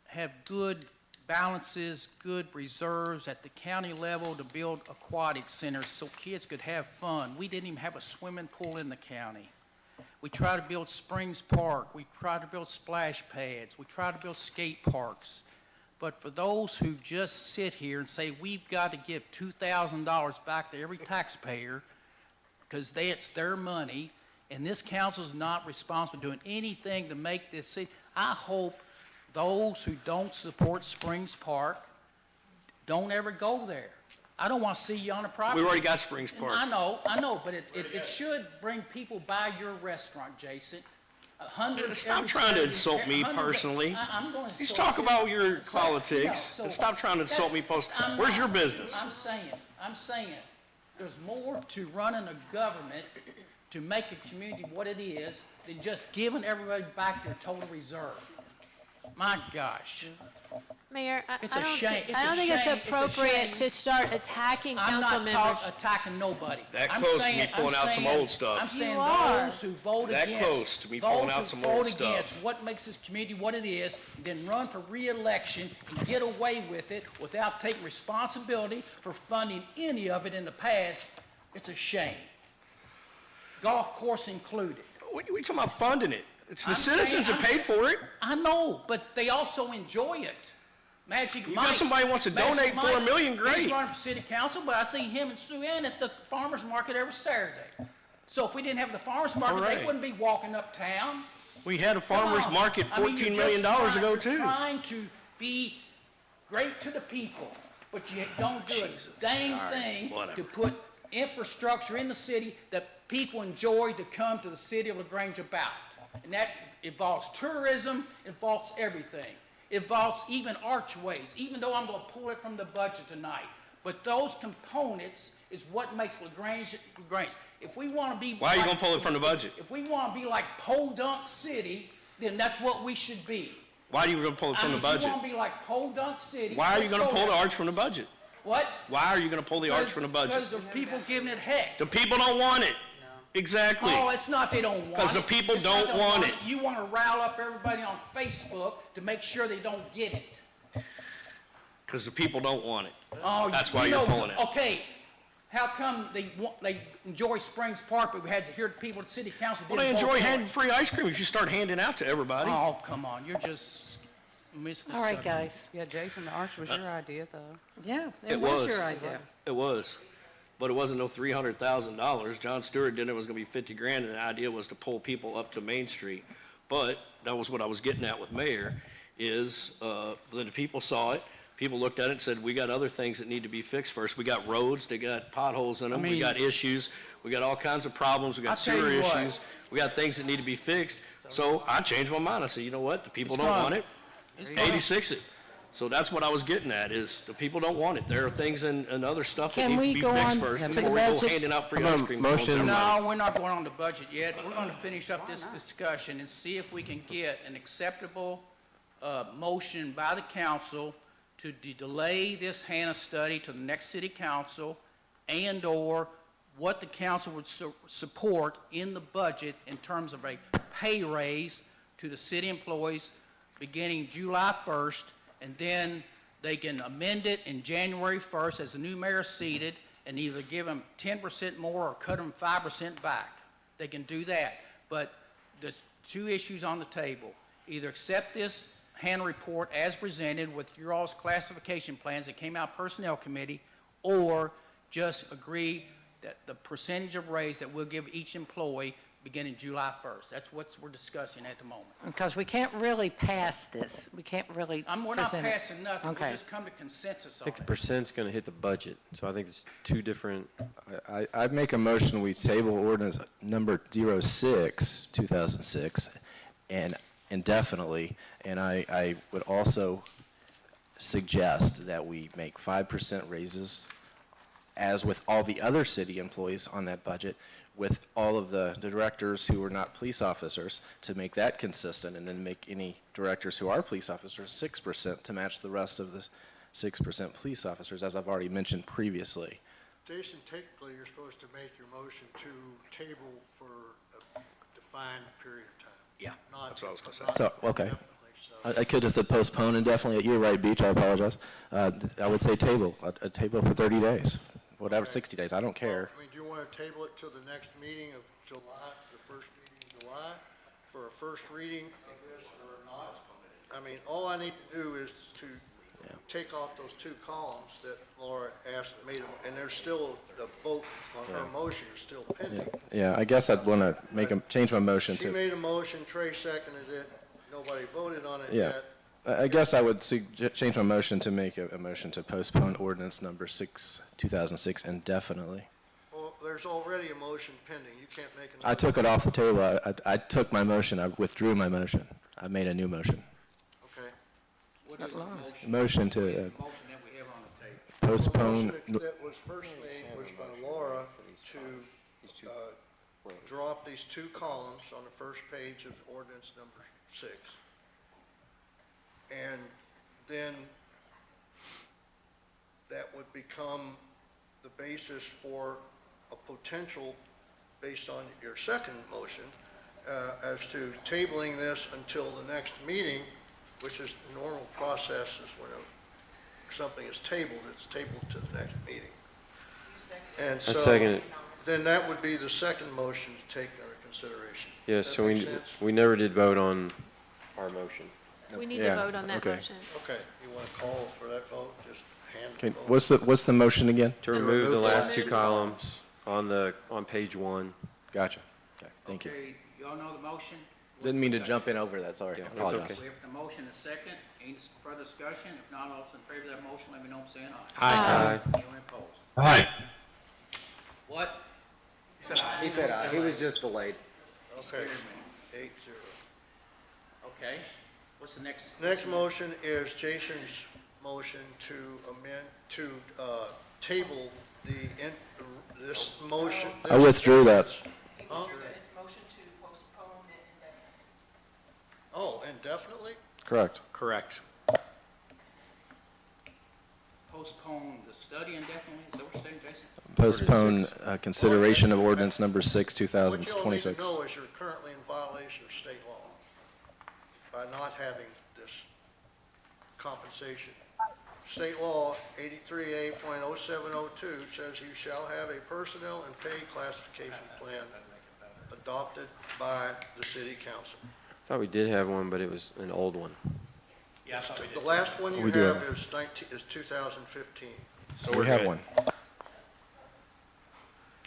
Speaker 1: have good balances, good reserves at the county level to build aquatic centers so kids could have fun. We didn't even have a swimming pool in the county. We tried to build Springs Park. We tried to build splash pads. We tried to build skate parks. But for those who just sit here and say, we've got to give $2,000 back to every taxpayer because it's their money, and this council's not responsible for doing anything to make this city, I hope those who don't support Springs Park don't ever go there. I don't want to see you on a property.
Speaker 8: We already got Springs Park.
Speaker 1: I know, but it should bring people by your restaurant, Jason.
Speaker 8: Stop trying to insult me personally.
Speaker 1: I'm going to
Speaker 8: Just
Speaker 1: insult
Speaker 8: talk
Speaker 1: you.
Speaker 8: about your
Speaker 1: So,
Speaker 8: politics
Speaker 1: no,
Speaker 8: and
Speaker 1: so
Speaker 8: stop trying to insult me personally.
Speaker 1: I'm
Speaker 8: Where's
Speaker 1: not-
Speaker 8: your business?
Speaker 1: I'm saying, there's more to running a government to make a community what it is than just giving everybody back their total reserve. My gosh.
Speaker 20: Mayor,
Speaker 1: It's a shame.
Speaker 20: I don't think it's
Speaker 1: It's a shame.
Speaker 20: appropriate to start attacking
Speaker 1: I'm
Speaker 20: council
Speaker 1: not
Speaker 20: members.
Speaker 1: attacking nobody.
Speaker 8: That
Speaker 1: I'm
Speaker 8: close to
Speaker 1: saying-
Speaker 8: me pulling
Speaker 1: I'm
Speaker 8: out some
Speaker 1: saying-
Speaker 8: old stuff.
Speaker 1: I'm saying
Speaker 20: You are.
Speaker 1: those who vote
Speaker 8: That
Speaker 1: against.
Speaker 8: close to me pulling out some old
Speaker 1: Those who vote against
Speaker 8: stuff.
Speaker 1: what makes this community what it is, then run for re-election and get away with it without taking responsibility for funding any of it in the past, it's a shame. Golf course included.
Speaker 8: What are you talking about funding it? It's the
Speaker 1: I'm
Speaker 8: citizens
Speaker 1: saying-
Speaker 8: that paid for it.
Speaker 1: I know, but they also enjoy it. Magic
Speaker 8: You
Speaker 1: Mike.
Speaker 8: got somebody who wants to
Speaker 1: Magic
Speaker 8: donate
Speaker 1: Mike,
Speaker 8: $4 million, great.
Speaker 1: He's running for city council, but I see him and Sue Ann at the farmer's market every Saturday. So if we didn't have the farmer's market, they
Speaker 8: Hooray.
Speaker 1: wouldn't be walking uptown.
Speaker 8: We had a farmer's
Speaker 1: Come on.
Speaker 8: market
Speaker 1: I mean,
Speaker 8: $14
Speaker 1: you're
Speaker 8: million
Speaker 1: just
Speaker 8: ago
Speaker 1: you're
Speaker 8: too.
Speaker 1: trying to be great to the people, but you don't do a dang
Speaker 8: All right,
Speaker 1: thing
Speaker 8: whatever.
Speaker 1: to put infrastructure in the city that people enjoy to come to the city of LaGrange about. And that involves tourism, involves everything. It involves even archways, even though I'm going to pull it from the budget tonight. But those components is what makes LaGrange LaGrange. If we want to be
Speaker 8: Why are you
Speaker 1: like-
Speaker 8: gonna pull it from the budget?
Speaker 1: If we want to be like Podunk City, then that's what we should be.
Speaker 8: Why are you gonna pull it from the
Speaker 1: If you
Speaker 8: budget?
Speaker 1: want to be like Podunk City.
Speaker 8: Why are you
Speaker 1: let's
Speaker 8: gonna
Speaker 1: go
Speaker 8: pull the
Speaker 1: there.
Speaker 8: arch from the budget?
Speaker 1: What?
Speaker 8: Why are you gonna pull the arch from the budget?
Speaker 1: Because of people giving it heck.
Speaker 8: The people don't want it. Exactly.
Speaker 1: Oh, it's not they don't want it.
Speaker 8: 'Cause the people
Speaker 1: It's not
Speaker 8: don't
Speaker 1: they
Speaker 8: want it.
Speaker 1: You want to rile up everybody on Facebook to make sure they don't get it.
Speaker 8: Because the people don't want it.
Speaker 1: Oh,
Speaker 8: That's why
Speaker 1: you
Speaker 8: you're
Speaker 1: know,
Speaker 8: pulling it.
Speaker 1: Okay, how come they enjoy Springs Park, but we had to hear the people at City Council
Speaker 8: Well, they
Speaker 1: didn't vote
Speaker 8: enjoy
Speaker 1: for
Speaker 8: having
Speaker 1: it?
Speaker 8: free ice cream if you start handing out to everybody.
Speaker 1: Oh, come on, you're just missing the
Speaker 10: All right,
Speaker 1: subject.
Speaker 10: guys.
Speaker 13: Yeah, Jason, the arch was your idea, though.
Speaker 10: Yeah,
Speaker 8: It
Speaker 10: it was
Speaker 8: was.
Speaker 10: your idea.
Speaker 8: It was. But it wasn't no $300,000. John Stewart did it was gonna be 50 grand, and the idea was to pull people up to Main Street. But that was what I was getting at with Mayor, is, when the people saw it, people looked at it and said, we got other things that need to be fixed first. We got roads, they got potholes in them, we
Speaker 1: mean-
Speaker 8: got issues, we got all kinds of problems, we got
Speaker 1: I'll tell
Speaker 8: sewer
Speaker 1: you what.
Speaker 8: issues, we got things that need to be fixed. So I changed my mind. I said, you know what? The people
Speaker 1: It's
Speaker 8: don't
Speaker 1: gonna-
Speaker 8: want it.
Speaker 1: it's gonna-
Speaker 8: 86 it. So that's what I was getting at, is the people don't want it. There are things and other stuff that
Speaker 10: Can
Speaker 8: needs
Speaker 10: we
Speaker 8: to be
Speaker 10: go
Speaker 8: fixed
Speaker 10: on
Speaker 8: first
Speaker 10: to the
Speaker 8: before we go
Speaker 10: budget?
Speaker 8: handing out free
Speaker 9: How
Speaker 8: ice
Speaker 9: about
Speaker 8: cream cones to
Speaker 9: motion?
Speaker 8: everybody.
Speaker 1: No, we're not going on the budget yet. We're going to finish up this discussion and see if we can get an acceptable motion by the council to delay this HANA study to the next city council, and/or what the council would support in the budget in terms of a pay raise to the city employees beginning July 1st, and then they can amend it in January 1st as the new mayor is seated, and either give them 10% more or cut them 5% back. They can do that. But there's two issues on the table. Either accept this HANA report as presented with your all's classification plans that came out Personnel Committee, or just agree that the percentage of raise that we'll give each employee beginning July 1st. That's what we're discussing at the moment.
Speaker 10: Because we can't really pass this. We can't really
Speaker 1: We're not
Speaker 10: present it.
Speaker 1: passing nothing.
Speaker 10: Okay.
Speaker 1: We'll just come to consensus
Speaker 9: I
Speaker 1: on
Speaker 9: think the
Speaker 1: it.
Speaker 9: percent's gonna hit the budget, so I think it's two different,
Speaker 4: I'd make a motion, we table ordinance number 06, 2006, and indefinitely, and I would also suggest that we make 5% raises, as with all the other city employees on that budget, with all of the directors who are not police officers, to make that consistent, and then make any directors who are police officers 6% to match the rest of the 6% police officers, as I've already mentioned previously.
Speaker 19: Jason, technically, you're supposed to make your motion to table for the defined period of time.
Speaker 3: Yeah,
Speaker 19: Not-
Speaker 3: that's what I was gonna say.
Speaker 19: not
Speaker 4: So, okay.
Speaker 19: indefinitely, so-
Speaker 4: I could just have postponed indefinitely. You're right, Beach, I apologize. I would say table, a table for 30 days, whatever, 60 days, I don't care.
Speaker 19: I mean, do you want to table it till the next meeting of July, the first meeting in July, for a first reading of this or not? I mean, all I need to do is to take off those two columns that Laura asked, and there's still, the vote on her motion is still pending.
Speaker 4: Yeah, I guess I'd want to change my motion
Speaker 19: She
Speaker 4: to,
Speaker 19: made a motion, Trey seconded it, nobody voted on it
Speaker 4: yeah.
Speaker 19: yet.
Speaker 4: I guess I would change my motion to make a motion to postpone ordinance number 6, 2006 indefinitely.
Speaker 19: Well, there's already a motion pending, you can't make another.
Speaker 4: I took it off the table. I took my motion, I withdrew my motion. I made a new motion.
Speaker 19: Okay.
Speaker 1: What is the motion?
Speaker 4: Motion to
Speaker 1: What is the motion that we have on the table?
Speaker 4: postpone,
Speaker 19: The motion that was first made was by Laura to drop these two columns on the first page of ordinance number 6. And then that would become the basis for a potential, based on your second motion, as to tabling this until the next meeting, which is the normal process is when something is tabled, it's tabled to the next meeting. And
Speaker 9: I
Speaker 19: so,
Speaker 9: second it.
Speaker 19: then that would be the second motion to take under consideration.
Speaker 9: Yeah,
Speaker 19: Does that
Speaker 9: so
Speaker 19: make sense?
Speaker 9: we never did vote on our motion.
Speaker 20: We need to
Speaker 4: Yeah,
Speaker 20: vote on that
Speaker 4: okay.
Speaker 20: motion.
Speaker 19: Okay, you want to call for that vote, just hand
Speaker 4: okay,
Speaker 19: the vote.
Speaker 4: what's the motion again?
Speaker 9: To remove the last two columns on page 1.
Speaker 4: Gotcha. Okay, thank you.
Speaker 1: Okay, y'all know the motion?
Speaker 4: Didn't mean to jump in over that, sorry.
Speaker 9: Yeah,
Speaker 4: I
Speaker 9: that's
Speaker 4: apologize.
Speaker 1: We have the motion and second. Any further discussion? If not, all those in favor of that motion, let me know by saying aye.
Speaker 9: Aye.
Speaker 1: Anyone opposed?
Speaker 2: Aye.
Speaker 1: What?
Speaker 16: He said aye, he was just delayed.
Speaker 19: Okay, 8-0.
Speaker 1: Okay. What's the next?
Speaker 19: Next motion is Jason's motion to amend, to table this motion.
Speaker 4: I withdrew that.
Speaker 19: Huh?
Speaker 6: It's motion to postpone it indefinitely.
Speaker 19: Oh, indefinitely?
Speaker 4: Correct.
Speaker 3: Correct.
Speaker 1: Postpone the study indefinitely? Is that what you're saying, Jason?
Speaker 4: Postpone consideration of ordinance number 6,
Speaker 19: What you all need
Speaker 4: 2026.
Speaker 19: to know is you're currently in violation of state law by not having this compensation. State law 83A.0702 says you shall have a personnel and pay classification plan adopted by the city council.
Speaker 9: I thought we did have one, but it was an old one.
Speaker 1: Yeah, I thought we did.
Speaker 19: The last one you
Speaker 4: We do
Speaker 19: have
Speaker 4: have-
Speaker 19: is 2015.
Speaker 9: So
Speaker 4: We
Speaker 9: we're
Speaker 4: have
Speaker 9: good.
Speaker 4: one.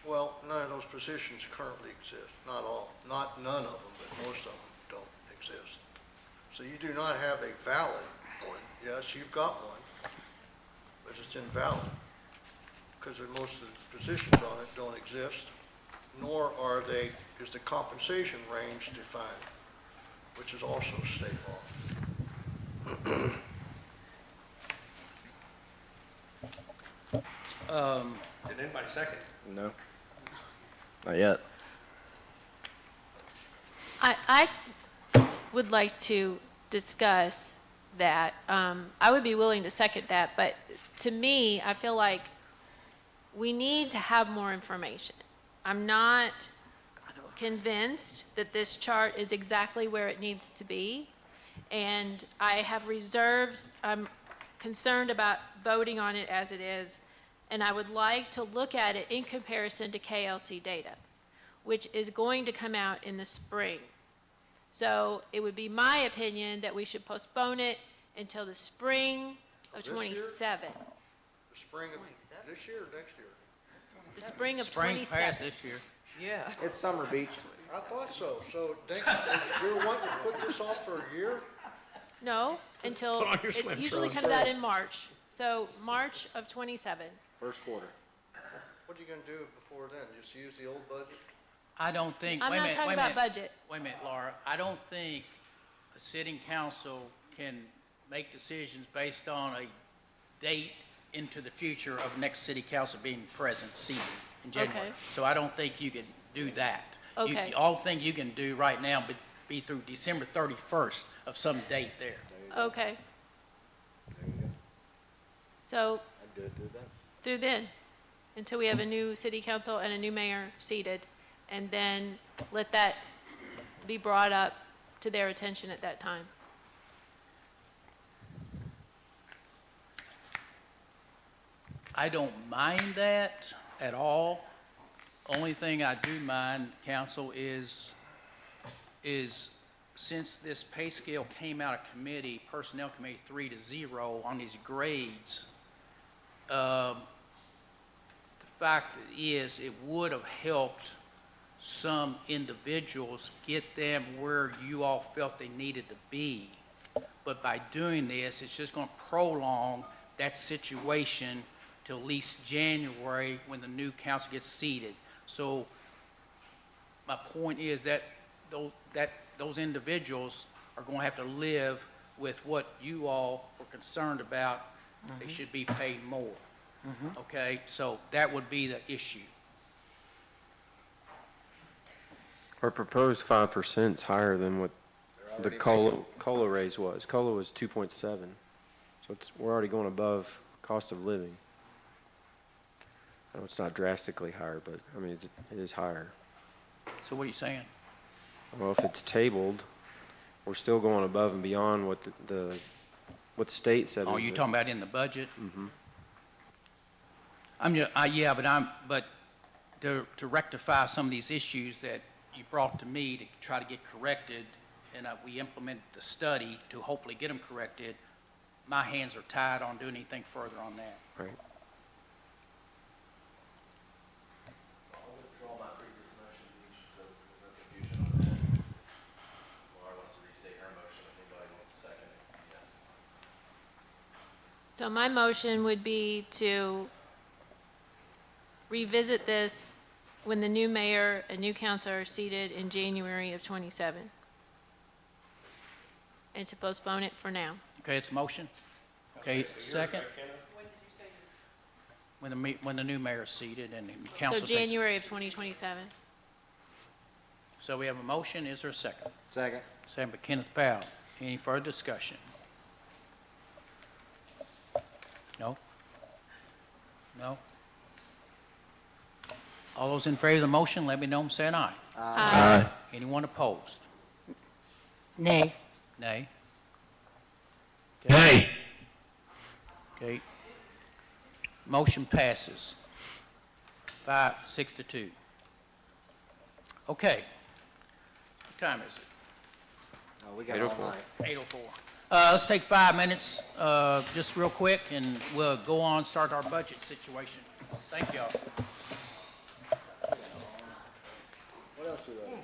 Speaker 19: Well, none of those positions currently exist, not all, not none of them, but most of them don't exist. So you do not have a valid one. Yes, you've got one, but it's invalid because most of the positions on it don't exist, nor is the compensation range defined, which is also state law.
Speaker 3: Did anybody second?
Speaker 4: No? Not yet.
Speaker 20: I would like to discuss that. I would be willing to second that, but to me, I feel like we need to have more information. I'm not convinced that this chart is exactly where it needs to be, and I have reserves. I'm concerned about voting on it as it is, and I would like to look at it in comparison to KLC data, which is going to come out in the spring. So it would be my opinion that we should postpone it until the spring of
Speaker 19: This year?
Speaker 20: 27.
Speaker 19: The spring of this year or next year?
Speaker 20: The spring of
Speaker 1: Spring's
Speaker 20: 27.
Speaker 1: past this year.
Speaker 13: Yeah.
Speaker 16: It's Summer Beach.
Speaker 19: I thought so. So you're wanting to put this off for a year?
Speaker 20: No, until,
Speaker 3: Put on your
Speaker 20: it
Speaker 3: swim
Speaker 20: usually
Speaker 3: trunks.
Speaker 20: comes out in March. So March of 27.
Speaker 16: First quarter.
Speaker 19: What are you gonna do before then? Just use the old budget?
Speaker 1: I don't think,
Speaker 20: I'm
Speaker 1: wait a
Speaker 20: not
Speaker 1: minute,
Speaker 20: talking
Speaker 1: wait a
Speaker 20: about
Speaker 1: minute.
Speaker 20: budget.
Speaker 1: Wait a minute, Laura. I don't think a sitting council can make decisions based on a date into the future of next city council being present, seated in January.
Speaker 20: Okay.
Speaker 1: So I don't think you can do that.
Speaker 20: Okay.
Speaker 1: All thing you can do right now would be through December 31st of some date there.
Speaker 20: Okay. So through then, until we have a new city council and a new mayor seated, and then let that be brought up to their attention at that time.
Speaker 1: I don't mind that at all. Only thing I do mind, council, is since this pay scale came out of committee, personnel committee 3-0 on these grades, the fact is it would have helped some individuals get them where you all felt they needed to be. But by doing this, it's just going to prolong that situation till at least January when the new council gets seated. So my point is that those individuals are going to have to live with what you all were concerned about. They should be paid more. Okay, so that would be the issue.
Speaker 9: Our proposed 5% is higher than what the COLA raise was. COLA was 2.7. So we're already going above cost of living. I know it's not drastically higher, but I mean, it is higher.
Speaker 1: So what are you saying?
Speaker 9: Well, if it's tabled, we're still going above and beyond what the state said.
Speaker 1: Oh, you're talking about in the budget?
Speaker 9: Mm-hmm.
Speaker 1: But to rectify some of these issues that you brought to me to try to get corrected, and we implemented the study to hopefully get them corrected, my hands are tied on doing anything further on that.
Speaker 9: Right.
Speaker 4: I'll withdraw my previous motion, so there's no confusion on that. Laura wants to restate her motion, if anybody wants to second it, yes.
Speaker 20: So my motion would be to revisit this when the new mayor and new council are seated in January of '27, and to postpone it for now.
Speaker 1: Okay, it's a motion. Okay, second? When the new mayor is seated and the council
Speaker 20: So
Speaker 1: takes...
Speaker 20: January of 2027.
Speaker 1: So we have a motion, is there a second?
Speaker 16: Second.
Speaker 1: Second by Kenneth Powell. Any further discussion? No? No? All those in favor of the motion, let me know and say an aye.
Speaker 20: Aye.
Speaker 1: Anyone opposed?
Speaker 10: Nay.
Speaker 1: Nay?
Speaker 2: Nay.
Speaker 1: Okay. Motion passes. 6-2. Okay. What time is it?
Speaker 16: Oh, we got all
Speaker 9: 8:04.
Speaker 16: night.
Speaker 1: 8:04. Let's take 5 minutes, just real quick, and we'll go on, start our budget situation. Thank y'all.
Speaker 16: What else do we have?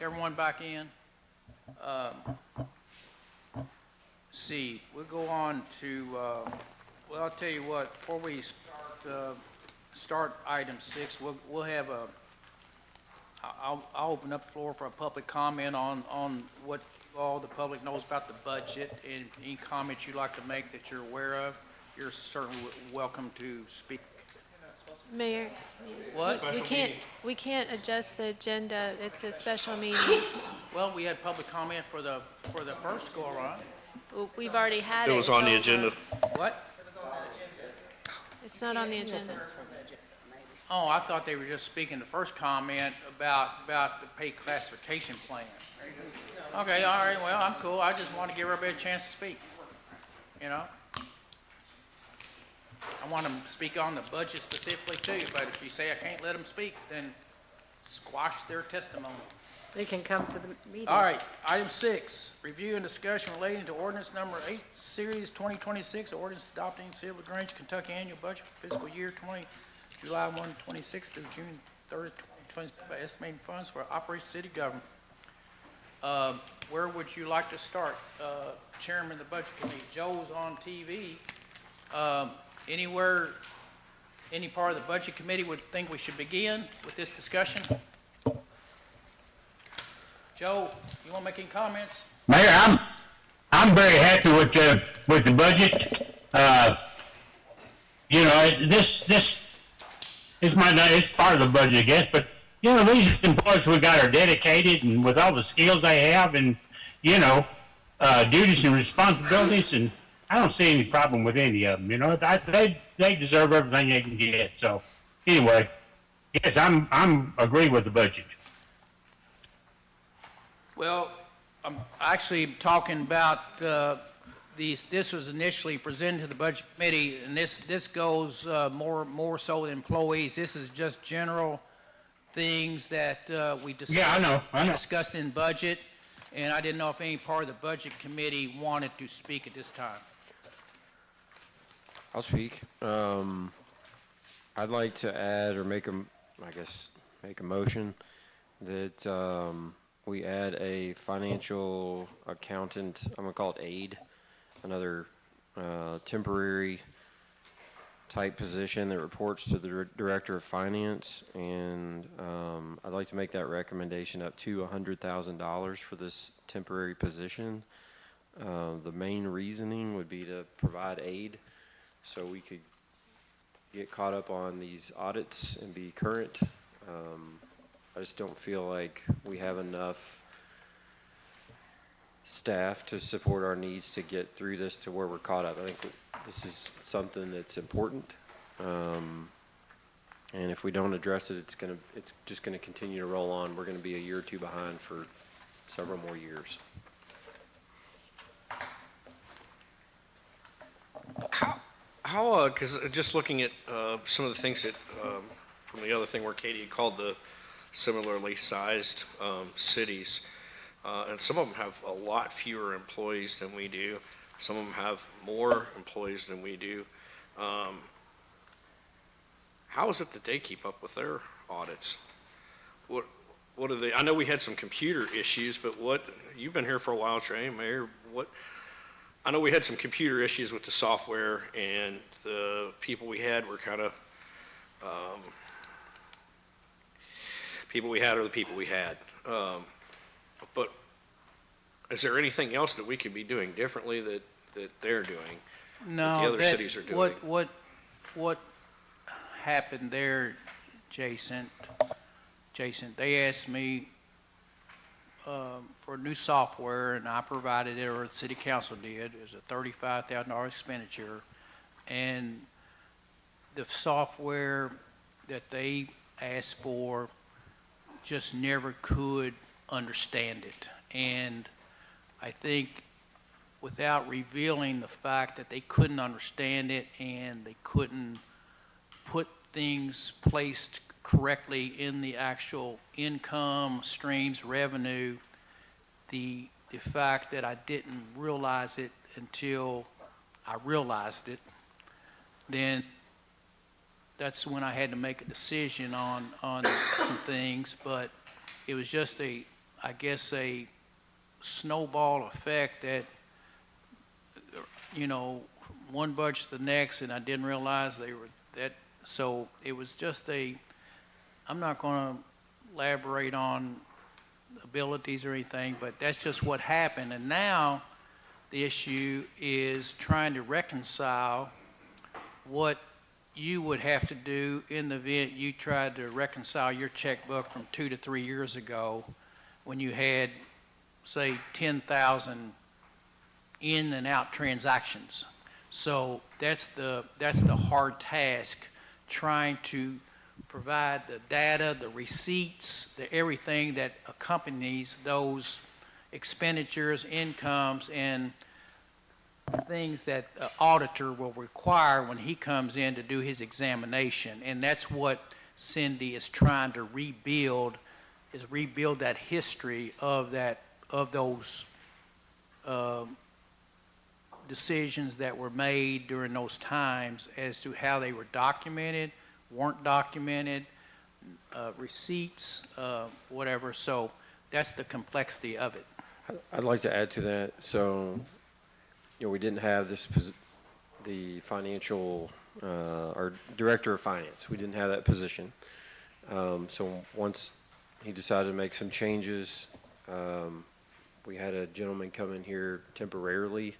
Speaker 1: everyone back in? See, we'll go on to, well, I'll tell you what, before we start item 6, we'll have I'll open up the floor for a public comment on what all the public knows about the budget, and any comments you'd like to make that you're aware of, you're certainly welcome to speak.
Speaker 20: Mayor,
Speaker 1: What?
Speaker 20: we can't adjust the agenda. It's a special meeting.
Speaker 1: Well, we had public comment for the first go around.
Speaker 20: We've already had it.
Speaker 8: It was on the
Speaker 20: It's over.
Speaker 8: agenda.
Speaker 1: What?
Speaker 20: It's not on the agenda.
Speaker 1: Oh, I thought they were just speaking the first comment about the pay classification plan. Okay, all right, well, I'm cool. I just want to give everybody a chance to speak, you know? I want them to speak on the budget specifically too, but if you say I can't let them speak, then squash their testimony.
Speaker 10: They can come to the meeting.
Speaker 1: All right, item 6, review and discussion relating to ordinance number 8, series 2026, ordinance adopting City of Grange, Kentucky annual budget for fiscal year July 1, 26 through June 30, 2027, by estimating funds for operation city government. Where would you like to start? Chairman of the Budget Committee, Joe's on TV. Anywhere, any part of the Budget Committee would think we should begin with this discussion? Joe, you want to make any comments?
Speaker 2: Mayor, I'm very happy with the budget. You know, this might not, it's part of the budget, I guess, but you know, these employees we got are dedicated and with all the skills they have and, you know, duties and responsibilities, and I don't see any problem with any of them, you know. They deserve everything they can get. So anyway, yes, I'm agree with the budget.
Speaker 1: Well, I'm actually talking about this was initially presented to the Budget Committee, and this goes more so with employees. This is just general things that we discussed.
Speaker 2: Yeah, I know.
Speaker 1: Discussed in budget, and I didn't know if any part of the Budget Committee wanted to speak at this time.
Speaker 9: I'll speak. I'd like to add or make a motion that we add a financial accountant, I'm gonna call it aide, another temporary type position that reports to the Director of Finance, and I'd like to make that recommendation up to $100,000 for this temporary position. The main reasoning would be to provide aid so we could get caught up on these audits and be current. I just don't feel like we have enough staff to support our needs to get through this to where we're caught up. I think this is something that's important. And if we don't address it, it's just gonna continue to roll on. We're gonna be a year or two behind for several more years.
Speaker 8: How, because just looking at some of the things that, from the other thing where Katie had called the similarly sized cities, and some of them have a lot fewer employees than we do. Some of them have more employees than we do. How is it that they keep up with their audits? What are they, I know we had some computer issues, but you've been here for a while, Trey, Mayor, I know we had some computer issues with the software, and the people we had were kind of, people we had are the people we had. But is there anything else that we could be doing differently that they're doing?
Speaker 1: No,
Speaker 8: that the other cities are doing?
Speaker 1: What happened there, Jason, they asked me for new software, and I provided it, or the city council did. It was a $35,000 expenditure, and the software that they asked for just never could understand it. And I think without revealing the fact that they couldn't understand it and they couldn't put things placed correctly in the actual income streams, revenue, the fact that I didn't realize it until I realized it, then that's when I had to make a decision on some things. But it was just I guess, a snowball effect that, one budget to the next, and I didn't realize they were that, so it was just I'm not gonna elaborate on abilities or anything, but that's just what happened. And now the issue is trying to reconcile what you would have to do in the event you tried to reconcile your checkbook from 2 to 3 years ago when you had, say, 10,000 in and out transactions. So that's the hard task, trying to provide the data, the receipts, everything that accompanies those expenditures, incomes, and things that the auditor will require when he comes in to do his examination. And that's what Cindy is trying to rebuild that history of those decisions that were made during those times as to how they were documented, weren't documented, receipts, whatever. So that's the complexity of it.
Speaker 9: I'd like to add to that. So, we didn't have the financial, or director of finance. We didn't have that position. So once he decided to make some changes, we had a gentleman come in here temporarily,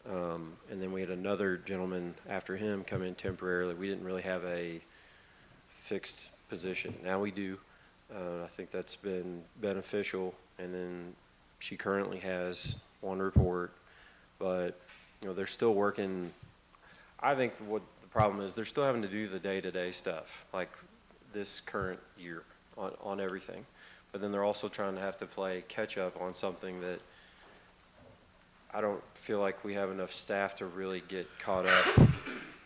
Speaker 9: and then we had another gentleman after him come in temporarily. We didn't really have a fixed position. Now we do. I think that's been beneficial. And then she currently has one report, but they're still working. I think what the problem is, they're still having to do the day-to-day stuff, like this current year on everything. But then they're also trying to have to play catch-up on something that I don't feel like we have enough staff to really get caught up.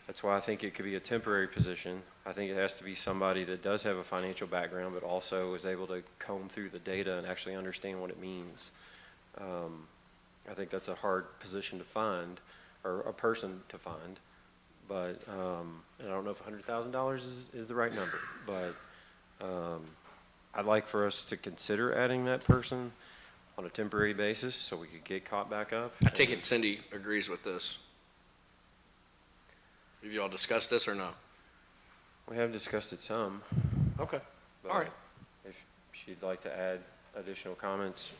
Speaker 9: That's why I think it could be a temporary position. I think it has to be somebody that does have a financial background, but also is able to comb through the data and actually understand what it means. I think that's a hard position to find, or a person to find. But, and I don't know if $100,000 is the right number, but I'd like for us to consider adding that person on a temporary basis so we could get caught back up.
Speaker 3: I take it Cindy agrees with this. Have you all discussed this or no?
Speaker 9: We have discussed it some.
Speaker 3: Okay,
Speaker 9: but
Speaker 3: all right.
Speaker 9: If she'd like to add additional comments,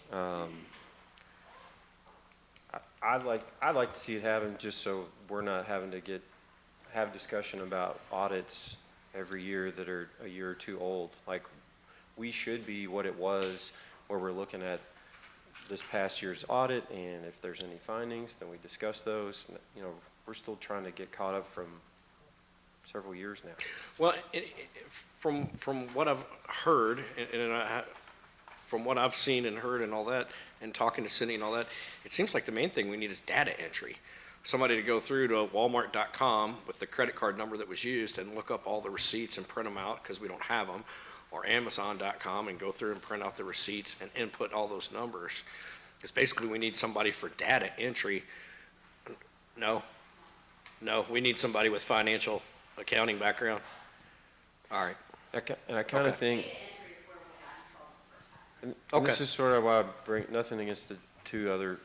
Speaker 9: I'd like to see it happen just so we're not having to have discussion about audits every year that are a year or two old. Like, we should be what it was, where we're looking at this past year's audit, and if there's any findings, then we discuss those. We're still trying to get caught up from several years now.
Speaker 3: Well, from what I've heard, from what I've seen and heard and all that, and talking to Cindy and all that, it seems like the main thing we need is data entry. Somebody to go through to walmart.com with the credit card number that was used and look up all the receipts and print them out because we don't have them, or amazon.com and go through and print out the receipts and input all those numbers. Because basically we need somebody for data entry. No, we need somebody with financial accounting background. All right.
Speaker 9: And I kind of think, and this is sort of why I bring nothing against the two other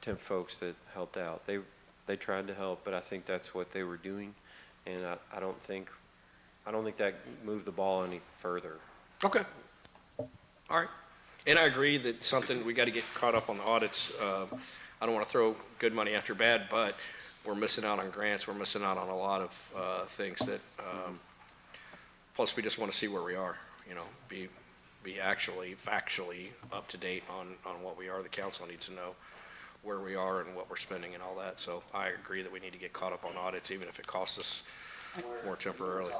Speaker 9: temp folks that helped out. They tried to help, but I think that's what they were doing, and I don't think that moved the ball any further.
Speaker 3: Okay. All right. And I agree that something, we got to get caught up on the audits. I don't want to throw good money after bad, but we're missing out on grants. We're missing out on a lot of things that, plus we just want to see where we are, be actually factually up to date on what we are. The council needs to know where we are and what we're spending and all that. So I agree that we need to get caught up on audits, even if it costs us more temporarily.
Speaker 16: Would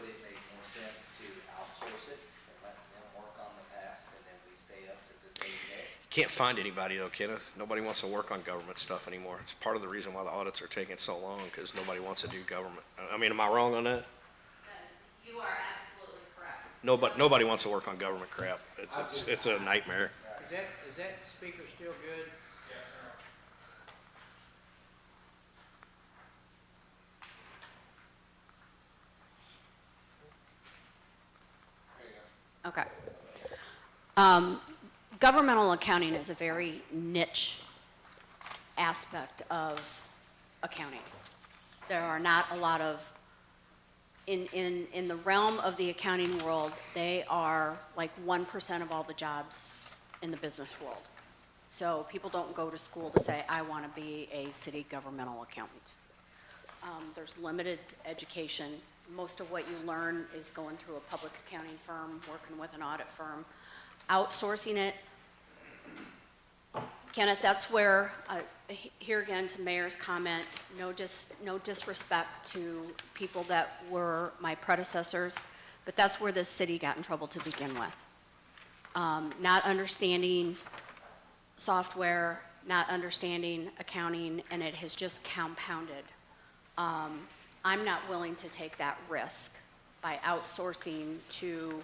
Speaker 16: it make more sense to outsource it and let them work on the past and then we stay up to the day-to-day?
Speaker 3: Can't find anybody though, Kenneth. Nobody wants to work on government stuff anymore. It's part of the reason why the audits are taking so long, because nobody wants to do government. I mean, am I wrong on that?
Speaker 6: You are absolutely correct.
Speaker 3: Nobody wants to work on government crap. It's a nightmare.
Speaker 1: Is that speaker still good?
Speaker 17: Okay. Governmental accounting is a very niche aspect of accounting. There are not a lot of, in the realm of the accounting world, they are like 1% of all the jobs in the business world. So people don't go to school to say, I want to be a city governmental accountant. There's limited education. Most of what you learn is going through a public accounting firm, working with an audit firm. Outsourcing it, Kenneth, that's where, here again to Mayor's comment, no disrespect to people that were my predecessors, but that's where this city got in trouble to begin with. Not understanding software, not understanding accounting, and it has just compounded. I'm not willing to take that risk by outsourcing to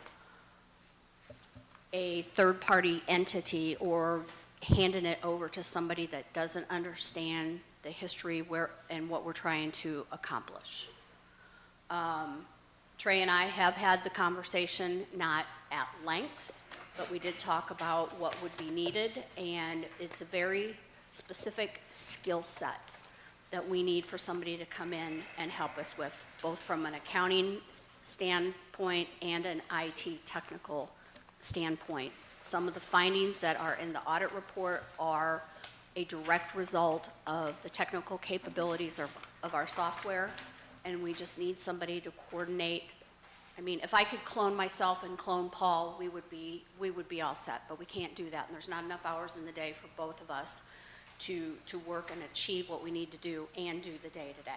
Speaker 17: a third-party entity or handing it over to somebody that doesn't understand the history and what we're trying to accomplish. Trey and I have had the conversation, not at length, but we did talk about what would be needed, and it's a very specific skill set that we need for somebody to come in and help us with, both from an accounting standpoint and an IT technical standpoint. Some of the findings that are in the audit report are a direct result of the technical capabilities of our software, and we just need somebody to coordinate. I mean, if I could clone myself and clone Paul, we would be all set, but we can't do that, and there's not enough hours in the day for both of us to work and achieve what we need to do and do the day-to-day.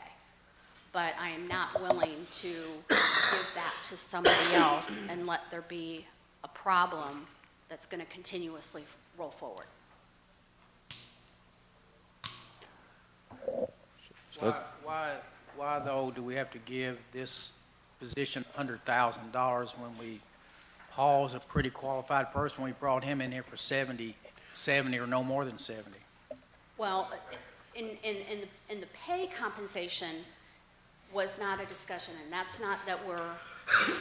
Speaker 17: But I am not willing to give that to somebody else and let there be a problem that's going to continuously roll forward.
Speaker 1: Why though do we have to give this position $100,000 when Paul's a pretty qualified person, we brought him in here for 70 or no more than 70?
Speaker 17: Well, in the pay compensation was not a discussion, and that's not that we're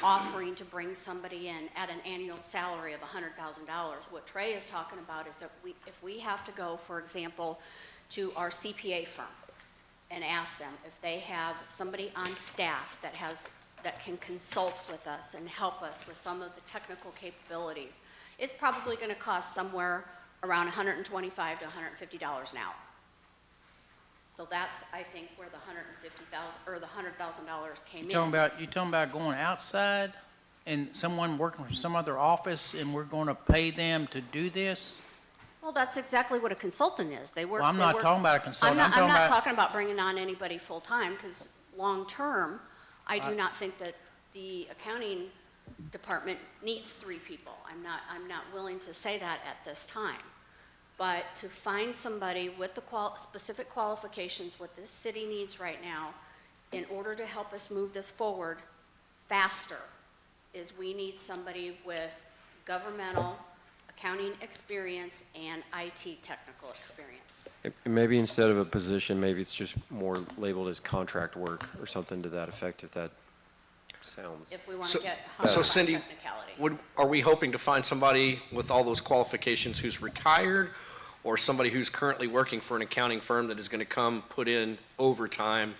Speaker 17: offering to bring somebody in at an annual salary of $100,000. What Trey is talking about is that if we have to go, for example, to our CPA firm and ask them if they have somebody on staff that can consult with us and help us with some of the technical capabilities, it's probably going to cost somewhere around $125 to $150 an hour. So that's, I think, where the $150,000 or the $100,000 came in.
Speaker 1: You talking about going outside and someone working from some other office and we're going to pay them to do this?
Speaker 17: Well, that's exactly what a consultant is. They work.
Speaker 1: Well, I'm not talking about a consultant.
Speaker 17: I'm not talking about bringing on anybody full-time, because long-term, I do not think that the accounting department needs 3 people. I'm not willing to say that at this time. But to find somebody with the specific qualifications, what this city needs right now, in order to help us move this forward faster, is we need somebody with governmental accounting experience and IT technical experience.
Speaker 9: Maybe instead of a position, maybe it's just more labeled as contract work or something to that effect, if that sounds.
Speaker 17: If we want to get hung
Speaker 3: So
Speaker 17: up on
Speaker 3: Cindy,
Speaker 17: technicality.
Speaker 3: are we hoping to find somebody with all those qualifications who's retired, or somebody who's currently working for an accounting firm that is going to come put in overtime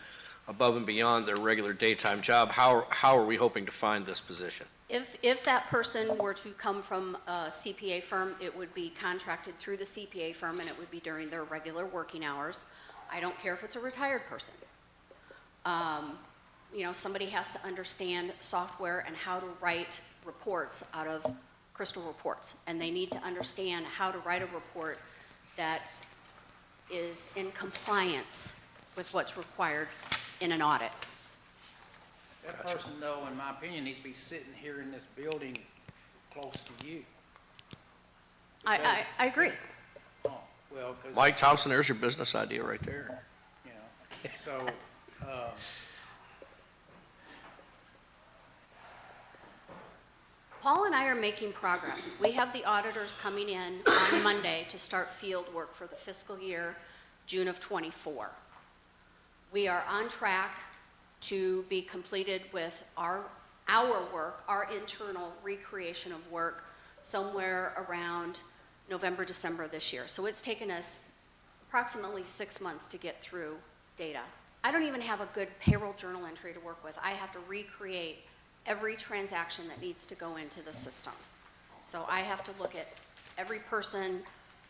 Speaker 3: above and beyond their regular daytime job? How are we hoping to find this position?
Speaker 17: If that person were to come from a CPA firm, it would be contracted through the CPA firm, and it would be during their regular working hours. I don't care if it's a retired person. Somebody has to understand software and how to write reports out of Crystal Reports, and they need to understand how to write a report that is in compliance with what's required in an audit.
Speaker 1: That person, though, in my opinion, needs to be sitting here in this building close to you.
Speaker 17: I agree.
Speaker 1: Oh, well, 'cause,
Speaker 3: Mike Thompson, there's your business idea right there.
Speaker 1: So,
Speaker 17: Paul and I are making progress. We have the auditors coming in on Monday to start field work for the fiscal year, June of '24. We are on track to be completed with our our work, our internal recreation of work, somewhere around November, December this year. So it's taken us approximately 6 months to get through data. I don't even have a good payroll journal entry to work with. I have to recreate every transaction that needs to go into the system. So I have to look at every person,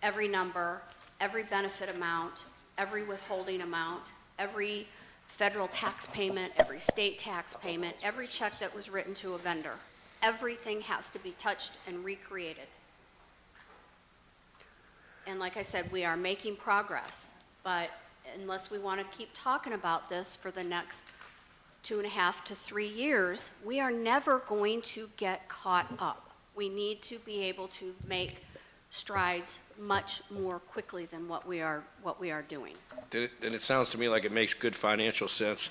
Speaker 17: every number, every benefit amount, every withholding amount, every federal tax payment, every state tax payment, every check that was written to a vendor. Everything has to be touched and recreated. And like I said, we are making progress, but unless we want to keep talking about this for the next 2.5 to 3 years, we are never going to get caught up. We need to be able to make strides much more quickly than what we are doing.
Speaker 3: Then it sounds to me like it makes good financial sense,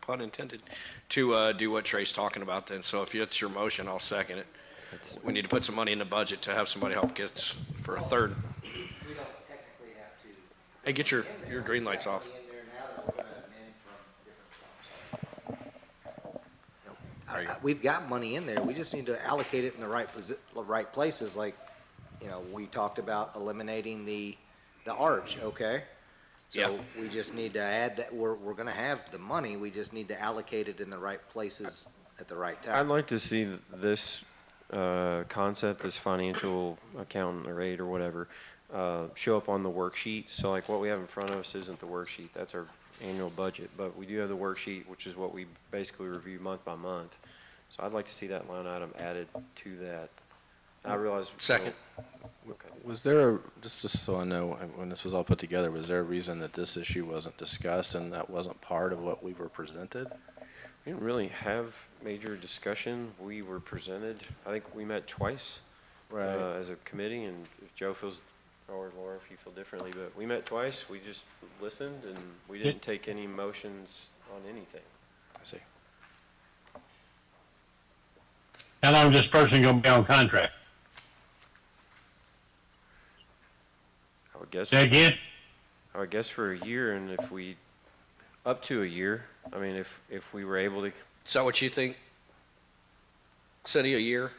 Speaker 3: pun intended, to do what Trey's talking about then. So if it's your motion, I'll second it. We need to put some money in the budget to have somebody help get us for a third.
Speaker 16: We don't technically have to.
Speaker 3: Hey, get your green lights off.
Speaker 16: In there now that we're gonna amend from different funds. We've got money in there, we just need to allocate it in the right places, like, you know, we talked about eliminating the arch, okay? So we just need to add that, we're gonna have the money, we just need to allocate it in the right places at the right time.
Speaker 9: I'd like to see this concept, this financial accountant or aide or whatever, show up on the worksheet. So like what we have in front of us isn't the worksheet, that's our annual budget, but we do have the worksheet, which is what we basically review month by month. So I'd like to see that line item added to that. And I realize.
Speaker 3: Second.
Speaker 9: Okay.
Speaker 4: Was there, just so I know, when this was all put together, was there a reason that this issue wasn't discussed and that wasn't part of what we were presented?
Speaker 9: We didn't really have major discussion. We were presented, I think we met twice as a committee, and if Joe feels, or Laura, if you feel differently, but we met twice. We just listened, and we didn't take any motions on anything.
Speaker 4: I see.
Speaker 2: How long is this person gonna be on contract?
Speaker 9: I would guess.
Speaker 2: Say again?
Speaker 9: I would guess for a year, and if we, up to a year, I mean, if we were able to.
Speaker 3: Is that what you think? City a year?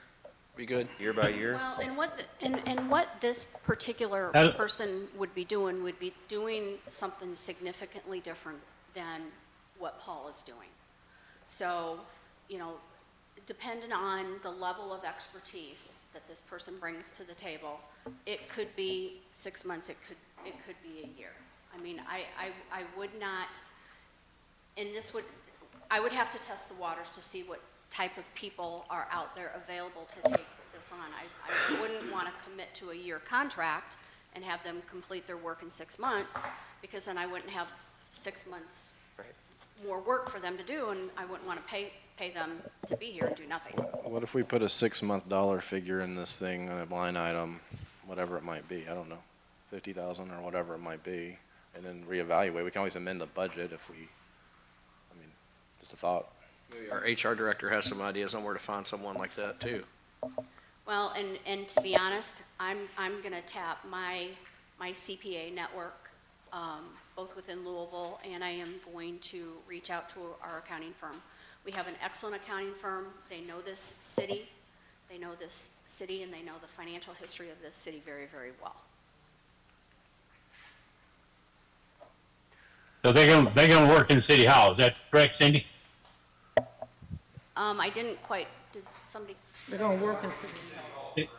Speaker 3: Be good?
Speaker 9: Year by year?
Speaker 17: Well, and what this particular person would be doing something significantly different than what Paul is doing. So, you know, depending on the level of expertise that this person brings to the table, it could be 6 months, it could be a year. I mean, I would not, and I would have to test the waters to see what type of people are out there available to take this on. I wouldn't want to commit to a year contract and have them complete their work in 6 months, because then I wouldn't have 6 months more work for them to do, and I wouldn't want to pay them to be here and do nothing.
Speaker 4: What if we put a 6-month dollar figure in this thing on a line item, whatever it might be, I don't know, 50,000 or whatever it might be, and then reevaluate? We can always amend the budget if we, I mean, just a thought.
Speaker 3: Maybe our HR director has some ideas on where to find someone like that too.
Speaker 17: Well, and to be honest, I'm going to tap my CPA network, both within Louisville, and I am going to reach out to our accounting firm. We have an excellent accounting firm. They know this city, and they know the financial history of this city very, very well.
Speaker 2: So they're gonna work in City Hall, is that correct, Cindy?
Speaker 17: I didn't quite, did somebody?
Speaker 10: They're going to work in city.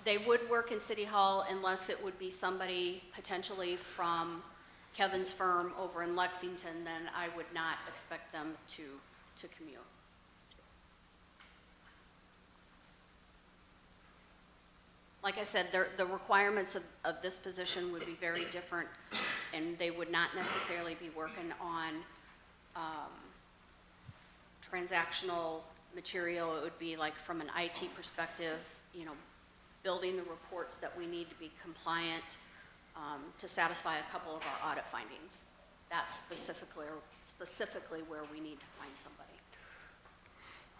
Speaker 17: They would work in City Hall unless it would be somebody potentially from Kevin's firm over in Lexington, then I would not expect them to commute. Like I said, the requirements of this position would be very different, and they would not necessarily be working on transactional material. It would be like from an IT perspective, you know, building the reports that we need to be compliant to satisfy a couple of our audit findings. That's specifically where we need to find somebody.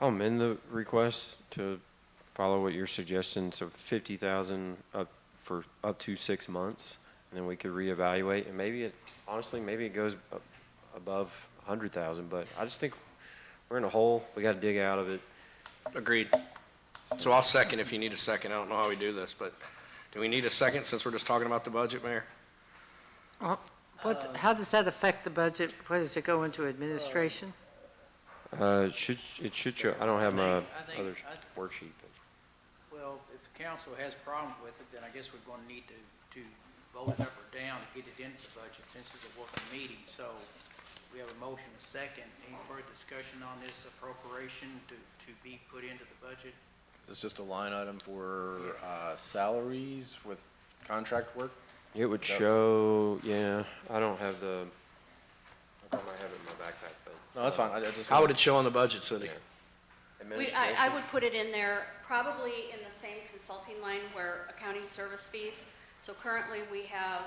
Speaker 9: I'll amend the request to follow what you're suggesting, so 50,000 up for up to 6 months, and then we could reevaluate, and maybe it, honestly, maybe it goes above 100,000, but I just think We're in a hole. We got to dig out of it.
Speaker 3: Agreed. So I'll second if you need a second. I don't know how we do this, but do we need a second since we're just talking about the budget, Mayor?
Speaker 10: How does that affect the budget? Where does it go into administration?
Speaker 9: It should show, I don't have my
Speaker 1: I think-
Speaker 9: other worksheet. but-
Speaker 1: Well, if the council has problems with it, then I guess we're going to need to vote it up or down to get it into the budget since it's a working meeting. So we have a motion, a second. Any further discussion on this appropriation to be put into the budget?
Speaker 4: Is this just a line item for salaries with contract work?
Speaker 9: It would show, yeah, I don't have the, I might have it in my backpack, but.
Speaker 4: No, that's fine. I just.
Speaker 3: How would it show on the budget, Cindy?
Speaker 17: I would put it in there, probably in the same consulting line where accounting service fees. So currently, we have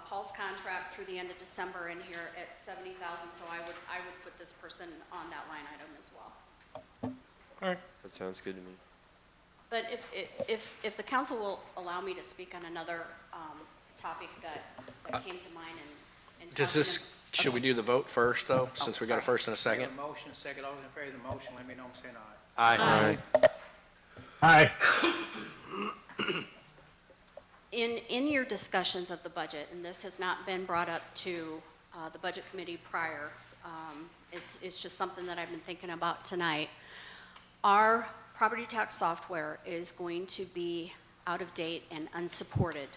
Speaker 17: Paul's contract through the end of December in here at 70,000, so I would put this person on that line item as well.
Speaker 9: All right. That sounds good to me.
Speaker 17: But if the council will allow me to speak on another topic that came to mind and
Speaker 3: Does
Speaker 17: talking
Speaker 3: this, should we do the vote first, though, since we got a first and a
Speaker 1: We
Speaker 3: second?
Speaker 1: have a motion, a second. All those in favor of the motion, let me know I'm saying aye.
Speaker 3: Aye.
Speaker 2: Aye.
Speaker 17: In your discussions of the budget, and this has not been brought up to the Budget Committee prior, it's just something that I've been thinking about tonight. Our property tax software is going to be out of date and unsupported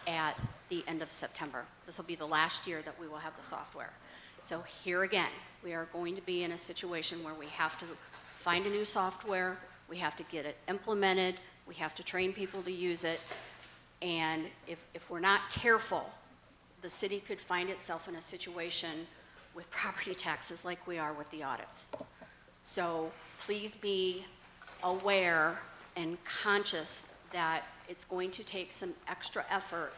Speaker 17: at the end of September. This will be the last year that we will have the software. So here again, we are going to be in a situation where we have to find a new software, we have to get it implemented, we have to train people to use it, and if we're not careful, the city could find itself in a situation with property taxes like we are with the audits. So please be aware and conscious that it's going to take some extra effort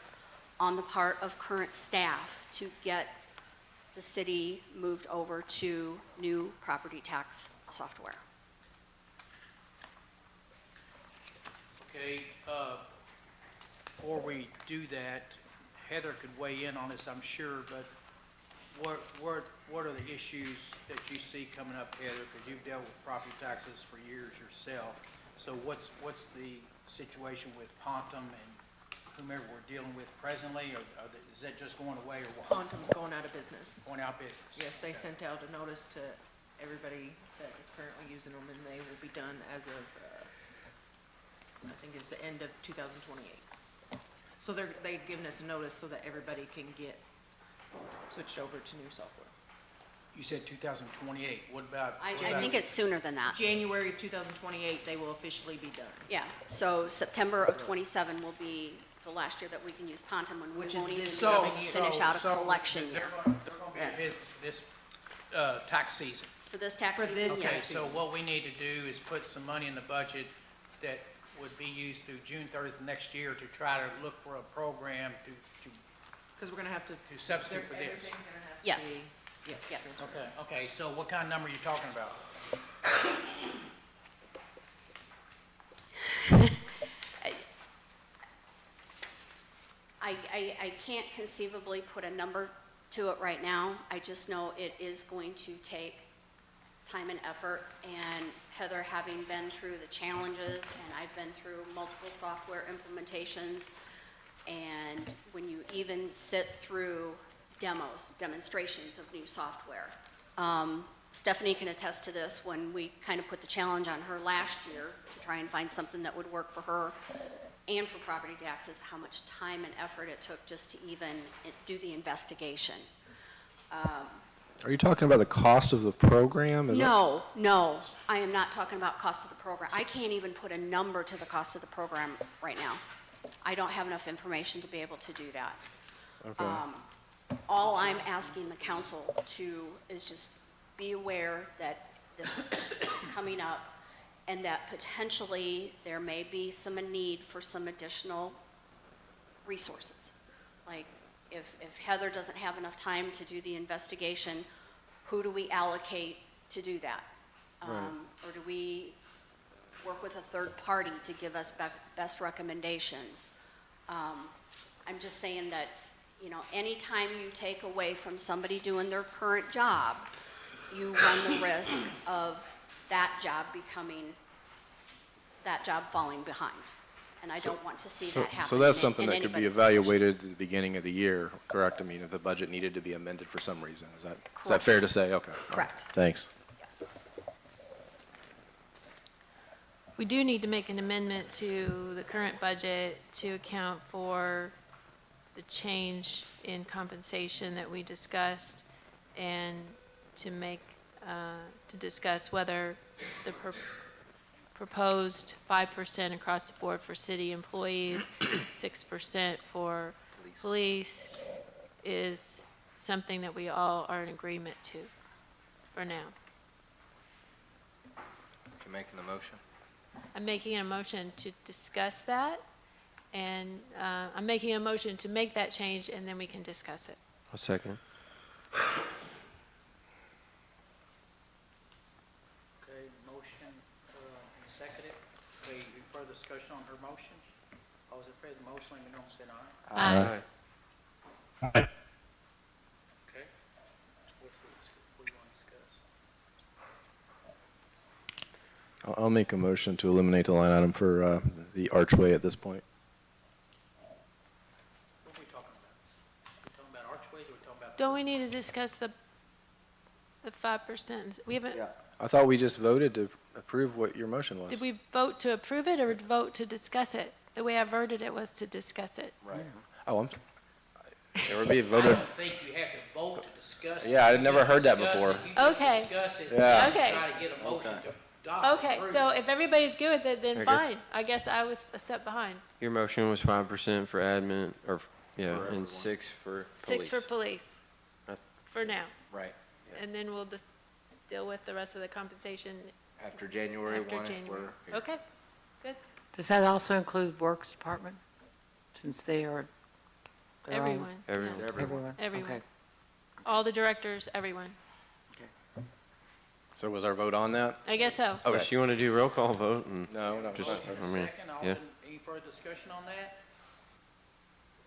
Speaker 17: on the part of current staff to get the city moved over to new property tax software.
Speaker 1: Okay, before we do that, Heather could weigh in on this, I'm sure, but what are the issues that you see coming up, Heather? Because you've dealt with property taxes for years yourself. So what's the situation with Pontum and whomever we're dealing with presently, or is that just going away, or what?
Speaker 6: Pontum's going out of business.
Speaker 1: Going out of business?
Speaker 6: Yes, they sent out a notice to everybody that is currently using them, and they will be done as of, I think it's the end of 2028. So they've given us a notice so that everybody can get switched over to new software.
Speaker 1: You said 2028. What about?
Speaker 17: I think it's sooner than that.
Speaker 6: January of 2028, they will officially be done.
Speaker 17: Yeah, so September of '27 will be the last year that we can use Pontum, when we
Speaker 6: Which is
Speaker 17: won't even
Speaker 6: this
Speaker 17: finish out a collection year.
Speaker 1: They're going to be this tax season.
Speaker 17: For this tax
Speaker 6: For
Speaker 17: season.
Speaker 6: this
Speaker 1: Okay,
Speaker 6: tax
Speaker 1: so
Speaker 6: season.
Speaker 1: what we need to do is put some money in the budget that would be used through June 30th of next year to try to look for a program to
Speaker 6: Because we're going to have to.
Speaker 1: substitute for this.
Speaker 6: Everything's going to have to
Speaker 17: Yes.
Speaker 6: be.
Speaker 17: Yes.
Speaker 1: Okay, so what kind of number are you talking about?
Speaker 17: I can't conceivably put a number to it right now. I just know it is going to take time and effort, and Heather, having been through the challenges, and I've been through multiple software implementations, and when you even sit through demonstrations of new software. Stephanie can attest to this when we kind of put the challenge on her last year to try and find something that would work for her and for property taxes, how much time and effort it took just to even do the investigation.
Speaker 4: Are you talking about the cost of the program?
Speaker 17: No, I am not talking about cost of the program. I can't even put a number to the cost of the program right now. I don't have enough information to be able to do that.
Speaker 4: Okay.
Speaker 17: All I'm asking the council to is just be aware that this is coming up, and that potentially there may be some need for some additional resources. Like if Heather doesn't have enough time to do the investigation, who do we allocate to do that? Or do we work with a third party to give us best recommendations? I'm just saying that, anytime you take away from somebody doing their current job,
Speaker 12: you run the risk of that job falling behind. And I don't want to see that happen.
Speaker 4: So that's
Speaker 12: in
Speaker 4: something that could be
Speaker 12: anybody's position.
Speaker 4: evaluated at the beginning of the year, correct? I mean, if the budget needed to be amended for some reason, is that
Speaker 12: Correct.
Speaker 4: fair to say? Okay. All right.
Speaker 12: Correct.
Speaker 4: Thanks.
Speaker 20: We do need to make an amendment to the current budget to account for the change in compensation that we discussed and to to discuss whether the proposed 5% across the board for city employees, 6% for police is something that we all are in agreement to for now.
Speaker 16: You making the motion?
Speaker 20: I'm making a motion to discuss that, and I'm making a motion to make that change, and then we can discuss it.
Speaker 9: A second.
Speaker 1: Okay, motion, and seconded. Okay, any further discussion on her motion? All those in favor of the motion, let me know, say aye.
Speaker 20: Aye.
Speaker 1: Okay. What do you want to discuss?
Speaker 4: I'll make a motion to eliminate the line item for the archway at this point.
Speaker 1: What are we talking about? We talking about archways, or we talking about?
Speaker 20: Don't we need to discuss the 5%? We haven't,
Speaker 4: I thought we just voted to approve what your motion was.
Speaker 20: did we vote to approve it or vote to discuss it? The way I worded it was to discuss it.
Speaker 4: Right. Oh, there would be a
Speaker 1: I
Speaker 4: voter.
Speaker 1: don't think you have to vote to discuss it.
Speaker 4: Yeah, I'd
Speaker 1: You
Speaker 4: never
Speaker 1: just
Speaker 4: heard that
Speaker 1: discuss
Speaker 4: before.
Speaker 1: it. You just
Speaker 20: Okay.
Speaker 1: discuss it.
Speaker 4: Yeah.
Speaker 1: and
Speaker 20: Okay.
Speaker 1: Try to get a motion to adopt.
Speaker 20: Okay,
Speaker 1: approve
Speaker 20: so
Speaker 1: it.
Speaker 20: if everybody's good with it, then
Speaker 9: I guess-
Speaker 20: fine. I guess I was a step behind.
Speaker 9: Your motion was 5% for admin, or, yeah,
Speaker 4: For everyone.
Speaker 9: and 6 for police.
Speaker 20: 6 for police,
Speaker 9: That's-
Speaker 20: for now.
Speaker 16: Right.
Speaker 20: And then we'll just deal with the rest of the compensation
Speaker 16: After January 1,
Speaker 20: after
Speaker 16: if
Speaker 20: January.
Speaker 16: we're here.
Speaker 20: Okay, good.
Speaker 10: Does that also include Works Department? Since they are. their own-
Speaker 20: Everyone.
Speaker 9: Everyone.
Speaker 20: yeah.
Speaker 10: Everyone?
Speaker 20: Everyone.
Speaker 10: Okay.
Speaker 20: All the directors, everyone.
Speaker 4: So was our vote on that?
Speaker 20: I guess so.
Speaker 4: Okay.
Speaker 9: Unless you want to do roll call vote and
Speaker 4: No.
Speaker 9: just,
Speaker 1: Motion
Speaker 9: I
Speaker 1: and
Speaker 9: mean,
Speaker 1: second, all
Speaker 9: yeah.
Speaker 1: any further discussion on that?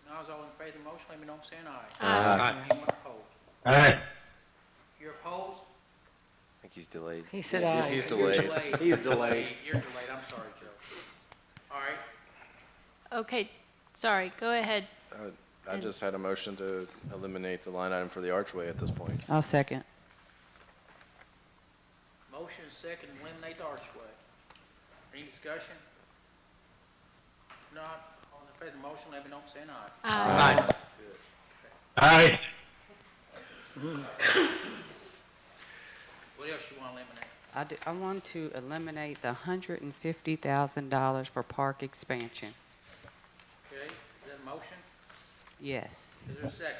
Speaker 1: Now, is all in favor of the motion, let me know, saying aye.
Speaker 20: Aye.
Speaker 1: Anyone opposed?
Speaker 2: Aye.
Speaker 1: You're opposed?
Speaker 9: I think he's delayed.
Speaker 10: He said
Speaker 4: Yeah,
Speaker 10: aye.
Speaker 4: he's
Speaker 1: You're
Speaker 4: delayed. He's delayed.
Speaker 1: You're delayed, I'm sorry, Joe. All right,
Speaker 20: Okay, sorry, go ahead.
Speaker 4: I just had a motion to eliminate the line item for the archway at this point.
Speaker 13: I'll second.
Speaker 1: motion and second, eliminate the archway. Any discussion? If not, all in favor of the motion, let me know, saying aye.
Speaker 20: Aye.
Speaker 2: Aye.
Speaker 1: What else you want to eliminate?
Speaker 13: I want to eliminate the $150,000 for park expansion.
Speaker 1: Okay, is that a motion?
Speaker 13: Yes.
Speaker 1: Is there a second?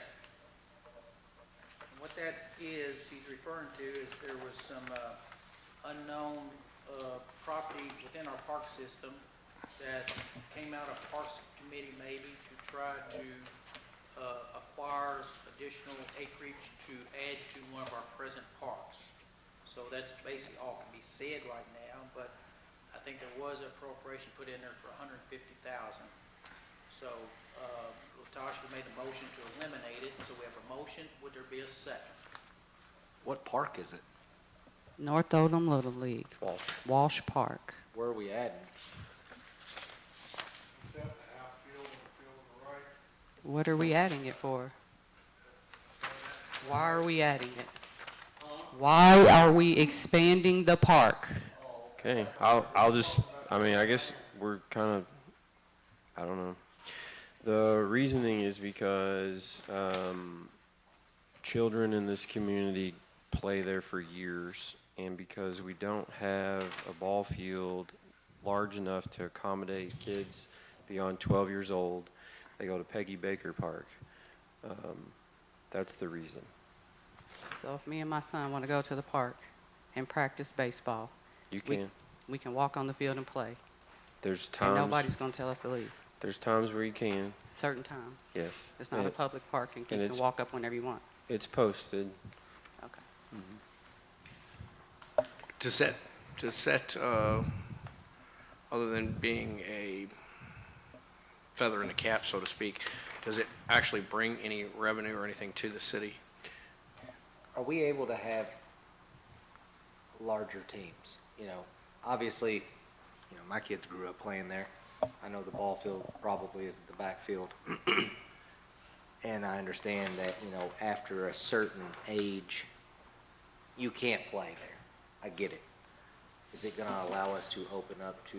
Speaker 1: And what that is, she's referring to, is there was some unknown property within our park system that came out of Parks Committee maybe to try to acquire additional acreage to add to one of our present parks. So that's basically all can be said right now, but I think there was an appropriation put in there for $150,000. So, Latasha made the motion to eliminate it, so we have a motion. Would there be a second?
Speaker 16: What park is it?
Speaker 13: North Oldham Little League, Walsh Park.
Speaker 16: Where are we adding?
Speaker 13: What are we adding it for? Why are we adding it? Why are we expanding the park?
Speaker 9: Okay, I'll just, I mean, I guess we're kind of, I don't know. The reasoning is because children in this community play there for years, and because we don't have a ball field large enough to accommodate kids beyond 12 years old, they go to Peggy Baker Park. That's the reason.
Speaker 13: So if me and my son want to go to the park and practice baseball,
Speaker 9: You
Speaker 13: we-
Speaker 9: can.
Speaker 13: we can walk on the field and play.
Speaker 9: There's
Speaker 13: And
Speaker 9: times.
Speaker 13: nobody's going to tell us to leave.
Speaker 9: There's times where you can.
Speaker 13: Certain times.
Speaker 9: Yes.
Speaker 13: It's not a
Speaker 9: And
Speaker 13: public park and you
Speaker 9: and
Speaker 13: can
Speaker 9: it's-
Speaker 13: walk up whenever you want.
Speaker 9: It's posted.
Speaker 13: Okay.
Speaker 3: Does that, other than being a feather in the cap, so to speak, does it actually bring any revenue or anything to the city?
Speaker 16: Are we able to have larger teams. You know, obviously, you know, my kids grew up playing there. I know the ball field probably is the backfield. And I understand that, you know, after a certain age, you can't play there. I get it. Is it gonna allow us to open up to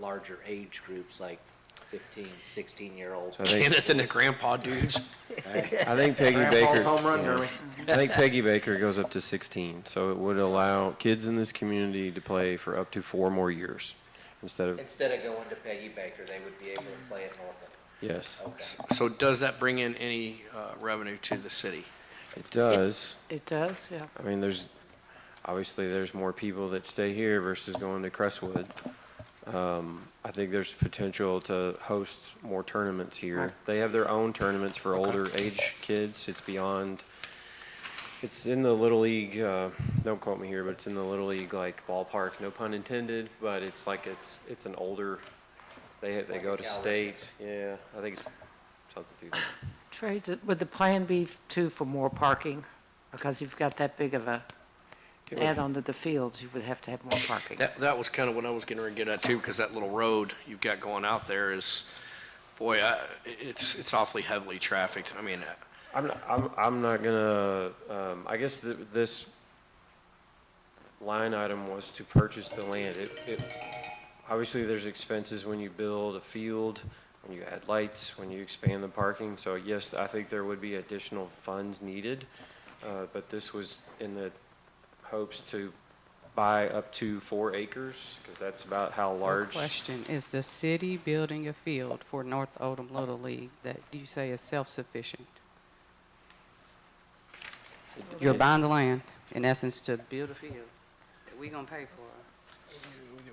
Speaker 16: larger age groups like 15, 16-year-old?
Speaker 9: So I think-
Speaker 3: Kenneth and the grandpa dudes.
Speaker 9: I think Peggy
Speaker 16: Grandpa's
Speaker 9: Baker.
Speaker 16: home run
Speaker 9: yeah.
Speaker 16: derby.
Speaker 9: I think Peggy Baker goes up to 16, so it would allow kids in this community to play for up to 4 more years instead of,
Speaker 16: Instead of going to Peggy Baker, they would be able to play at Norfolk.
Speaker 9: yes.
Speaker 16: Okay.
Speaker 3: So does that bring in any revenue to the city?
Speaker 9: It does.
Speaker 10: It does, yeah.
Speaker 9: I mean, obviously, there's more people that stay here versus going to Crestwood. I think there's potential to host more tournaments here. They have their own tournaments for older age kids. It's in the Little League, don't quote me here, but it's in the Little League, like, ballpark, no pun intended, but it's like, it's an older, they go to state, yeah, I think it's something through that.
Speaker 10: Trey, would the plan be too for more parking? Because you've got that big of a add-on to the fields, you would have to have more parking.
Speaker 3: That was kind of what I was getting ready to get at too, because that little road you've got going out there is, boy, it's awfully heavily trafficked. I mean,
Speaker 9: I'm not gonna, I guess this line item was to purchase the land. Obviously, there's expenses when you build a field, when you add lights, when you expand the parking. So yes, I think there would be additional funds needed, but this was in the hopes to buy up to 4 acres, because that's about how large.
Speaker 13: Question, is the city building a field for North Oldham Little League that you say is self-sufficient? You're buying the land, in essence, to build a field that we gonna pay for.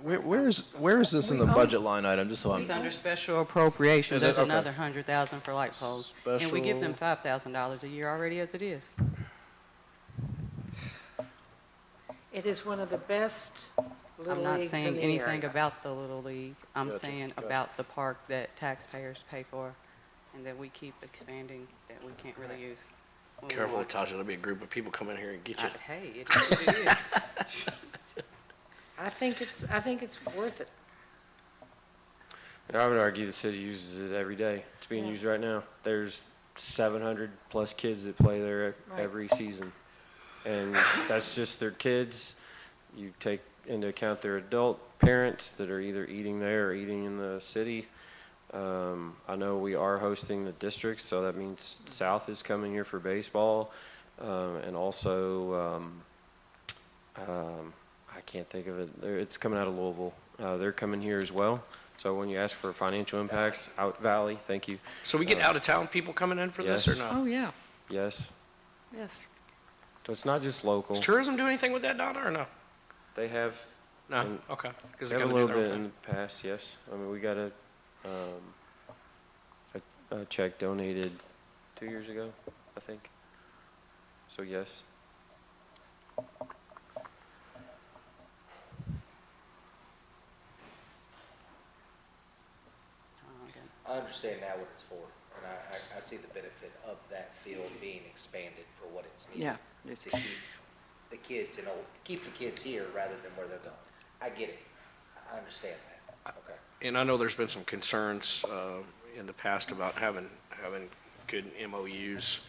Speaker 4: Where is this in the budget line item, just so I'm?
Speaker 13: It's under special appropriation.
Speaker 4: Is it?
Speaker 13: There's
Speaker 4: Okay.
Speaker 13: another 100,000 for light poles. And we give them
Speaker 4: Special-
Speaker 13: $5,000 a year already as it is.
Speaker 10: It is one of the best little
Speaker 13: I'm not
Speaker 10: leagues in
Speaker 13: saying
Speaker 10: the
Speaker 13: anything
Speaker 10: area.
Speaker 13: about the Little League. I'm
Speaker 4: Gotcha,
Speaker 13: saying
Speaker 4: gotcha.
Speaker 13: about the park that taxpayers pay for and that we keep expanding, that we can't really use. when we
Speaker 3: careful,
Speaker 13: want.
Speaker 3: Tasha, there'll be a group of people come in here and get you.
Speaker 13: Hey, it is what it is.
Speaker 10: I think it's worth it.
Speaker 9: And I would argue the city uses it every day. It's being used right now. There's 700 plus kids that play there
Speaker 10: Right.
Speaker 9: every season. And that's just their kids. You take into account their adult parents that are either eating there or eating in the city. I know we are hosting the districts, so that means South is coming here for baseball. And also, I can't think of it. It's coming out of Louisville. They're coming here as well. So when you ask for financial impacts, Out Valley, thank you.
Speaker 3: So we get out-of-town people coming in for this or
Speaker 9: Yes.
Speaker 3: no?
Speaker 10: Oh, yeah,
Speaker 9: Yes.
Speaker 10: yes.
Speaker 9: So it's not just local.
Speaker 3: Does tourism do anything with that, Donna, or no?
Speaker 9: They have,
Speaker 3: No,
Speaker 9: And
Speaker 3: okay. 'Cause
Speaker 9: they
Speaker 3: they
Speaker 9: have a
Speaker 3: gotta do
Speaker 9: little
Speaker 3: their own
Speaker 9: bit in
Speaker 3: thing.
Speaker 9: the past, yes. I mean, we got a check donated 2 years ago, I think. So yes.
Speaker 16: I understand now what it's for, and I see the benefit of that field being expanded for what it's needed.
Speaker 10: Yeah.
Speaker 16: To keep the kids keep the kids here rather than where they're going. I get it. I understand that. Okay.
Speaker 3: And I know there's been some concerns in the past about having good MOUs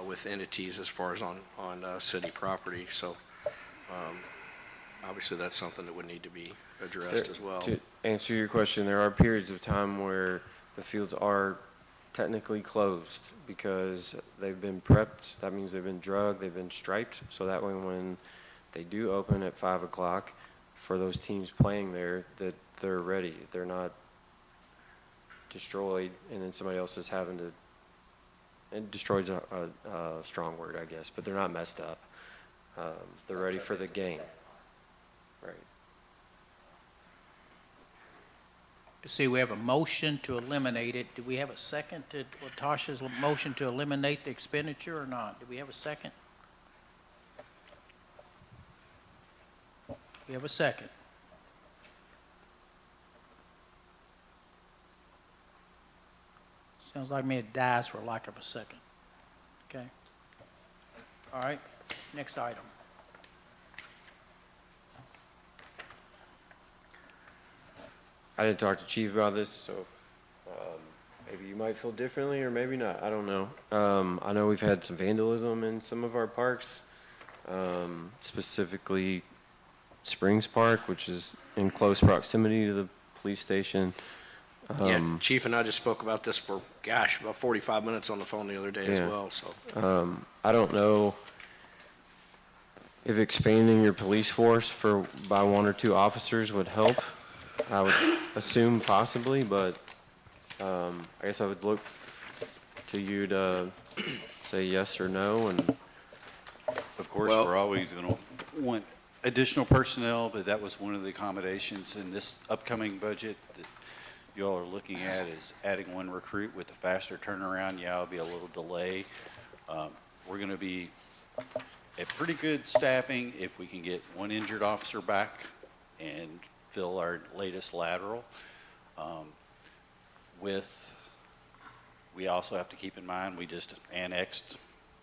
Speaker 3: with entities as far as on city property. So obviously, that's something that would need to be addressed as well.
Speaker 9: To answer your question, there are periods of time where the fields are technically closed because they've been prepped. That means they've been drugged, they've been striped. So that way when they do open at 5 o'clock for those teams playing there, that they're ready. They're not destroyed and then somebody else is having to, and destroyed's a strong word, I guess, but they're not messed up. They're ready for the game. Right.
Speaker 1: See, we have a motion to eliminate it. Do we have a second to Tasha's motion to eliminate the expenditure or not? Do we have a second? We have a second. Sounds like me it dies for lack of a second. Okay. All right, next item.
Speaker 9: I didn't talk to Chief about this, so maybe you might feel differently or maybe not. I don't know. I know we've had some vandalism in some of our parks, specifically Springs Park, which is in close proximity to the police station.
Speaker 3: Yeah, Chief and I just spoke about this for, gosh, about 45 minutes on the phone the other day as
Speaker 9: Yeah.
Speaker 3: well, so.
Speaker 9: I don't know if expanding your police force by 1 or 2 officers would help. I would assume possibly, but I guess I would look to you to say yes or no. And
Speaker 15: Of course, we're always going to want additional personnel, but that was one of the accommodations in this upcoming budget that you all are looking at, is adding 1 recruit with a faster turnaround. Yeah, it'll be a little delay. We're going to be at pretty good staffing if we can get 1 injured officer back and fill our latest lateral. We also have to keep in mind, we just annexed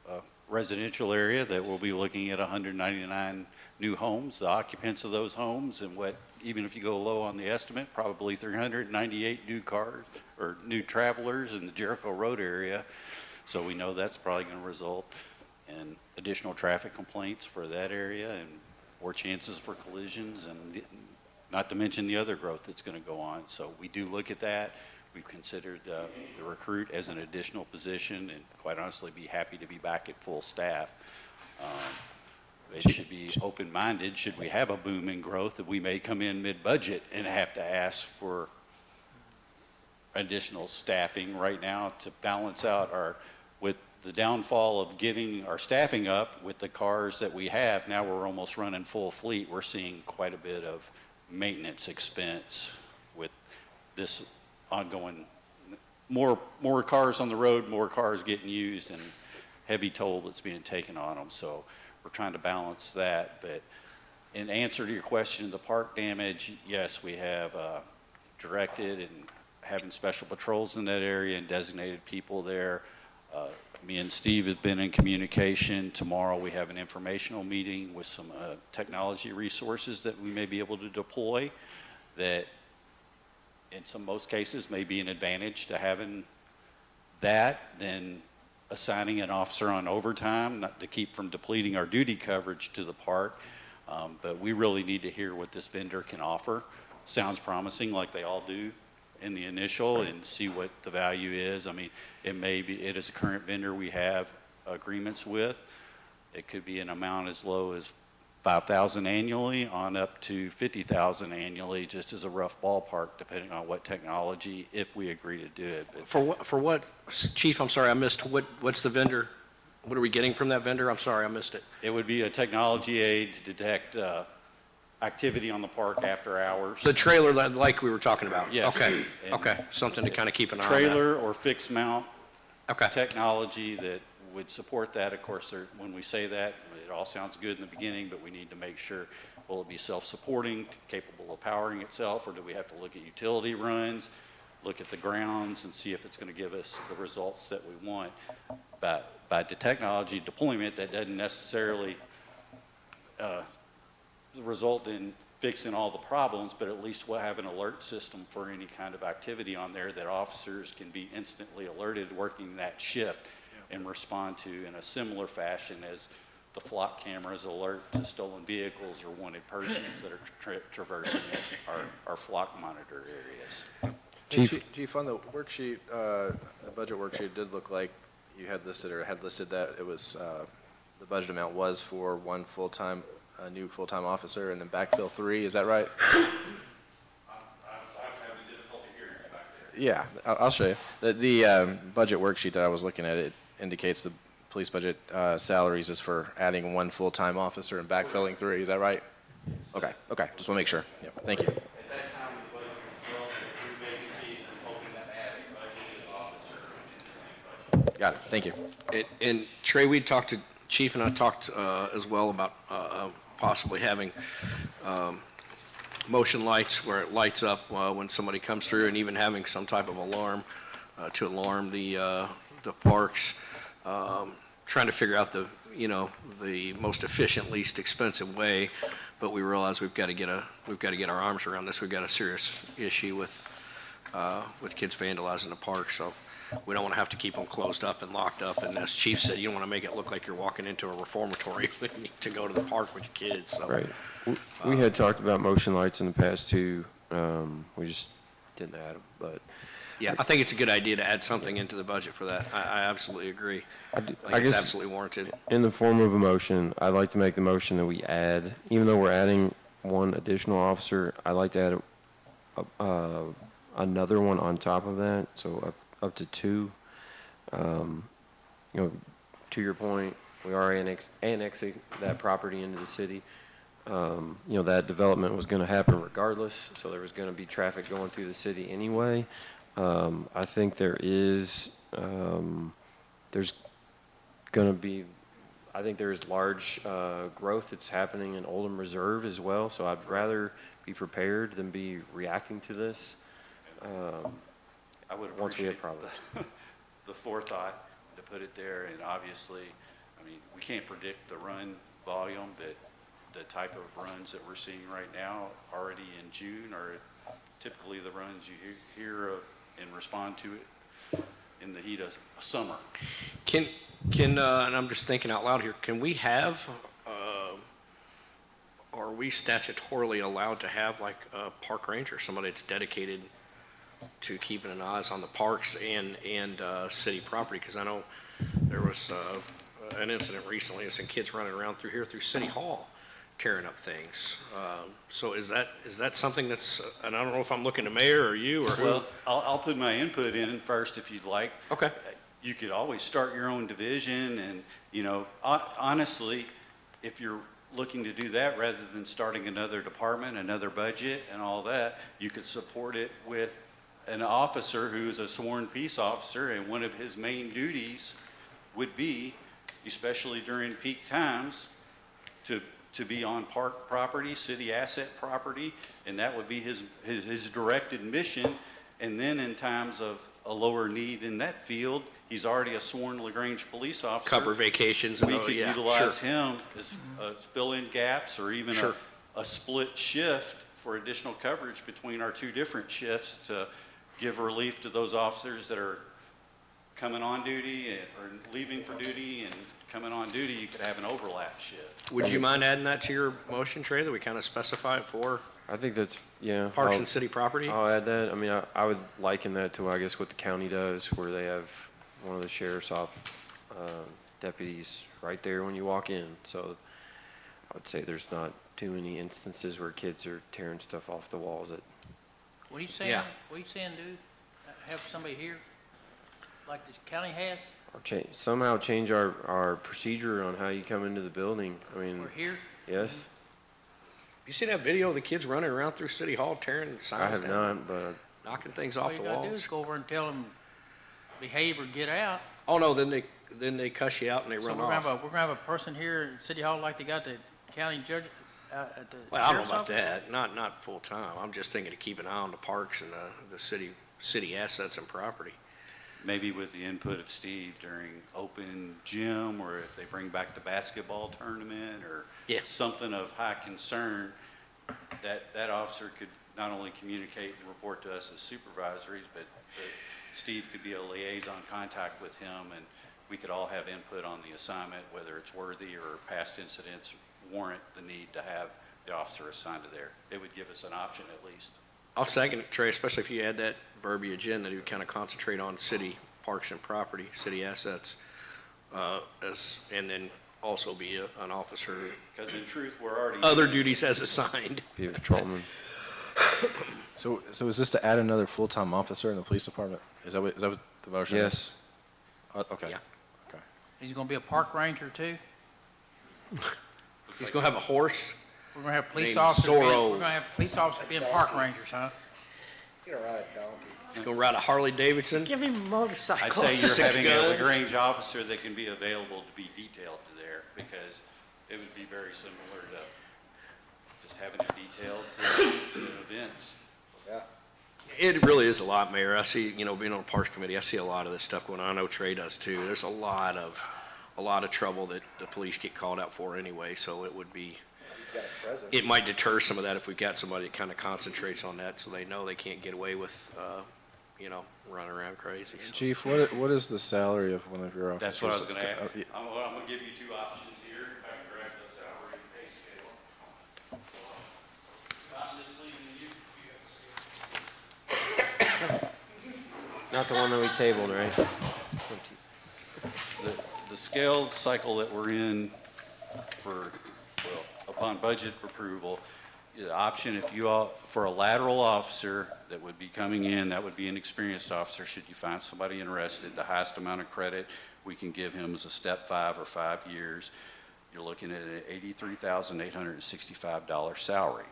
Speaker 15: a residential area that we'll be looking at 199 new homes, the occupants of those homes, and even if you go low on the estimate, probably 398 new cars or new travelers in the Jericho Road area. So we know that's probably going to result in additional traffic complaints for that area and more chances for collisions, and not to mention the other growth that's going to go on. So we do look at that. We've considered the recruit as an additional position, and quite honestly be happy to be back at full staff. It should be open-minded. Should we have a boom in growth, that we may come in mid-budget and have to ask for additional staffing right now to balance out with the downfall of getting our staffing up with the cars that we have. Now we're almost running full fleet. We're seeing quite a bit of maintenance expense with this ongoing, more cars on the road, more cars getting used, and heavy toll that's being taken on them. So we're trying to balance that. But in answer to your question, the park damage, yes, we have directed and having special patrols in that area and designated people there. Me and Steve have been in communication. Tomorrow we have an informational meeting with some technology resources that we may be able to deploy that in most cases may be an advantage to having that than assigning an officer on overtime, not to keep from depleting our duty coverage to the park. But we really need to hear what this vendor can offer. Sounds promising, like they all do in the initial, and see what the value is. I mean, it is a current vendor we have agreements with. It could be an amount as low as $5,000 annually on up to $50,000 annually, just as a rough ballpark, depending on what technology, if we agree to do it. But
Speaker 3: For what, Chief, I'm sorry, I missed, what's the vendor? What are we getting from that vendor? I'm sorry, I missed it.
Speaker 15: it would be a technology aid to detect activity on the park after hours.
Speaker 3: The trailer like we were talking about?
Speaker 15: Yes.
Speaker 3: Okay,
Speaker 15: And
Speaker 3: okay, something to kind of keep an eye on that.
Speaker 15: Trailer or fixed mount
Speaker 3: Okay.
Speaker 15: technology that would support that. Of course, when we say that, it all sounds good in the beginning, but we need to make sure, will it be self-supporting, capable of powering itself, or do we have to look at utility runs, look at the grounds, and see if it's going to give us the results that we want? But by the technology deployment, that doesn't necessarily result in fixing all the problems, but at least we'll have an alert system for any kind of activity on there that officers can be instantly alerted working that shift and respond to in a similar fashion as the flock cameras alert to stolen vehicles or wanted persons that are traversing our flock monitor areas.
Speaker 4: Chief, on the worksheet, the budget worksheet, did look like you had listed that it was, the budget amount was for a new full-time officer and then backfill 3, is that right?
Speaker 15: I'm having difficulty hearing you back there.
Speaker 4: Yeah, I'll show you. The budget worksheet that I was looking at, it indicates the police budget salaries is for adding 1 full-time officer and backfilling 3, is that right? Okay, just want to make sure. Yeah, thank you.
Speaker 15: At that time, the budget was filled with 3 vacancies and hoping that adding budgeted officer in the same budget.
Speaker 4: Got it, thank you.
Speaker 3: And Trey, we talked to, Chief and I talked as well about possibly having motion lights where it lights up when somebody comes through, and even having some type of alarm to alarm the parks. Trying to figure out you know, the most efficient, least expensive way, but we realize we've got to get our arms around this. We've got a serious issue with kids vandalizing the park, so we don't want to have to keep them closed up and locked up. And as Chief said, you don't want to make it look like you're walking into a reformatory. You need to go to the park with your kids, so.
Speaker 9: Right. We had talked about motion lights in the past too. We just didn't add them, but.
Speaker 3: Yeah, I think it's a good idea to add something into the budget for that. I absolutely agree. I think
Speaker 9: I
Speaker 3: it's
Speaker 9: guess
Speaker 3: absolutely warranted.
Speaker 9: in the form of a motion, I'd like to make the motion that we add, even though we're adding one additional officer, I'd like to add another one on top of that, so up to two. You know, to your point, we are annexing that property into the city. You know, that development was going to happen regardless, so there was going to be traffic going through the city anyway. I think there's going to be, I think there's large growth that's happening in Oldham Reserve as well, so I'd rather be prepared than be reacting to this
Speaker 15: I would
Speaker 9: once we have
Speaker 15: appreciate
Speaker 9: problems.
Speaker 15: the forethought to put it there, and obviously, I mean, we can't predict the run volume, but the type of runs that we're seeing right now already in June are typically the runs you hear of and respond to it in the heat of summer.
Speaker 3: Can and I'm just thinking out loud here, can we have, are we statutorily allowed to have like a park ranger, somebody that's dedicated to keeping an eye on the parks and city property? Because I know there was an incident recently of some kids running around through City Hall tearing up things. So is that something that's, and I don't know if I'm looking to mayor or you or who?
Speaker 15: Well, I'll put my input in first if you'd like.
Speaker 3: Okay.
Speaker 15: You could always start your own division, and, you know, honestly, if you're looking to do that rather than starting another department, another budget and all that, you could support it with an officer who's a sworn peace officer, and one of his main duties would be, especially during peak times, to be on park property, city asset property, and that would be his directed mission. And then in times of a lower need in that field, he's already a sworn LaGrange police officer.
Speaker 3: Cover vacations and
Speaker 15: We
Speaker 3: all,
Speaker 15: could
Speaker 3: yeah,
Speaker 15: utilize
Speaker 3: sure.
Speaker 15: him as fill-in gaps, or even
Speaker 3: Sure.
Speaker 15: a split shift for additional coverage between our two different shifts to give relief to those officers that are coming on duty or leaving for duty and coming on duty. You could have an overlap shift.
Speaker 3: Would you mind adding that to your motion, Trey, that we kind of specify it for
Speaker 9: I think that's, yeah.
Speaker 3: parks and city property?
Speaker 9: I'll add that. I mean, I would liken that to, I guess, what the county does, where they have one of the sheriff's deputies right there when you walk in. So I would say there's not too many instances where kids are tearing stuff off the walls.
Speaker 1: What are you saying?
Speaker 3: Yeah.
Speaker 1: What are you saying, dude? Have somebody here, like the county has,
Speaker 9: Or somehow change our procedure on how you come into the building. I mean,
Speaker 1: or here?
Speaker 9: yes,
Speaker 3: You see that video of the kids running around through City Hall tearing
Speaker 9: I
Speaker 3: signs
Speaker 9: have
Speaker 3: down?
Speaker 9: not, but
Speaker 3: Knocking things
Speaker 1: All
Speaker 3: off
Speaker 1: you
Speaker 3: the
Speaker 1: gotta do
Speaker 3: walls?
Speaker 1: is go over and tell them, behave or get out.
Speaker 3: Oh, no, then they cuss you out and they
Speaker 1: So
Speaker 3: run
Speaker 1: we're gonna have
Speaker 3: off.
Speaker 1: we're gonna have a person here in City Hall like they got the county judge at the
Speaker 3: Well, I don't know
Speaker 1: sheriff's
Speaker 3: about
Speaker 1: office?
Speaker 3: that, not full-time. I'm just thinking to keep an eye on the parks and the city assets and property.
Speaker 15: Maybe with the input of Steve during open gym, or if they bring back the basketball tournament, or
Speaker 3: Yeah.
Speaker 15: something of high concern, that officer could not only communicate and report to us as supervisories, but Steve could be a liaison contact with him, and we could all have input on the assignment, whether it's worthy or past incidents warrant the need to have the officer assigned to there. It would give us an option at least.
Speaker 3: I'll second it, Trey, especially if you add that verbiage in, that you kind of concentrate on city parks and property, city assets, and then also be an officer,
Speaker 15: Because in truth, we're already.
Speaker 3: other duties as assigned.
Speaker 9: be a patrolman.
Speaker 4: So is this to add another full-time officer in the police department? Is that what the motion is?
Speaker 9: Yes.
Speaker 4: Okay.
Speaker 3: Yeah.
Speaker 4: Okay.
Speaker 1: He's gonna be a park ranger too?
Speaker 3: He's gonna have a horse.
Speaker 1: We're gonna have police
Speaker 3: Named
Speaker 1: officers being,
Speaker 3: Zorro.
Speaker 1: we're gonna have police officers being park rangers, huh?
Speaker 3: He's gonna ride a Harley Davidson.
Speaker 10: Give him a
Speaker 15: I'd
Speaker 10: motorcycle.
Speaker 15: say you're
Speaker 3: 6
Speaker 15: having a
Speaker 3: guns.
Speaker 15: LaGrange officer that can be available to be detailed to there, because it would be very similar to just having it detailed to events.
Speaker 3: It really is a lot, Mayor. I see, being on the Parks Committee, I see a lot of this stuff going on. I know Trey does too. There's a lot of
Speaker 8: a lot of trouble that the police get called out for anyway, so it would be, it might deter some of that if we've got somebody that kind of concentrates on that, so they know they can't get away with, running around crazy. So.
Speaker 4: Chief, what is the salary of one of your officers?
Speaker 15: That's what I was going to ask. I'm going to give you two options here. If I can grab the salary and pay scale. I'm just leaving you.
Speaker 9: Not the one that we tabled, right?
Speaker 15: The scale cycle that we're in for, well, upon budget approval, the option if you all, for a lateral officer that would be coming in, that would be an experienced officer, should you find somebody interested, the highest amount of credit we can give him is a step 5 or 5 years. You're looking at an $83,865 salary.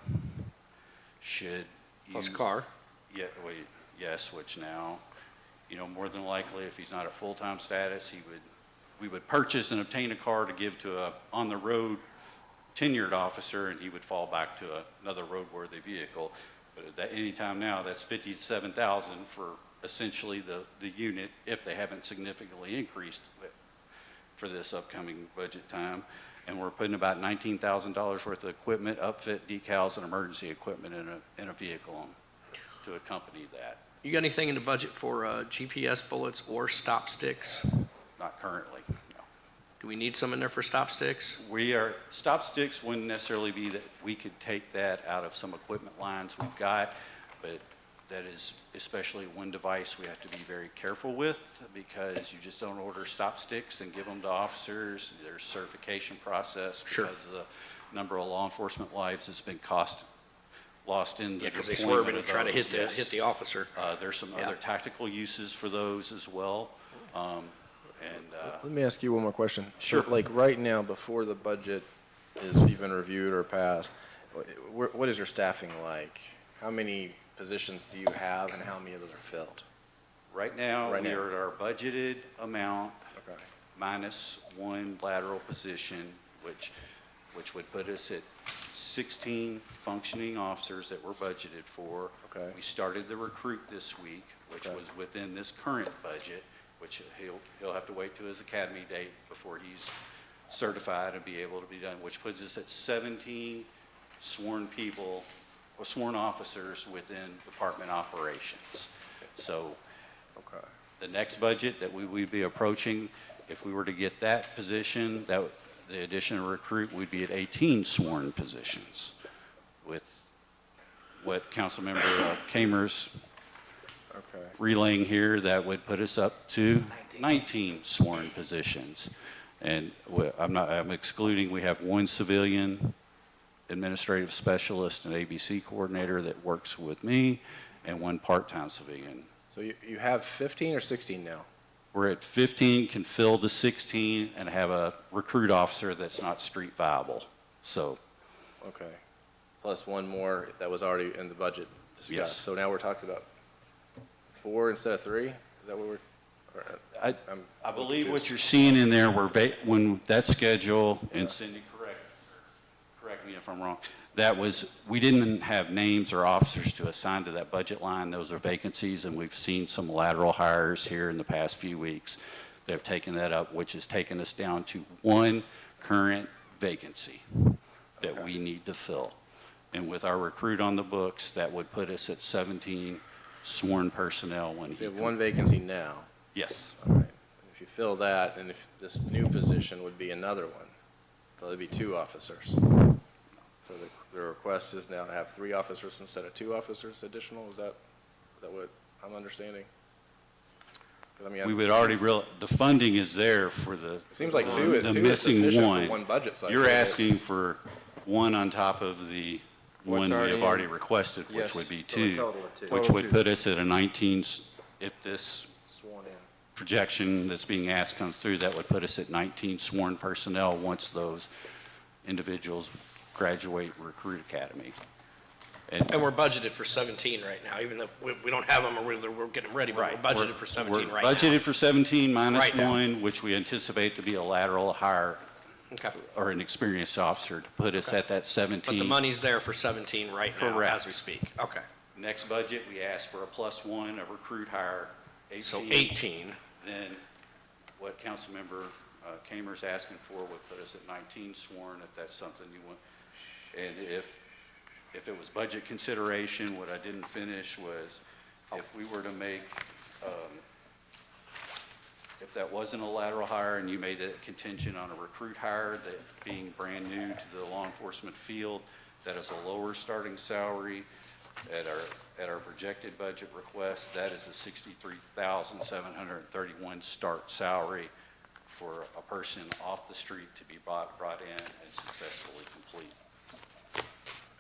Speaker 15: Should you...
Speaker 8: Plus car.
Speaker 15: Yeah, yes, which now, more than likely, if he's not at full-time status, we would purchase and obtain a car to give to a on-the-road tenured officer, and he would fall back to another roadworthy vehicle. But at any time now, that's $57,000 for essentially the unit, if they haven't significantly increased for this upcoming budget time. And we're putting about $19,000 worth of equipment, upfit, decals, and emergency equipment in a vehicle to accompany that.
Speaker 8: You got anything in the budget for GPS bullets or stop sticks?
Speaker 15: Not currently.
Speaker 8: Do we need some in there for stop sticks?
Speaker 15: Stop sticks wouldn't necessarily be that we could take that out of some equipment lines we've got, but that is especially one device we have to be very careful with, because you just don't order stop sticks and give them to officers. There's a certification process because of the number of law enforcement lives that's been lost in the
Speaker 8: because they swerve in and try to hit
Speaker 15: Yes.
Speaker 8: the officer.
Speaker 15: There's some other tactical uses for those as well.
Speaker 4: Let me ask you one more question.
Speaker 15: Sure.
Speaker 4: So, like right now, before the budget is even reviewed or passed, what is your staffing like? How many positions do you have, and how many of those are filled?
Speaker 15: Right now, we are at our budgeted amount, minus one lateral position, which would put us at 16 functioning officers that we're budgeted for.
Speaker 4: Okay.
Speaker 15: We started the recruit this week, which was within this current budget, which he'll have to wait to his academy date before he's certified and be able to be done, which puts us at 17 sworn people, or sworn officers within department operations. So the next budget that we would be approaching, if we were to get that position, the addition of recruit, we'd be at 18 sworn positions. With what Councilmember Kamer's relaying here, that would put us up to 19 sworn positions. And I'm excluding, we have one civilian administrative specialist and ABC coordinator that works with me, and one part-time civilian.
Speaker 4: So you have 15 or 16 now?
Speaker 15: We're at 15, can fill the 16, and have a recruit officer that's not street viable. So.
Speaker 4: Okay. Plus one more that was already in the budget discussed.
Speaker 15: Yes.
Speaker 4: So now we're talking about 4 instead of 3? Is that what we're?
Speaker 15: I believe what you're seeing in there, when that schedule, and Cindy, correct me if I'm wrong, we didn't have names or officers to assign to that budget line. Those are vacancies, and we've seen some lateral hires here in the past few weeks that have taken that up, which has taken us down to one current vacancy that we need to fill. And with our recruit on the books, that would put us at 17 sworn personnel when
Speaker 4: So you have one vacancy now?
Speaker 15: Yes.
Speaker 4: All right. If you fill that, then if this new position would be another one. So there'd be 2 officers. So the request is now to have 3 officers instead of 2 officers additional? Is that what I'm understanding? 'Cause, I mean,
Speaker 15: we would already the funding is there for the.
Speaker 4: It seems like
Speaker 15: the
Speaker 4: two is
Speaker 15: missing
Speaker 4: sufficient
Speaker 15: one.
Speaker 4: for one budget cycle.
Speaker 15: You're asking for one on top of the one we have already
Speaker 9: in?
Speaker 15: requested, which
Speaker 9: Yes.
Speaker 15: would be
Speaker 16: So a
Speaker 15: 2,
Speaker 16: total of 2.
Speaker 15: which would put us at a 19, if this
Speaker 16: Sworn in.
Speaker 15: projection that's being asked comes through, that would put us at 19 sworn personnel once those individuals graduate recruit academy.
Speaker 8: And we're budgeted for 17 right now, even though we don't have them or we're getting them ready, but we're budgeted for 17 right now.
Speaker 15: We're budgeted for 17 minus
Speaker 8: Right now.
Speaker 15: 1, which we anticipate to be a lateral hire
Speaker 8: Okay.
Speaker 15: or an experienced officer to put us at that 17.
Speaker 8: But the money's there for 17 right now
Speaker 15: Correct.
Speaker 8: as we speak. Okay.
Speaker 15: Next budget, we asked for a +1, a recruit hire, 18.
Speaker 8: So 18.
Speaker 15: Then what Councilmember Kamer's asking for would put us at 19 sworn, if that's something you want. And if it was budget consideration, what I didn't finish was if we were to make, if that wasn't a lateral hire and you made it contingent on a recruit hire, that being brand new to the law enforcement field, that is a lower starting salary. At our projected budget request, that is a $63,731 start salary for a person off the street to be brought in and successfully complete.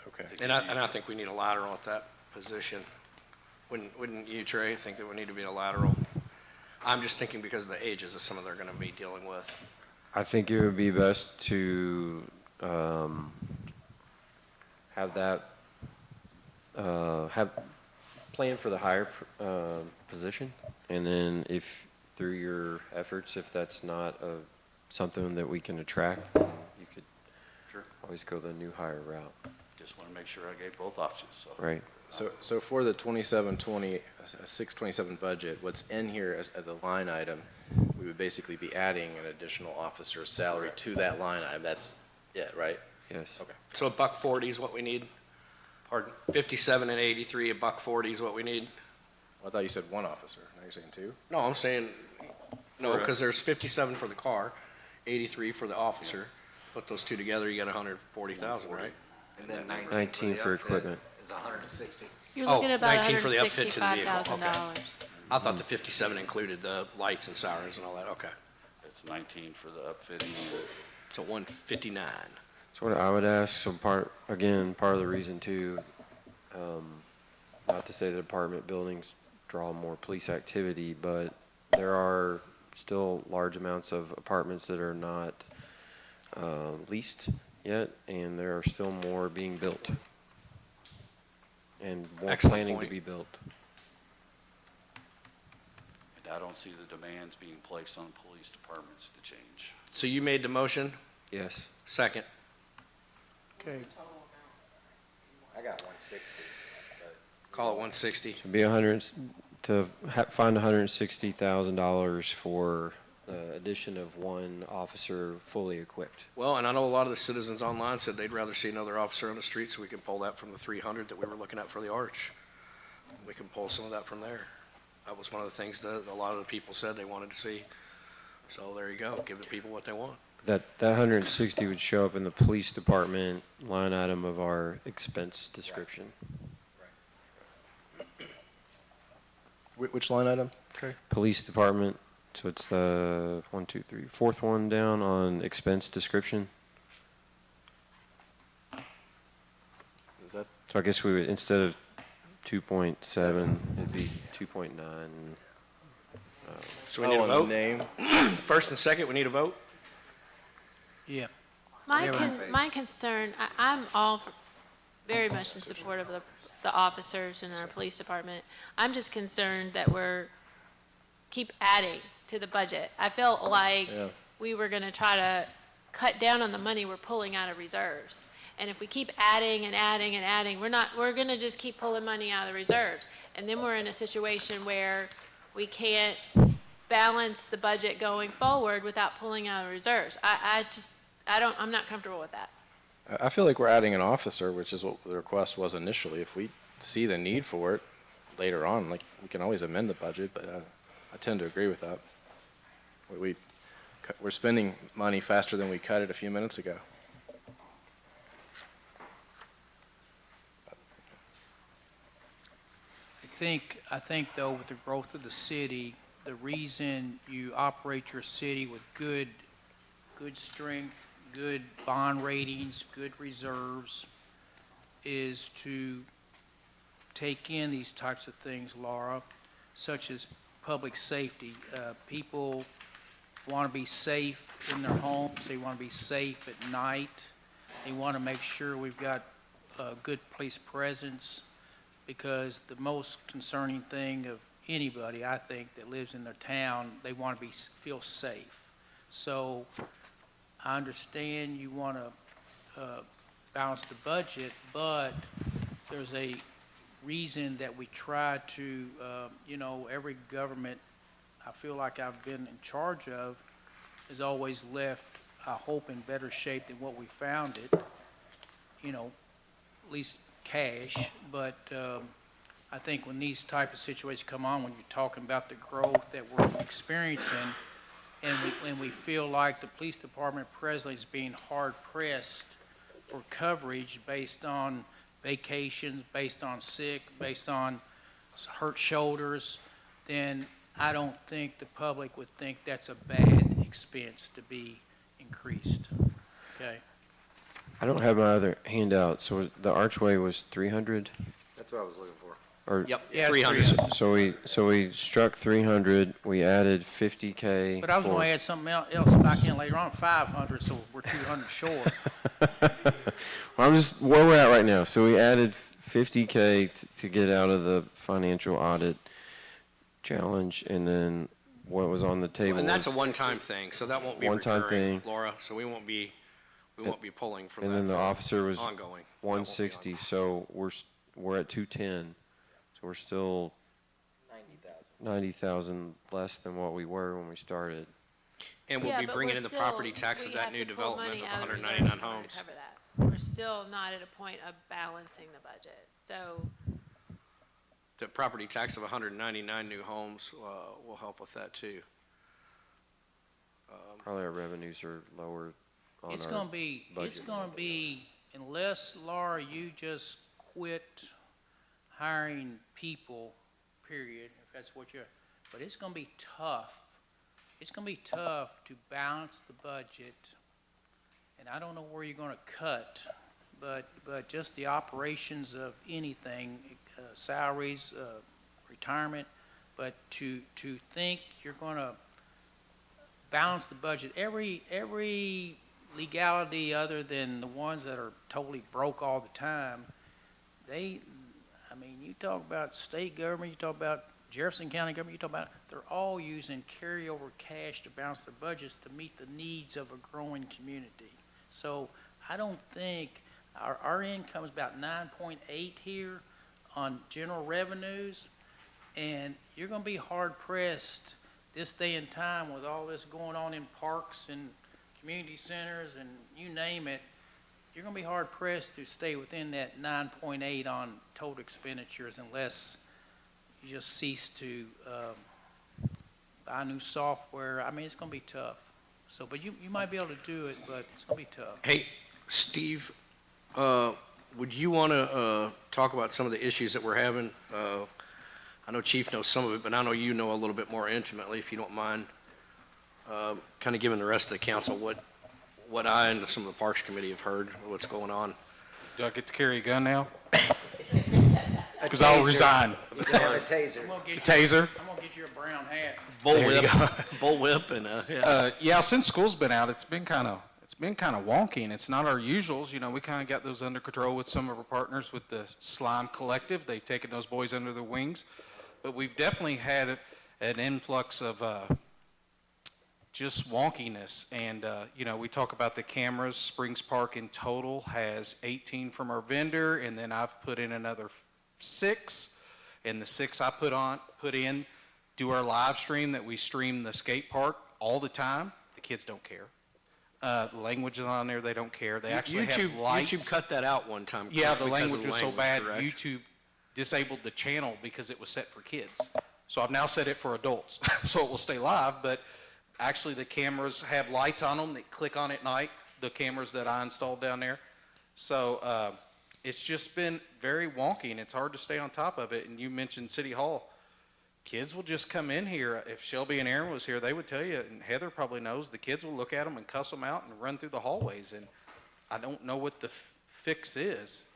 Speaker 4: Okay.
Speaker 3: And I think we need a lateral at that position. Wouldn't you, Trey, think that we need to be a lateral? I'm just thinking because of the ages of some of they're going to be dealing with.
Speaker 9: I think it would be best to have that, have plan for the higher position, and then if through your efforts, if that's not something that we can attract, then you could always go the new hire route.
Speaker 15: Just want to make sure I gave both options, so.
Speaker 9: Right.
Speaker 4: So for the 627 budget, what's in here as a line item, we would basically be adding an additional officer's salary to that line item. That's it, right?
Speaker 9: Yes.
Speaker 4: Okay.
Speaker 3: So $140 is what we need?
Speaker 15: Pardon?
Speaker 3: 57 and 83, $140 is what we need?
Speaker 4: Well, I thought you said one officer. Now you're saying two?
Speaker 3: No, I'm saying, no, because there's 57 for the car, 83 for the officer. Put those two together, you got 140,000, right?
Speaker 16: And then
Speaker 9: 19 for equipment.
Speaker 16: Is 160.
Speaker 20: You're looking at about
Speaker 3: 19 for the upfit to the vehicle,
Speaker 20: $165,000.
Speaker 3: okay. I thought the 57 included the lights and sirens and all that, okay.
Speaker 15: It's 19 for the upfitting.
Speaker 3: So 159.
Speaker 9: So what I would ask, so part of the reason too, not to say the apartment buildings draw more police activity, but there are still large amounts of apartments that are not leased yet, and there are still more being built. And more
Speaker 3: Excellent
Speaker 9: planning to
Speaker 3: point.
Speaker 9: be built.
Speaker 15: And I don't see the demands being placed on police departments to change.
Speaker 3: So you made the motion?
Speaker 9: Yes.
Speaker 3: Second.
Speaker 19: Okay.
Speaker 16: I got 160.
Speaker 3: Call it 160.
Speaker 9: To be find $160,000 for the addition of one officer fully equipped.
Speaker 3: Well, and I know a lot of the citizens online said they'd rather see another officer on the street, so we can pull that from the 300 that we were looking at for the arch. We can pull some of that from there. That was one of the things that a lot of the people said they wanted to see. So there you go, give the people what they want.
Speaker 9: That 160 would show up in the police department line item of our expense description.
Speaker 4: Which line item? Okay.
Speaker 9: Police department, so it's the fourth one down on expense description.
Speaker 4: Is that?
Speaker 9: So I guess we would, instead of 2.7, it'd be 2.9.
Speaker 3: So we need a vote?
Speaker 4: Name.
Speaker 3: First and second, we need a vote?
Speaker 1: Yeah.
Speaker 20: My concern, I'm very much in support of the officers in our police department. I'm just concerned that keep adding to the budget. I felt like we were gonna try to cut down on the money we're pulling out of reserves. And if we keep adding and adding and adding, we're gonna just keep pulling money out of the reserves. And then we're in a situation where we can't balance the budget going forward without pulling out of reserves. I'm not comfortable with that.
Speaker 4: I feel like we're adding an officer, which is what the request was initially. If we see the need for it later on, like, we can always amend the budget, but I tend to agree with that. We're spending money faster than we cut it a few minutes ago.
Speaker 1: I think though, with the growth of the city, the reason you operate your city with good strength, good bond ratings, good reserves, is to take in these types of things, Laura, such as public safety. People want to be safe in their homes. They want to be safe at night. They want to make sure we've got a good police presence, because the most concerning thing of anybody, I think, that lives in their town, they want to feel safe. So I understand you want to balance the budget, but there's a reason that we try to, every government I feel like I've been in charge of, has always left, I hope, in better shape than what we found it, you know, at least cash, but I think when these type of situations come on, when you're talking about the growth that we're experiencing, and we feel like the police department presently is being hard pressed for coverage based on vacations, based on sick, based on hurt shoulders, then I don't think the public would think that's a bad expense to be increased, okay?
Speaker 9: I don't have my other handout, so the archway was 300?
Speaker 4: That's what I was looking for.
Speaker 9: Or,
Speaker 3: Yep,
Speaker 1: Yeah, it's
Speaker 3: 300.
Speaker 9: so we struck 300, we added 50K.
Speaker 1: But I was
Speaker 9: for-
Speaker 1: gonna add something else back in later on, 500, so we're 200 short.
Speaker 9: Well, I'm just where we're at right now. So we added 50K to get out of the financial audit challenge, and then what was on the table
Speaker 3: And that's a
Speaker 9: was-
Speaker 3: one-time thing, so that won't be
Speaker 9: One-time
Speaker 3: recurring,
Speaker 9: thing.
Speaker 3: Laura, so we won't be pulling from that.
Speaker 9: and then the
Speaker 3: for
Speaker 9: officer was
Speaker 3: ongoing.
Speaker 9: 160. So we're at 210. So we're still 90,000 less than what we were when we started.
Speaker 3: And we'll
Speaker 20: Yeah,
Speaker 3: be
Speaker 20: but
Speaker 3: bringing
Speaker 20: we're
Speaker 3: in the
Speaker 20: still-
Speaker 3: property tax of
Speaker 20: we
Speaker 3: that
Speaker 20: have
Speaker 3: new
Speaker 20: to pull money
Speaker 3: development of
Speaker 20: out of
Speaker 3: 199
Speaker 20: reserves in order to
Speaker 3: homes.
Speaker 20: cover that. We're still not at a point of balancing the budget, so.
Speaker 3: The property tax of 199 new homes will help with that too.
Speaker 9: Probably our revenues are lower on
Speaker 1: It's
Speaker 9: our
Speaker 1: gonna be,
Speaker 9: budget.
Speaker 1: unless, Laura, you just quit hiring people, period, if that's what you're, but it's gonna be tough. It's gonna be tough to balance the budget, and I don't know where you're gonna cut, but just the operations of anything, salaries, retirement, but to think you're gonna balance the budget, every legality other than the ones that are totally broke all the time, you talk about state government, you talk about Jefferson County government, you talk about, they're all using carryover cash to balance their budgets to meet the needs of a growing community. So I don't think, our income is about 9.8 here on general revenues, and you're gonna be hard pressed this day and time with all this going on in parks and community centers and you name it, you're gonna be hard pressed to stay within that 9.8 on total expenditures unless you just cease to buy new software. I mean, it's gonna be tough. So, but you might be able to do it, but it's gonna be tough.
Speaker 3: Hey, Steve, would you want to talk about some of the issues that we're having? I know Chief knows some of it, but I know you know a little bit more intimately, if you don't mind, kind of giving the rest of the council what I and some of the Parks Committee have heard, what's going on.
Speaker 7: Do I get to carry a gun now? Because I'll resign.
Speaker 16: You can have a taser.
Speaker 7: Taser?
Speaker 1: I'm gonna get you a brown hat.
Speaker 3: Bullwhip, and yeah.
Speaker 7: Yeah, since school's been out, it's been kind of wonky, and it's not our usuals. You know, we kind of got those under control with some of our partners with the Slime Collective. They've taken those boys under their wings, but we've definitely had an influx of just wonkiness. And you know, we talk about the cameras. Springs Park in total has 18 from our vendor, and then I've put in another 6, and the 6 I put in do our live stream that we stream the skate park all the time. The kids don't care. Language is on there, they don't care. They actually have lights.
Speaker 3: YouTube cut that out one time.
Speaker 7: Yeah, the
Speaker 3: because of
Speaker 7: language was so bad,
Speaker 3: correct?
Speaker 7: YouTube disabled the channel because it was set for kids. So I've now set it for adults, so it will stay live, but actually the cameras have lights on them that click on at night, the cameras that I installed down there. So it's just been very wonky, and it's hard to stay on top of it. And you mentioned City Hall. Kids will just come in here. If Shelby and Aaron was here, they would tell you, and Heather probably knows, the kids will look at them and cuss them out and run through the hallways. And I don't know what the fix is.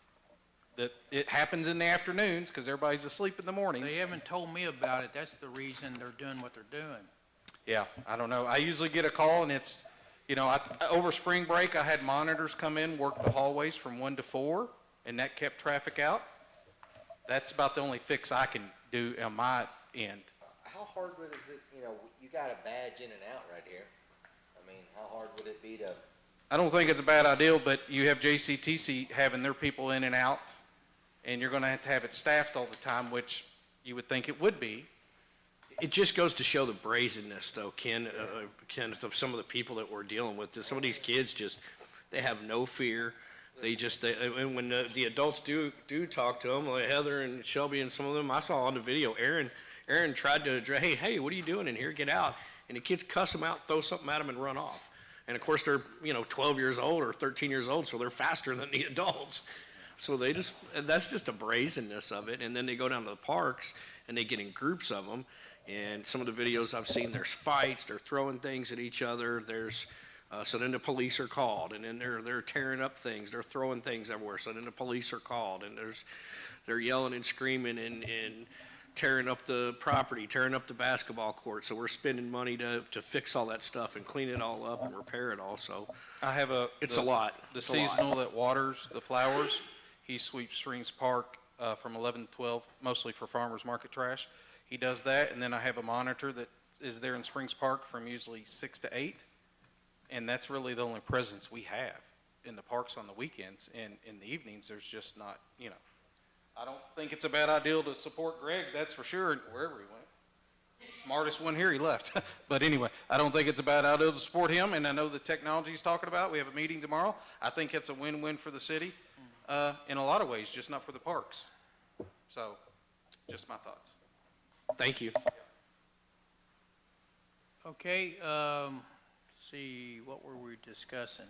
Speaker 7: That it happens in the afternoons because everybody's asleep in the mornings.
Speaker 1: They haven't told me about it. That's the reason they're doing what they're doing.
Speaker 7: Yeah, I don't know. I usually get a call, and it's, you know, over spring break, I had monitors come in, work the hallways from 1 to 4, and that kept traffic out. That's about the only fix I can do on my end.
Speaker 16: How hard is it, you know, you got a badge in and out right here. I mean, how hard would it be to?
Speaker 7: I don't think it's a bad idea, but you have JCTC having their people in and out, and you're going to have it staffed all the time, which you would think it would be.
Speaker 3: It just goes to show the brazenness, though, Kenneth, of some of the people that we're dealing with. Some of these kids just, they have no fear. And when the adults do talk to them, like Heather and Shelby and some of them, I saw on the video, Aaron tried to address, hey, what are you doing in here? Get out. And the kids cuss them out, throw something at them, and run off. And of course, they're, 12 years old or 13 years old, so they're faster than the adults. So that's just a brazenness of it. And then they go down to the parks, and they get in groups of them. And some of the videos I've seen, there's fights, they're throwing things at each other. So then the police are called, and then they're tearing up things, they're throwing things everywhere. So then the police are called, and they're yelling and screaming and tearing up the property, tearing up the basketball court. So we're spending money to fix all that stuff and clean it all up and repair it all. So
Speaker 7: I have
Speaker 3: it's a lot.
Speaker 7: The
Speaker 3: It's a lot.
Speaker 7: seasonal that waters the flowers, he sweeps Springs Park from 11 to 12, mostly for farmers market trash. He does that, and then I have a monitor that is there in Springs Park from usually 6 to 8, and that's really the only presence we have in the parks on the weekends. And in the evenings, there's just not, I don't think it's a bad idea to support Greg, that's for sure, wherever he went. Smartest one here, he left. But anyway, I don't think it's a bad idea to support him, and I know the technology he's talking about. We have a meeting tomorrow. I think it's a win-win for the city in a lot of ways, just not for the parks. So, just my thoughts.
Speaker 3: Thank you.
Speaker 1: Okay, see, what were we discussing?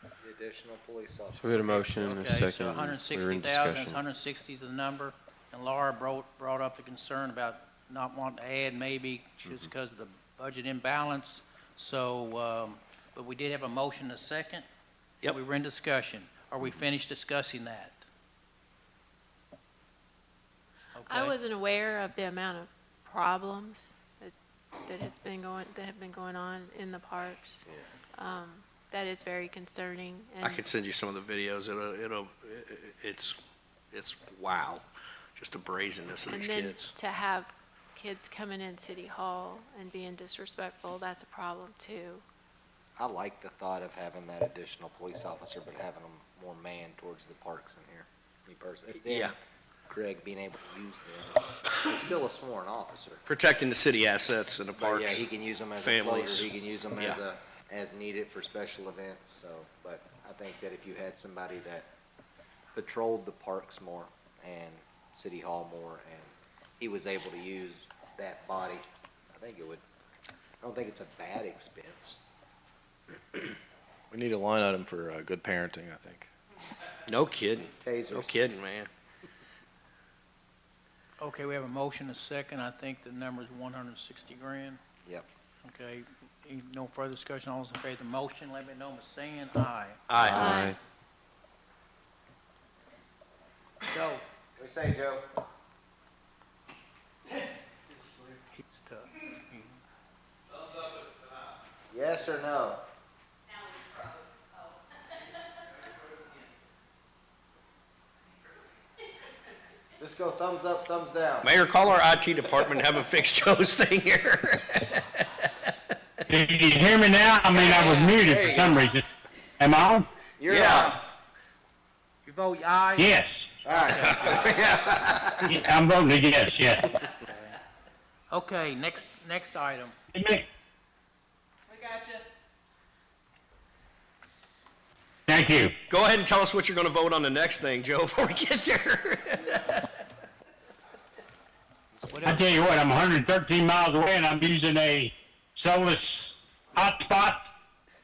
Speaker 16: The additional police officers.
Speaker 9: So we had a motion and a
Speaker 1: Okay, so
Speaker 9: second. We were in
Speaker 1: 160,000,
Speaker 9: discussion.
Speaker 1: 160 is the number, and Laura brought up the concern about not wanting to add maybe just because of the budget imbalance. So, but we did have a motion and a second.
Speaker 3: Yep.
Speaker 1: We were in discussion. Are we finished discussing that?
Speaker 20: I
Speaker 1: Okay.
Speaker 20: wasn't aware of the amount of problems that have been going on in the parks. That is very concerning.
Speaker 3: I could send you some of the videos. It's wow, just the brazenness of
Speaker 20: And
Speaker 3: these
Speaker 20: then
Speaker 3: kids.
Speaker 20: to have kids coming in City Hall and being disrespectful, that's a problem too.
Speaker 16: I like the thought of having that additional police officer, but having them more manned towards the parks in here, me personally. Then
Speaker 3: Yeah.
Speaker 16: Greg being able to use them. He's still a sworn officer.
Speaker 3: Protecting the city assets and the
Speaker 16: But
Speaker 3: parks.
Speaker 16: yeah, he can use them as a floater,
Speaker 3: families.
Speaker 16: he can use them
Speaker 3: Yeah.
Speaker 16: as needed for special events, so, but I think that if you had somebody that patrolled the parks more and City Hall more, and he was able to use that body, I don't think it's a bad expense.
Speaker 4: We need a line item for good parenting, I think.
Speaker 3: No kidding.
Speaker 16: Tasers.
Speaker 3: No kidding, man.
Speaker 1: Okay, we have a motion, a second. I think the number is 160 grand.
Speaker 16: Yep.
Speaker 1: Okay, no further discussion. All those in favor of the motion, let me know by saying aye.
Speaker 3: Aye.
Speaker 1: Joe?
Speaker 16: What do you say, Joe?
Speaker 1: He's tough.
Speaker 16: Yes or no? Just go thumbs up, thumbs down.
Speaker 3: Mayor, call our IT department and have them fix Joe's thing here.
Speaker 2: Did you hear me now? I mean, I was muted for some reason. Am I on?
Speaker 16: You're
Speaker 3: Yeah.
Speaker 16: on.
Speaker 1: You vote aye?
Speaker 2: Yes.
Speaker 16: All right.
Speaker 2: I'm voting yes, yes.
Speaker 1: Okay, next item.
Speaker 20: We got you.
Speaker 2: Thank you.
Speaker 3: Go ahead and tell us what you're going to vote on the next thing, Joe, before we get there.
Speaker 2: I tell you what, I'm 113 miles away and I'm using a Solus hotspot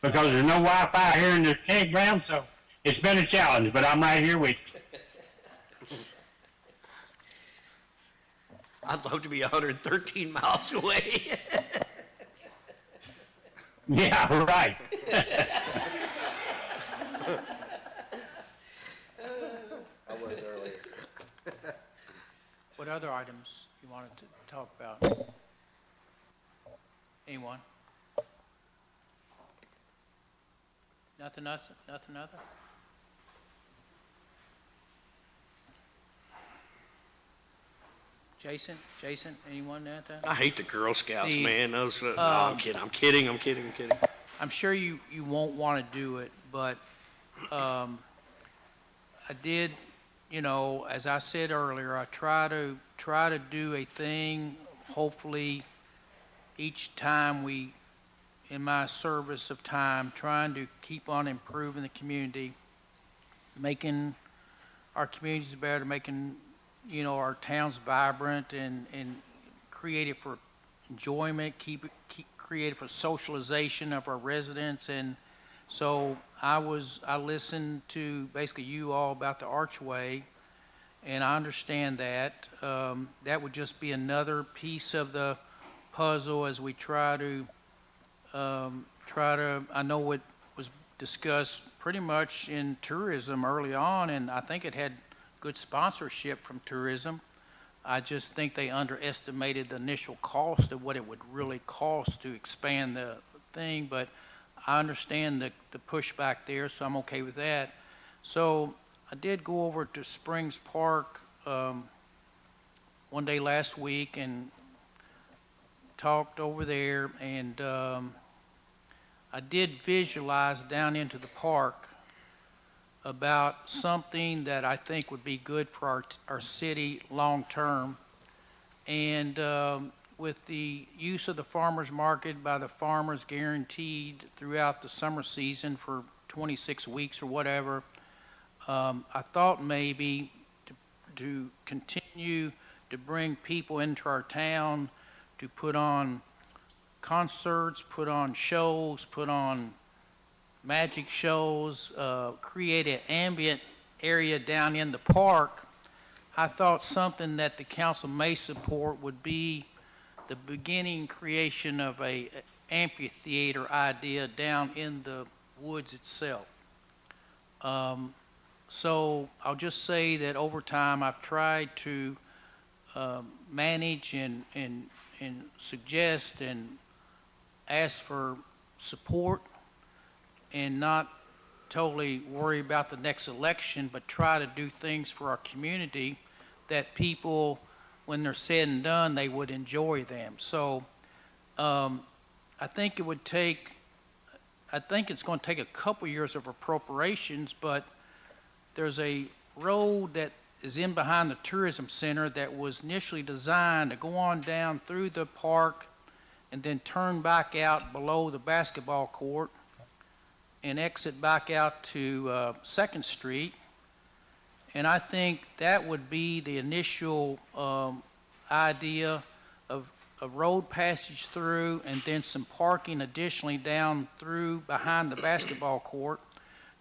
Speaker 2: because there's no Wi-Fi here in the campground, so it's been a challenge, but I'm right here with you.
Speaker 3: I'd love to be 113 miles away.
Speaker 2: Yeah, right.
Speaker 16: I was earlier.
Speaker 1: What other items you wanted to talk about? Anyone? Nothing other? Jason, anyone at that?
Speaker 3: I hate the Girl Scouts,
Speaker 1: The,
Speaker 3: man. Those, no, I'm kidding.
Speaker 1: I'm sure you won't want to do it, but I did, as I said earlier, I try to do a thing, hopefully each time in my service of time, trying to keep on improving the community, making our communities better, making, our towns vibrant and creative for enjoyment, keep creative for socialization of our residents. And so I listened to basically you all about the archway, and I understand that. That would just be another piece of the puzzle as we try to, I know it was discussed pretty much in tourism early on, and I think it had good sponsorship from tourism. I just think they underestimated the initial cost of what it would really cost to expand the thing, but I understand the pushback there, so I'm okay with that. So I did go over to Springs Park one day last week and talked over there, and I did visualize down into the park about something that I think would be good for our city long-term. And with the use of the farmers market by the farmers guaranteed throughout the summer season for 26 weeks or whatever, I thought maybe to continue to bring people into our town to put on concerts, put on shows, put on magic shows, create an ambient area down in the park. I thought something that the council may support would be the beginning creation of a amphitheater idea down in the woods itself. So I'll just say that over time I've tried to manage and suggest and ask for support and not totally worry about the next election, but try to do things for our community that people, when they're said and done, they would enjoy them. So I think it's going to take a couple years of appropriations, but there's a road that is in behind the tourism center that was initially designed to go on down through the park and then turn back out below the basketball court and exit back out to 2nd Street. And I think that would be the initial idea of a road passage through and then some parking additionally down through behind the basketball court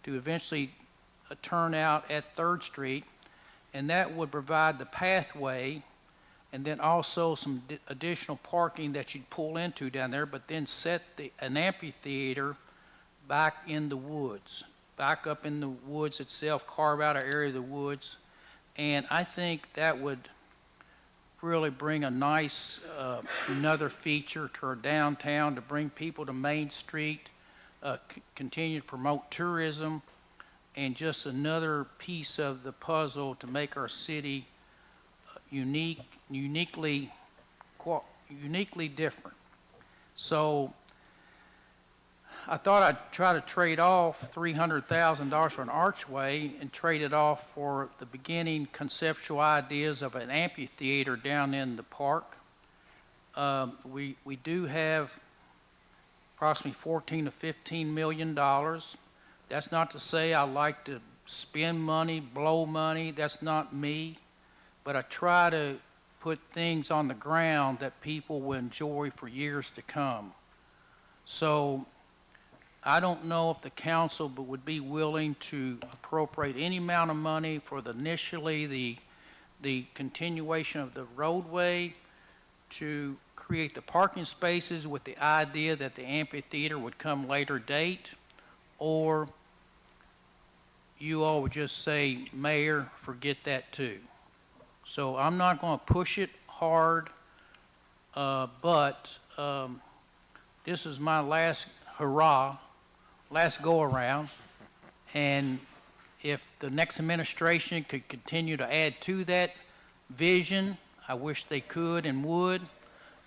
Speaker 1: to eventually turn out at 3rd Street. And that would provide the pathway and then also some additional parking that you'd pull into down there, but then set an amphitheater back in the woods, back up in the woods itself, carve out an area of the woods. And I think that would really bring a nice, another feature to our downtown, to bring people to Main Street, continue to promote tourism, and just another piece of the puzzle to make our city uniquely different. So I thought I'd try to trade off $300,000 for an archway and trade it off for the beginning conceptual ideas of an amphitheater down in the park. We do have approximately $14 to $15 million. That's not to say I like to spend money, blow money. That's not me. But I try to put things on the ground that people will enjoy for years to come. So I don't know if the council would be willing to appropriate any amount of money for initially the continuation of the roadway to create the parking spaces with the idea that the amphitheater would come later date, or you all would just say, Mayor, forget that too. So I'm not going to push it hard, but this is my last hurrah, last go around, and if the next administration could continue to add to that vision, I wish they could and would,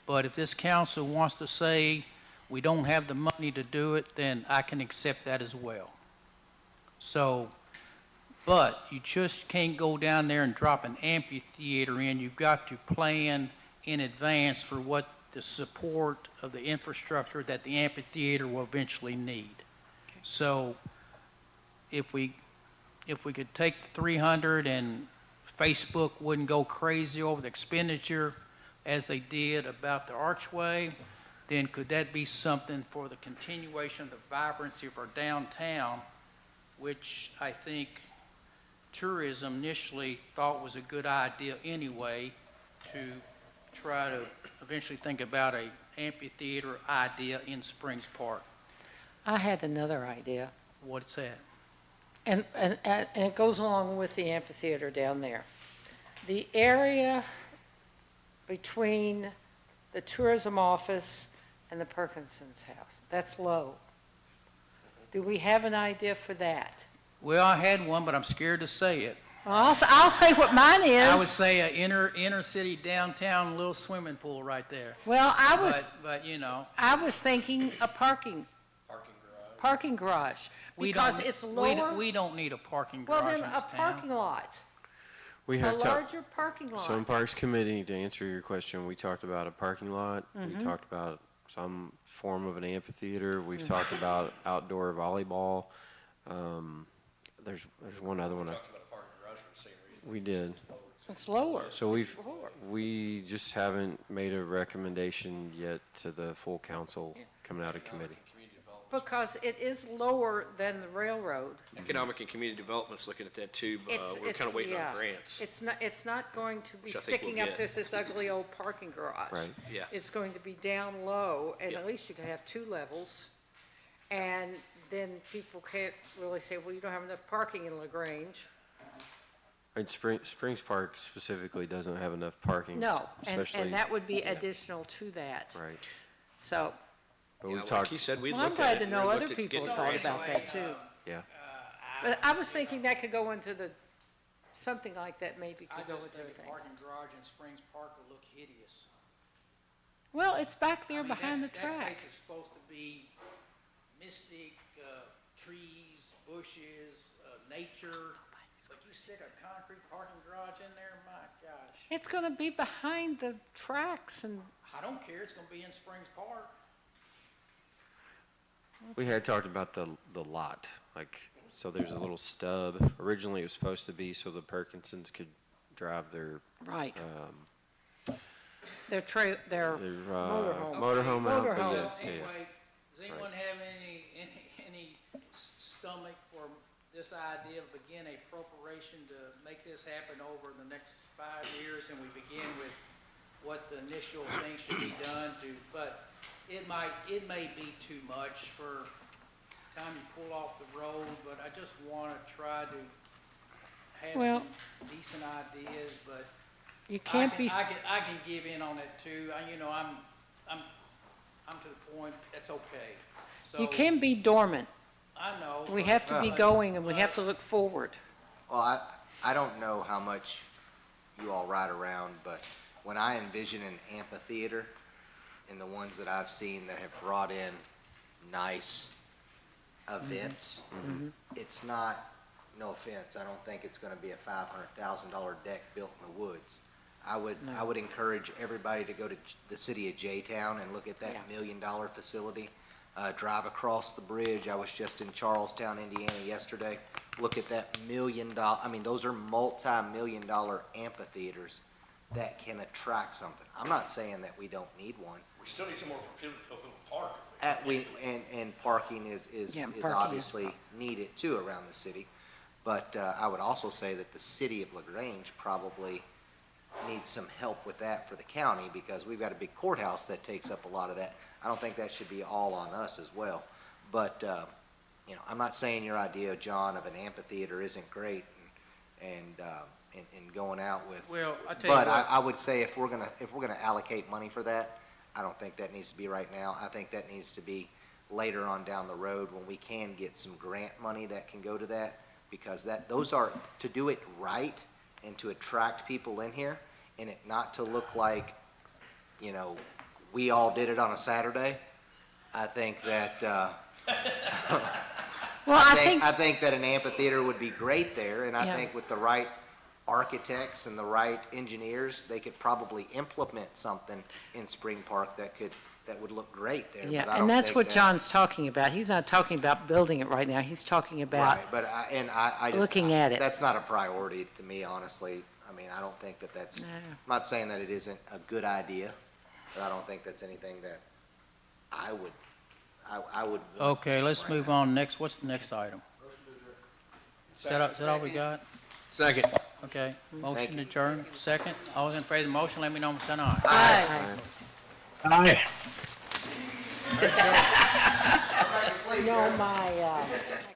Speaker 1: but if this council wants to say we don't have the money to do it, then I can accept that as well. So, but you just can't go down there and drop an amphitheater in. You've got to plan in advance for what the support of the infrastructure that the amphitheater will eventually need. So if we could take the 300 and Facebook wouldn't go crazy over the expenditure as they did about the archway, then could that be something for the continuation of the vibrancy of our downtown, which I think tourism initially thought was a good idea anyway, to try to eventually think about a amphitheater idea in Springs Park.
Speaker 10: I had another idea,
Speaker 1: What's that?
Speaker 10: and it goes along with the amphitheater down there. The area between the tourism office and the Perkinson's house, that's low. Do we have an idea for that?
Speaker 1: Well, I had one, but I'm scared to say it.
Speaker 10: Well, I'll say what mine is.
Speaker 1: I would say a inner city downtown little swimming pool right there.
Speaker 10: Well,
Speaker 1: But you know.
Speaker 10: I was thinking a parking garage. Because it's lower.
Speaker 1: We don't need a parking
Speaker 10: Well,
Speaker 1: garage in
Speaker 10: then
Speaker 1: this
Speaker 10: a
Speaker 1: town.
Speaker 10: parking lot,
Speaker 9: We
Speaker 10: a
Speaker 9: have
Speaker 10: larger parking lot.
Speaker 9: So in Parks Committee, to answer your question, we talked about a parking lot. We talked about some form of an amphitheater. We've talked about outdoor volleyball. There's one other one. We did.
Speaker 10: It's lower.
Speaker 9: So
Speaker 10: It's lower.
Speaker 9: we just haven't made a recommendation yet to the full council coming out of committee.
Speaker 10: Because it is lower than the railroad.
Speaker 3: Economic and Community Development's looking at that too, but we're kind of waiting on grants.
Speaker 10: It's not going to be
Speaker 3: Which I think we'll
Speaker 10: sticking up
Speaker 3: get.
Speaker 10: this ugly old parking garage.
Speaker 9: Right.
Speaker 3: Yeah.
Speaker 10: It's going to be down low, and
Speaker 3: Yeah.
Speaker 10: at least you can have 2 levels. And then people can't really say, well, you don't have enough parking in LaGrange.
Speaker 9: And Springs Park specifically doesn't have enough parking.
Speaker 10: No,
Speaker 9: especially.
Speaker 10: and that would be additional to that.
Speaker 9: Right.
Speaker 10: So,
Speaker 9: But
Speaker 3: Yeah,
Speaker 9: we've
Speaker 3: like
Speaker 9: talked.
Speaker 3: he said, we'd
Speaker 10: well, I'm
Speaker 3: look
Speaker 10: glad
Speaker 3: at
Speaker 10: to
Speaker 3: it.
Speaker 10: know
Speaker 3: We'd
Speaker 10: other
Speaker 3: look to
Speaker 10: people
Speaker 3: get
Speaker 10: thought
Speaker 3: grants.
Speaker 10: about that too.
Speaker 9: Yeah.
Speaker 10: But I was thinking that could go into the, something like that maybe
Speaker 1: I
Speaker 10: could go
Speaker 1: just
Speaker 10: with
Speaker 1: think a
Speaker 10: everything.
Speaker 1: parking garage in Springs Park would look hideous.
Speaker 10: Well, it's back there
Speaker 1: I mean,
Speaker 10: behind the
Speaker 1: That
Speaker 10: track.
Speaker 1: place is supposed to be mystic, trees, bushes, nature. But you stick a concrete parking garage in there, my gosh.
Speaker 10: It's gonna be behind the tracks and,
Speaker 1: I don't care, it's gonna be in Springs Park.
Speaker 9: We had talked about the lot, like, so there's a little stub. Originally, it was supposed to be so the Perkinsons could drive their,
Speaker 10: right,
Speaker 9: um,
Speaker 10: their motorhome.
Speaker 9: motorhome out.
Speaker 10: Motorhome.
Speaker 9: but
Speaker 1: Well,
Speaker 9: yeah,
Speaker 1: anyway, does anyone have any stomach for this idea of begin a appropriation to make this happen over the next 5 years, and we begin with what the initial thing should be done to, but it may be too much for time you pull off the road, but I just want to try to have
Speaker 10: Well,
Speaker 1: some decent ideas, but
Speaker 10: You can't be,
Speaker 1: I can give in on it too. I'm to the point, that's okay. So,
Speaker 10: you can't be dormant.
Speaker 1: I know.
Speaker 10: We have to be
Speaker 1: but-
Speaker 10: going and we have to look forward.
Speaker 16: Well, I don't know how much you all ride around, but when I envision an amphitheater, and the ones that I've seen that have brought in nice events, it's not, no offense, I don't think it's gonna be a $500,000 deck built in the woods. I would encourage everybody to go to the city of J-Town and look at that $1 million facility. Drive across the bridge. I was just in Charlestown, Indiana yesterday. Look at that $1 million, I mean, those are multi-million-dollar amphitheaters that can attract something. I'm not saying that we don't need one.
Speaker 8: We still need some more people to build a park.
Speaker 16: And parking is
Speaker 10: parking is
Speaker 16: obviously needed too around the city. But I would also say that the city of LaGrange probably needs some help with that for the county, because we've got a big courthouse that takes up a lot of that. I don't think that should be all on us as well. But, I'm not saying your idea, John, of an amphitheater isn't great and going out with.
Speaker 1: Well, I tell you
Speaker 16: But
Speaker 1: what.
Speaker 16: I would say if we're gonna allocate money for that, I don't think that needs to be right now. I think that needs to be later on down the road when we can get some grant money that can go to that, because those are, to do it right and to attract people in here, and it not to look like, we all did it on a Saturday. I think that,
Speaker 10: Well, I think,
Speaker 16: I think that an amphitheater would be great there, and I
Speaker 10: Yeah.
Speaker 16: think with the right architects and the right engineers, they could probably implement something in Spring Park that would look great there.
Speaker 10: Yeah,
Speaker 16: but I
Speaker 10: and
Speaker 16: don't
Speaker 10: that's
Speaker 16: think
Speaker 10: what
Speaker 16: that-
Speaker 10: John's talking about. He's not talking about building it right now. He's talking about
Speaker 16: Right, but I just.
Speaker 10: looking at it.
Speaker 16: That's not a priority to me, honestly. I mean, I don't think that that's,
Speaker 10: No.
Speaker 16: I'm not saying that it isn't a good idea, but I don't think that's anything that I would. want
Speaker 1: Okay,
Speaker 16: to
Speaker 1: let's
Speaker 16: bring
Speaker 1: move
Speaker 16: up.
Speaker 1: on. Next, what's the next item? Is that all we got?
Speaker 3: Second.
Speaker 1: Okay, motion
Speaker 16: Thank you.
Speaker 1: adjourned, second. All those in favor of the motion, let me know by saying aye.
Speaker 20: Aye.
Speaker 2: Aye.
Speaker 10: No, my,